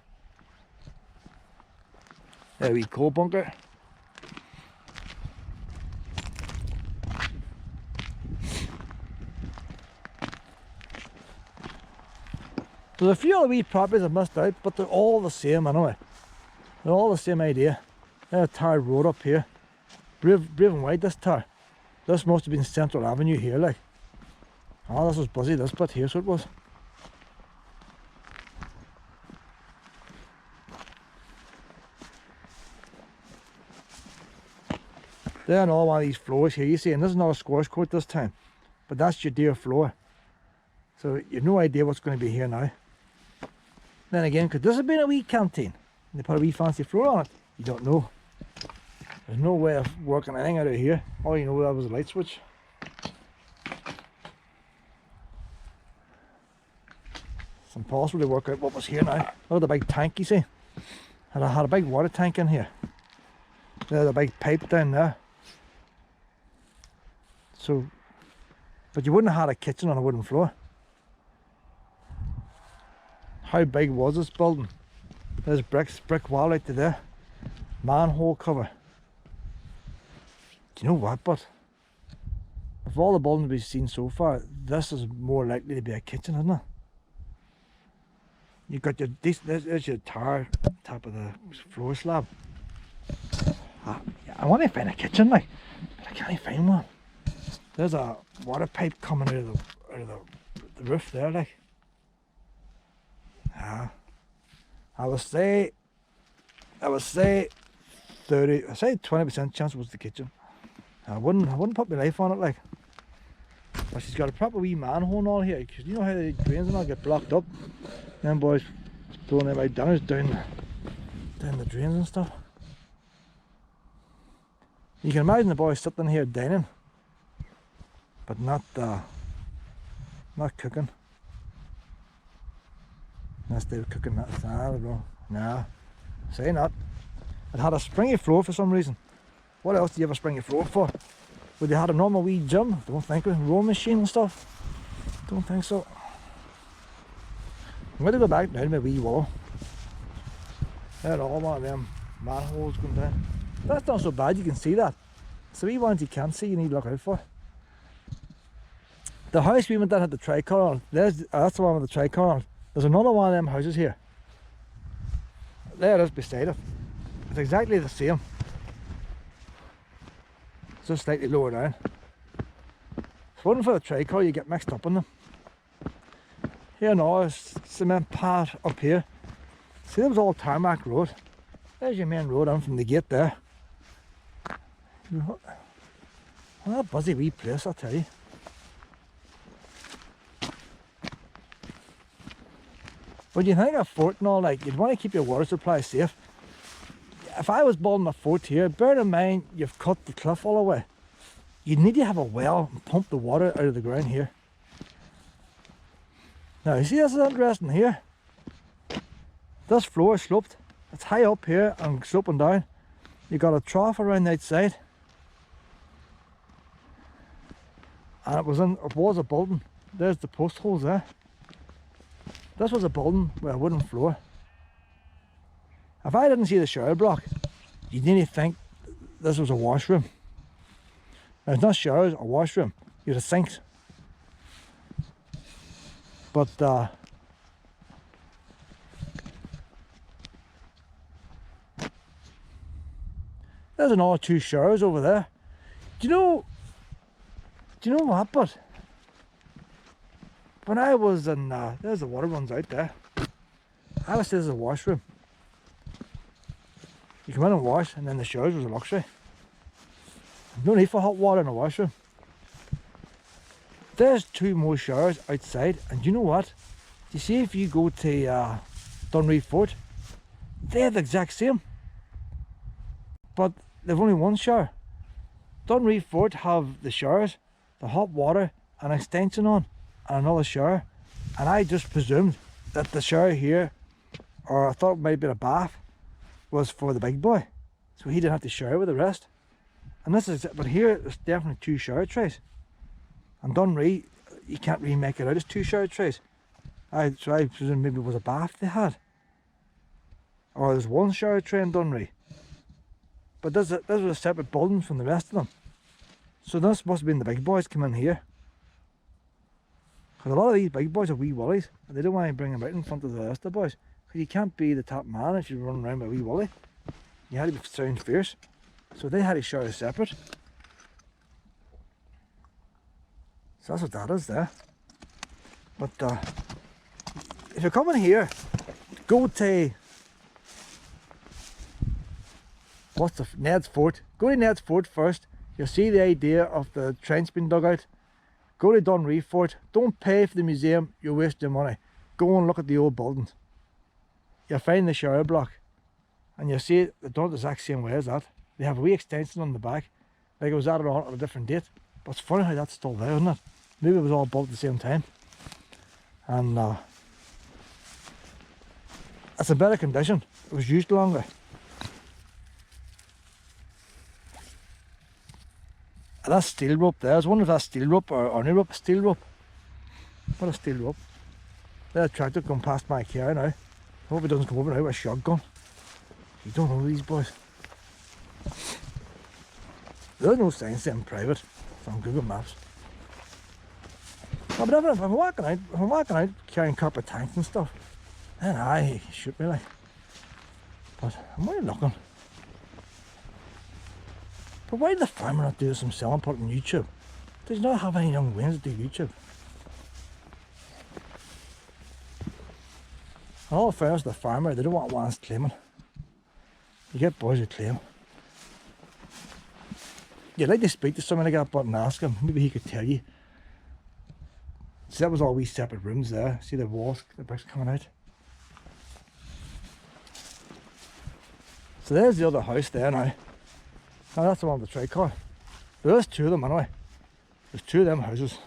There we coal bunker. There's a few other wee properties I've missed out, but they're all the same anyway. They're all the same idea. There's a tarred road up here. Brave and wide, this tar. This must have been Central Avenue here, like. Oh, this was busy, this bit here, so it was. There and all one of these floors here, you see, and this is not a squash court this time, but that's your deer floor. So you've no idea what's going to be here now. Then again, could this have been a wee canteen? And they put a wee fancy floor on it? You don't know. There's no way of working anything out of here. All you know, that was a light switch. It's impossible to work out what was here now. Look at the big tank, you see. And I had a big water tank in here. There's a big pipe down there. So, but you wouldn't have had a kitchen on a wooden floor. How big was this building? There's brick wall right to there. Manhole cover. Do you know what, but of all the buildings we've seen so far, this is more likely to be a kitchen, isn't it? You've got your there's your tar top of the floor slab. I want to find a kitchen, like, but I can't find one. There's a water pipe coming out of the roof there, like. I would say 20% chance it was the kitchen. I wouldn't put my life on it, like. But she's got a proper wee manhole and all here, because you know how the drains and all get blocked up. Them boys throwing their right down the drains and stuff. You can imagine the boys sitting here dining, but not cooking. Unless they were cooking that. Nah, say not. It had a springy floor for some reason. What else do you have a springy floor for? Would they had a normal wee gym? Don't think with row machine and stuff. Don't think so. I'm going to go back now to my wee wall. There, all one of them manholes going down. That's not so bad, you can see that. So wee ones you can't see, you need to look out for. The house we went down had the tricolour on. That's the one with the tricolour on. There's another one of them houses here. There it is beside it. It's exactly the same. It's just slightly lower down. If it wasn't for the tricolour, you get mixed up in them. Here now is cement pad up here. See, there was all tarmac road. There's your main road on from the gate there. What a busy wee place, I'll tell you. When you think of fort and all, like, you'd want to keep your water supply safe. If I was building a fort here, bear in mind you've cut the cliff all the way. You'd need to have a well and pump the water out of the ground here. Now, you see, this is interesting here. This floor is sloped. It's high up here and sloping down. You got a trough around the outside. And it was a building. There's the post holes there. This was a building with a wooden floor. If I didn't see the shower block, you'd nearly think this was a washroom. Now, it's not showers or washroom. You had sinks. But there's another 2 showers over there. Do you know what? But when I was in, there's the water runs out there. I was there's a washroom. You come in and wash, and then the showers was a luxury. No need for hot water in a washroom. There's 2 more showers outside, and you know what? You see, if you go to Dunree Fort, they're the exact same, but they've only 1 shower. Dunree Fort have the showers, the hot water, an extension on, and another shower, and I just presumed that the shower here, or I thought it might have been a bath, was for the big boy, so he didn't have to shower with the rest. And this is it, but here there's definitely 2 shower trays. And Dunree, you can't really make it out as 2 shower trays. So I presume maybe it was a bath they had, or there's 1 shower tray in Dunree. But this was a separate building from the rest of them. So this must have been the big boys come in here. Because a lot of these big boys are wee willies, and they don't want to bring them out in front of the rest of the boys. Because you can't be the top man if you run around with a wee willie. You had to sound fierce. So they had to shower separate. So that's what that is there. But if you're coming here, go to Ned's Fort. Go to Ned's Fort first. You'll see the idea of the trench being dug out. Go to Dunree Fort. Don't pay for the museum, you'll waste your money. Go and look at the old buildings. You'll find the shower block, and you'll see it, they're done the exact same way as that. They have a wee extension on the back, like it was added on at a different date. But it's funny how that's still there, isn't it? Maybe it was all built at the same time. And it's in better condition. It was used longer. And that steel rope there, I was wondering if that's steel rope or ornery rope. Steel rope. What a steel rope. There's a tractor going past my car now. Hope he doesn't come over now with a shotgun. You don't know these boys. There's no signs in private from Google Maps. No, but if I'm walking out carrying copper tanks and stuff, then he shoot me like. But I'm only looking. But why did the farmer not do this himself and put it on YouTube? Does he not have any young wins to do YouTube? In all fairness to the farmer, they don't want ones claiming. You get boys who claim. You'd like to speak to someone like that, but and ask him, maybe he could tell you. See, that was all wee separate rooms there. See the walls, the bricks coming out. So there's the other house there now. Now that's the one with the tricolor. There's two of them anyway. There's two of them houses.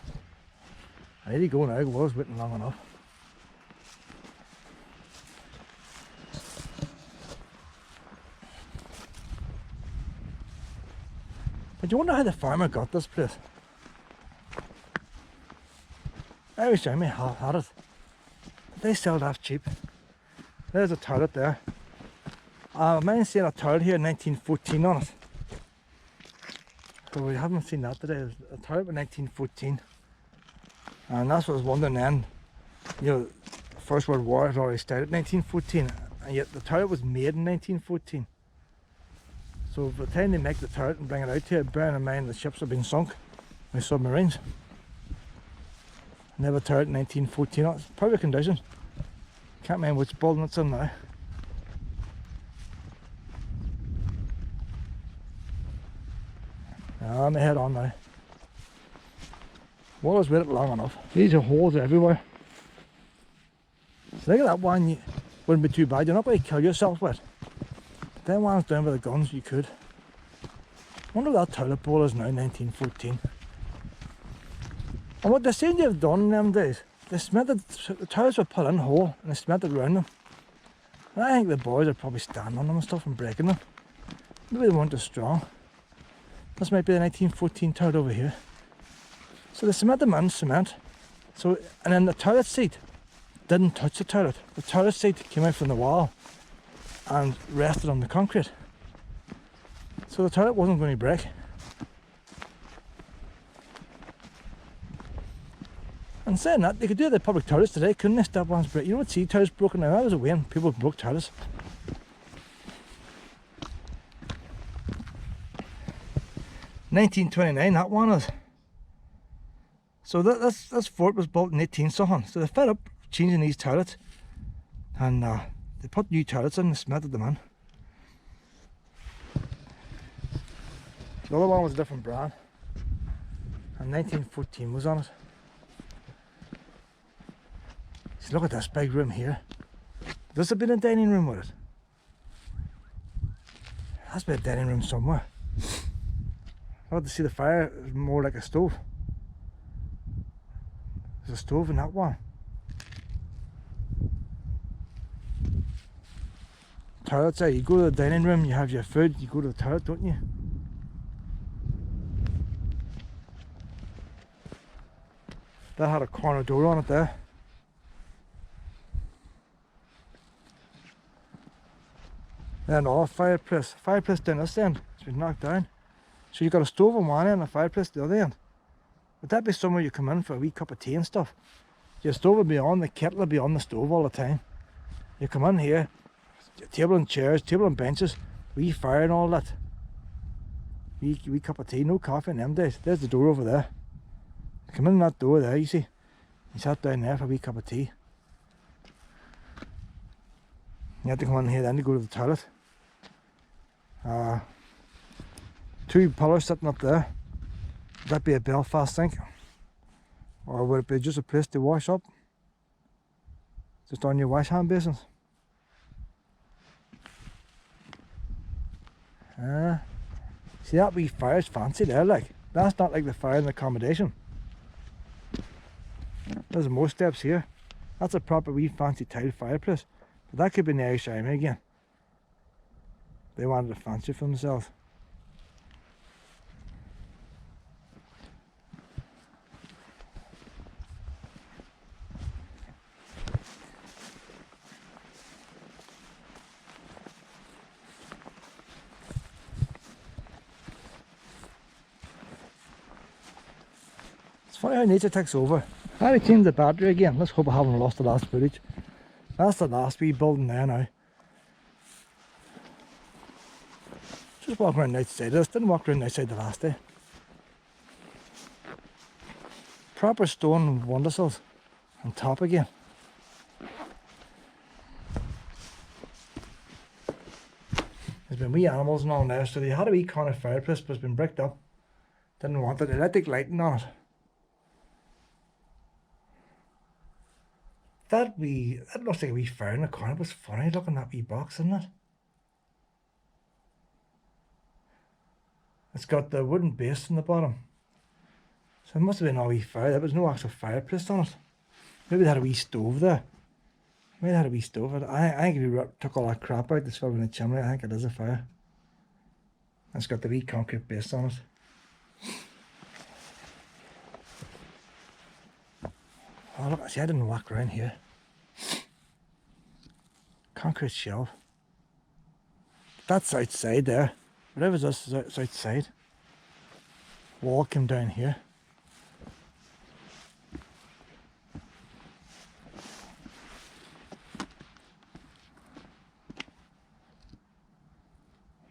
I need to go now, I was waiting long enough. But you wonder how the farmer got this place. I wish I may have had it. They sell that cheap. There's a toilet there. Mine's saying a toilet here in 1914 on it. So we haven't seen that today. There's a toilet in 1914. And that's what I was wondering then. You know, the First World War had already started in 1914. And yet the toilet was made in 1914. So by the time they make the turret and bring it out here, bearing in mind the ships have been sunk by submarines. And they have a turret in 1914, it's perfect condition. Can't mind which building it's in now. I'm gonna head on now. Well, I've waited long enough. These are holes everywhere. So look at that one, you wouldn't be too bad. You're not going to kill yourself with. Them ones down with the guns, you could. I wonder what that toilet bowl is now, 1914. And what they seem to have done in them days, they cemented, the toilets were put in whole and they cemented around them. And I think the boys are probably standing on them and stuff and breaking them. Maybe they weren't as strong. This might be the 1914 toilet over here. So they cemented them in cement. So, and then the toilet seat didn't touch the toilet. The toilet seat came out from the wall and rested on the concrete. So the toilet wasn't going to break. And saying that, they could do the public toilets today, couldn't they? Stop ones break. You don't see toilets broken now. That was a win. People broke toilets. $1929, that one is. So this fort was built in 18 something. So they fed up changing these toilets. And they put new toilets in and cemented them in. The other one was a different brand. And 1914 was on it. See, look at this big room here. This have been a dining room with it. Has been a dining room somewhere. I want to see the fire is more like a stove. There's a stove in that one. Toilets there, you go to the dining room, you have your food, you go to the toilet, don't you? That had a corner door on it there. Then another fireplace. Fireplace down this end. It's been knocked down. So you've got a stove on one end and a fireplace the other end. Would that be somewhere you come in for a wee cup of tea and stuff? Your stove will be on, the kettle will be on the stove all the time. You come in here, table and chairs, table and benches, wee fire and all that. Wee cup of tea, no coffee in them days. There's the door over there. Come in that door there, you see. You sat down there for a wee cup of tea. You had to come in here then to go to the toilet. Two pillars sitting up there. Would that be a Belfast sink? Or would it be just a place to wash up? Just on your wash hand basins? See that wee fire's fancy there, like. That's not like the fire in the accommodation. There's more steps here. That's a proper wee fancy tiled fireplace. But that could be in the Inishowen again. They wanted a fancy for themselves. It's funny how nature takes over. I had to change the battery again. Let's hope I haven't lost the last footage. That's the last wee building there now. Just walking around the outside of this. Didn't walk around the outside the last day. Proper stone windowsills on top again. There's been wee animals and all there, so they had a wee corner fireplace, but it's been bricked up. Didn't want it. Electric lighting on it. That looks like a wee fire in the corner, but it's funny looking at that wee box, isn't it? It's got the wooden base in the bottom. So it must have been a wee fire. There was no actual fireplace on it. Maybe they had a wee stove there. Maybe they had a wee stove. I think if we took all that crap out that's filled in the chimney, I think it is a fire. It's got the wee concrete base on it. Oh look, see, I didn't walk around here. Concrete shelf. That's outside there. Whatever's this is outside. Wall came down here.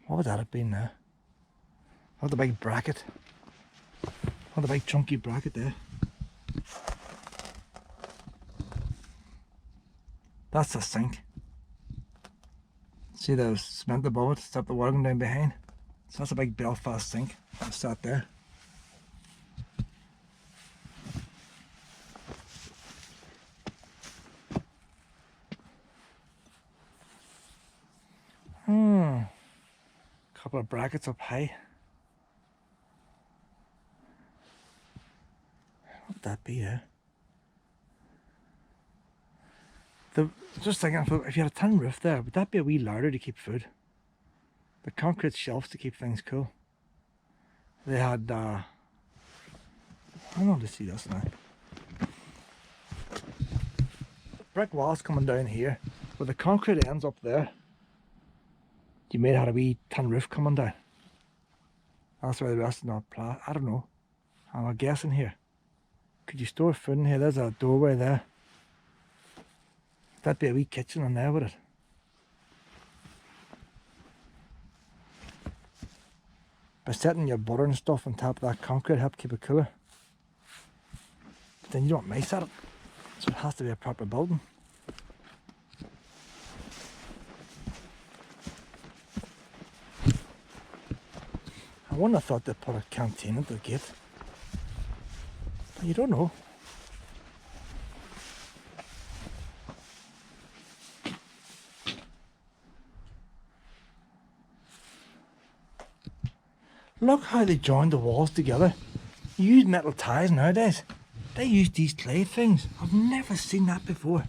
What would that have been there? Oh, the big bracket. Oh, the big chunky bracket there. That's the sink. See the cement above it, stop the water going down behind. So that's a big Belfast sink. That's that there. Couple of brackets up high. What would that be there? Just thinking, if you had a tin roof there, would that be a wee larder to keep food? The concrete shelves to keep things cool. They had, I don't know to see this now. Brick walls coming down here, but the concrete ends up there. You may have had a wee tin roof coming down. That's why the rest is not plat. I don't know. I'm guessing here. Could you store food in here? There's a doorway there. That'd be a wee kitchen in there, would it? By setting your butter and stuff on top of that concrete, help keep it cooler. But then you don't mice at it, so it has to be a proper building. I wouldn't have thought they'd put a canteen at the gate, but you don't know. Look how they joined the walls together. You use metal ties nowadays. They use these clay things. I've never seen that before.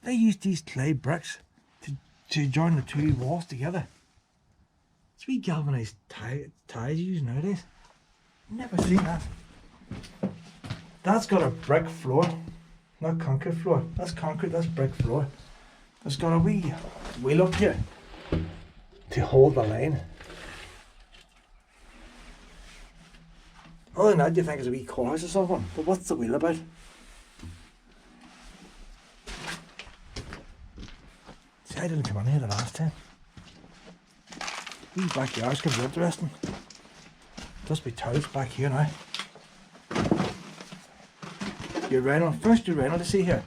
They use these clay bricks to join the two walls together. It's wee galvanised ties you use nowadays. Never seen that. That's got a brick floor, not concrete floor. That's concrete, that's brick floor. It's got a wee wheel up here to hold the line. Other than that, you think it's a wee courthouse or something, but what's the wheel about? See, I didn't come in here the last time. Wee backyard's could be interesting. Just be toilets back here now. Urinal, first urinal to see here.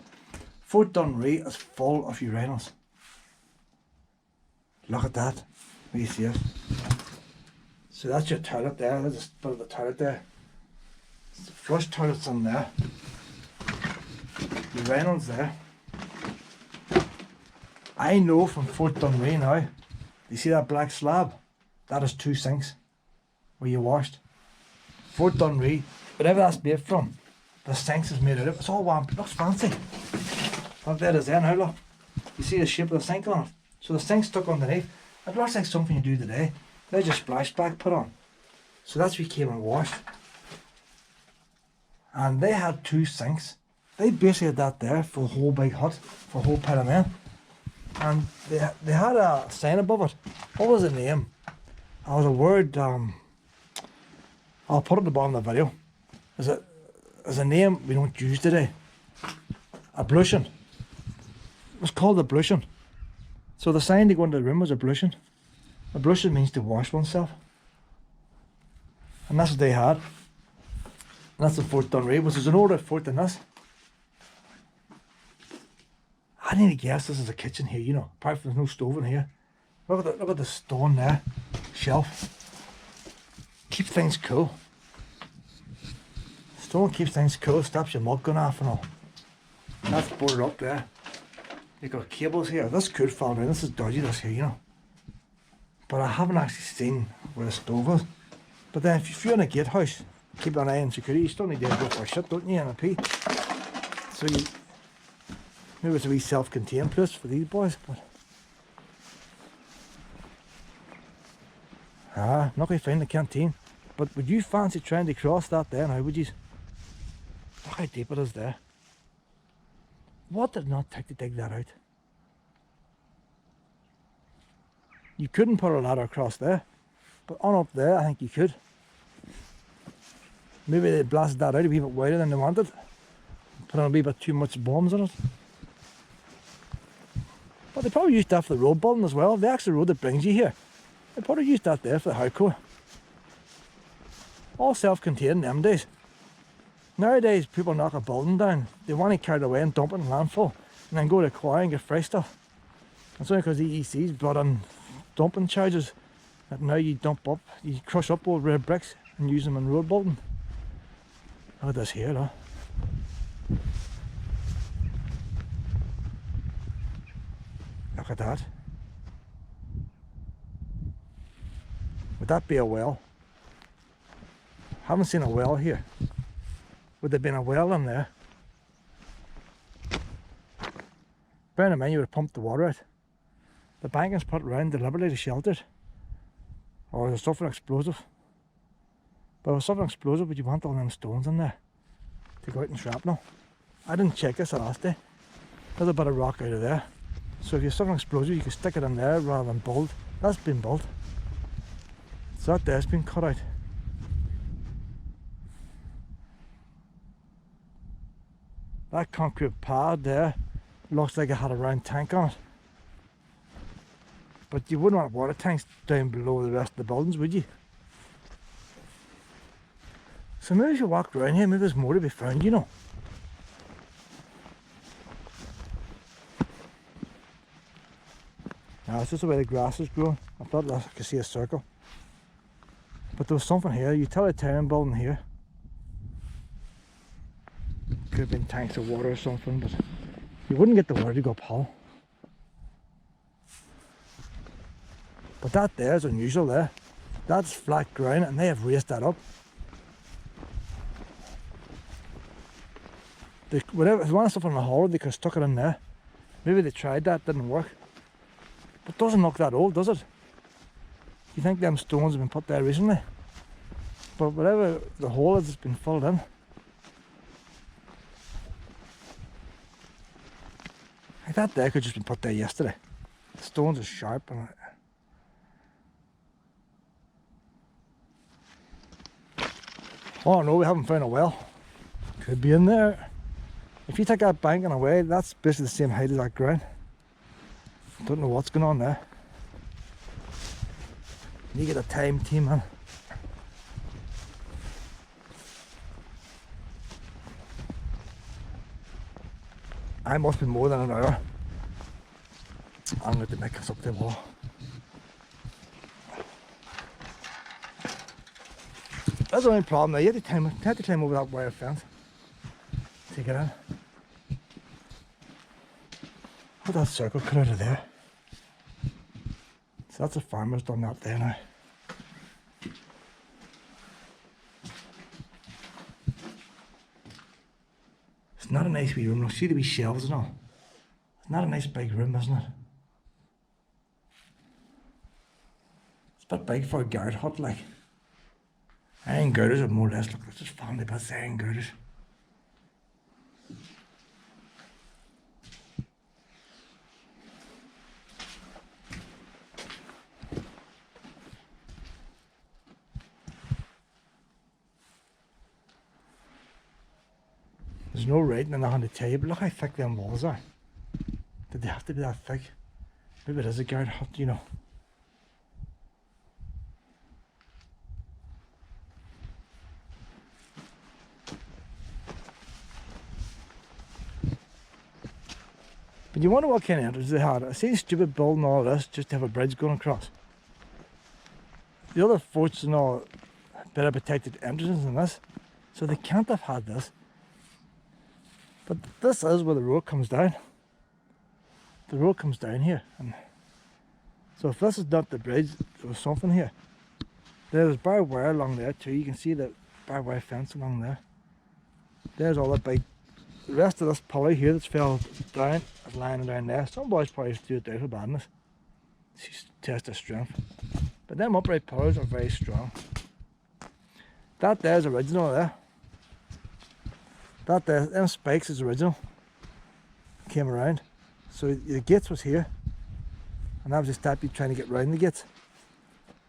Fort Dunree is full of urinals. Look at that. Where you see it. So that's your toilet there, there's a bit of a toilet there. The flush toilet's in there. Urinals there. I know from Fort Dunree now, you see that black slab? That is 2 sinks where you washed. Fort Dunree, whatever that's made from, the sinks is made out of it. It's all one, it looks fancy. Up there is there now, look. You see the shape of the sink on it? So the sink's stuck underneath. It looks like something you do today. There's your splashback put on. So that's what came and washed. And they had 2 sinks. They basically had that there for a whole big hut, for a whole pile of men. And they had a sign above it. What was the name? It was a word, I'll put it at the bottom of the video. There's a name we don't use today. Ablution. It was called ablution. So the sign to go into the room was ablution. Ablution means to wash oneself. And that's what they had. And that's the Fort Dunree, which is an older fort than this. I need to guess this is a kitchen here, you know, apart from there's no stove in here. Look at the stone there, shelf. Keep things cool. Stone keeps things cool, stops your mug going off and all. That's boarded up there. You've got cables here. This could fall down. This is dodgy, this here, you know. But I haven't actually seen where the stove is. But then if you're in a gatehouse, keep an eye on security. You still need to go for a shit, don't you, and a pee. So you, maybe it's a wee self-contained place for these boys, but not going to find the canteen. But would you fancy trying to cross that there now, would you? Look how deep it is there. What did it not take to dig that out? You couldn't put a ladder across there, but on up there I think you could. Maybe they blasted that out a wee bit wider than they wanted. Put on a wee bit too much bombs on it. But they probably used that for the road building as well. The actual road that brings you here. They probably used that there for the hardcore. All self-contained in them days. Nowadays people knock a building down. They want to carry it away and dump it in landfill. And then go to a quarry and get fresh stuff. That's only because the EC's brought in dumping charges. That now you crush up old red bricks and use them in road building. Look at this here though. Look at that. Would that be a well? Haven't seen a well here. Would there have been a well in there? Bearing in mind you would have pumped the water out. The banking's put around deliberately to shelter it. Or is it something explosive? But with something explosive, would you want all them stones in there to go out in shrapnel? I didn't check this the last day. There's a bit of rock out of there. So if you have something explosive, you can stick it in there rather than bolt. That's been built. So that there's been cut out. That concrete pad there looks like it had a round tank on it. But you wouldn't want water tanks down below the rest of the buildings, would you? So maybe if you walk around here, maybe there's more to be found, you know. Now it's just the way the grass is growing. I thought I could see a circle. But there was something here, a utilitarian building here. Could have been tanks of water or something, but you wouldn't get the water to go up hill. But that there is unusual there. That's flat ground and they have raised that up. Whatever, if they wanted stuff on the hollow, they could have stuck it in there. Maybe they tried that, didn't work. But it doesn't look that old, does it? You think them stones have been put there recently? But whatever the hole is, it's been filled in. Like that there could have just been put there yesterday. The stones are sharp and oh no, we haven't found a well. Could be in there. If you take that banking away, that's basically the same height as that ground. Don't know what's going on there. You get a time team, man. I must be more than an hour. I'm going to make us up the wall. That's the only problem now. You have to climb over that wire fence to get in. Look at that circle cut out of there. So that's a farmer's done that there now. It's not a nice wee room. You'll see the wee shelves and all. It's not a nice big room, isn't it? It's a bit big for a guard hut, like. Iron girders are more or less, look, it's just family bits, iron girders. There's no writing on the tell you, but look how thick them walls are. Did they have to be that thick? Maybe it is a guard hut, you know. But you wonder what kind of entrance they had. I seem stupid building all this just to have a bridge going across. The other forts and all better protected entrances than this, so they can't have had this. But this is where the road comes down. The road comes down here, and so if this is not the bridge, there was something here. There's barbed wire along there too. You can see the barbed wire fence along there. There's all that big. The rest of this pulley here that's fell down is lying down there. Some boys probably do it down for badness. She's test their strength. But them upright pillars are very strong. That there's original there. That there, them spikes is original. Came around. So the gates was here. And that was a step you trying to get round the gates.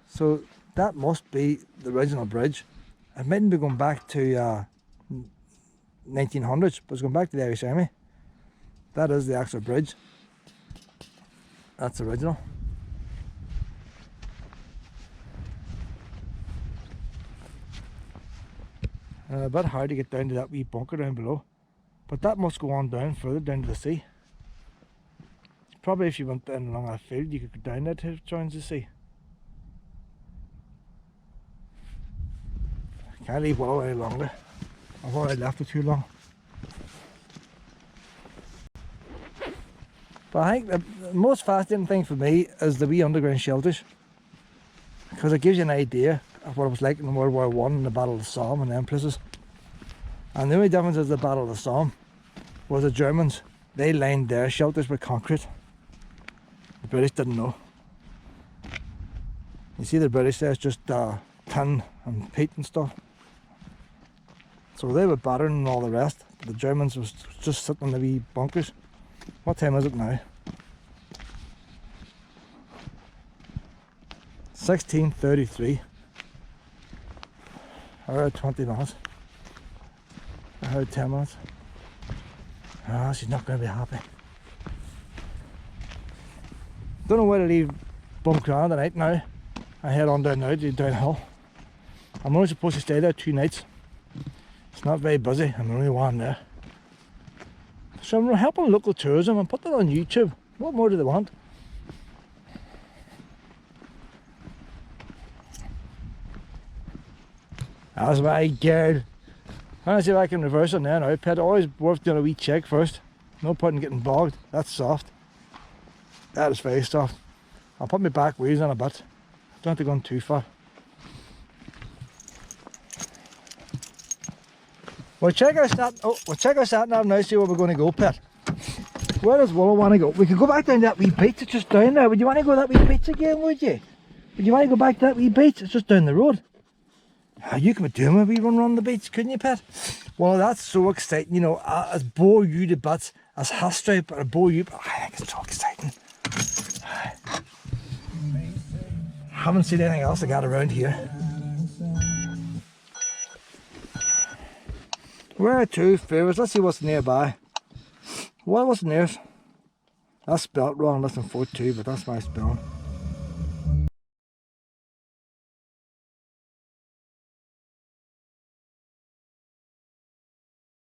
So that must be the original bridge. It mightn't be going back to 1900s, but it's going back to the Irish Army. That is the actual bridge. That's original. A bit hard to get down to that wee bunker down below, but that must go on down further down to the sea. Probably if you went down along that field, you could go down there to join the sea. Can't leave Willow any longer. I've already left it too long. But I think the most fascinating thing for me is the wee underground shelters, because it gives you an idea of what it was like in World War I and the Battle of the Somme and them places. And the only difference is the Battle of the Somme was the Germans, they lined their shelters with concrete. The British didn't know. You see the British there, it's just tin and peat and stuff. So they were battering and all the rest, but the Germans was just sitting in the wee bunkers. What time is it now? 16:33. I heard 20 minutes. I heard 10 minutes. Ah, she's not going to be happy. Don't know where to leave Bunkran tonight now. I head on down now to downhill. I'm only supposed to stay there 2 nights. It's not very busy, I'm the only one there. So I'm helping local tourism and put that on YouTube. What more do they want? That's my girl. I'm going to see if I can reverse on there now. Pet, always worth doing a wee check first. No point in getting bogged. That's soft. That is very soft. I'll put my back wheels on a bit. Don't have to go too far. We'll check our sat nav now, see where we're going to go, Pet. Where does Willow want to go? We could go back down to that wee beach, it's just down there. Would you want to go to that wee beach again, would you? Would you want to go back to that wee beach? It's just down the road. You could be doing a wee run around the beach, couldn't you, Pet? Well, that's so exciting, you know, as bore you to bits, as Hastripe or bore you, but I think it's so exciting. Haven't seen anything else I got around here. Where are 2 favourites? Let's see what's nearby. What's nearest? That's spelt wrong, listen 4-2, but that's my spelling.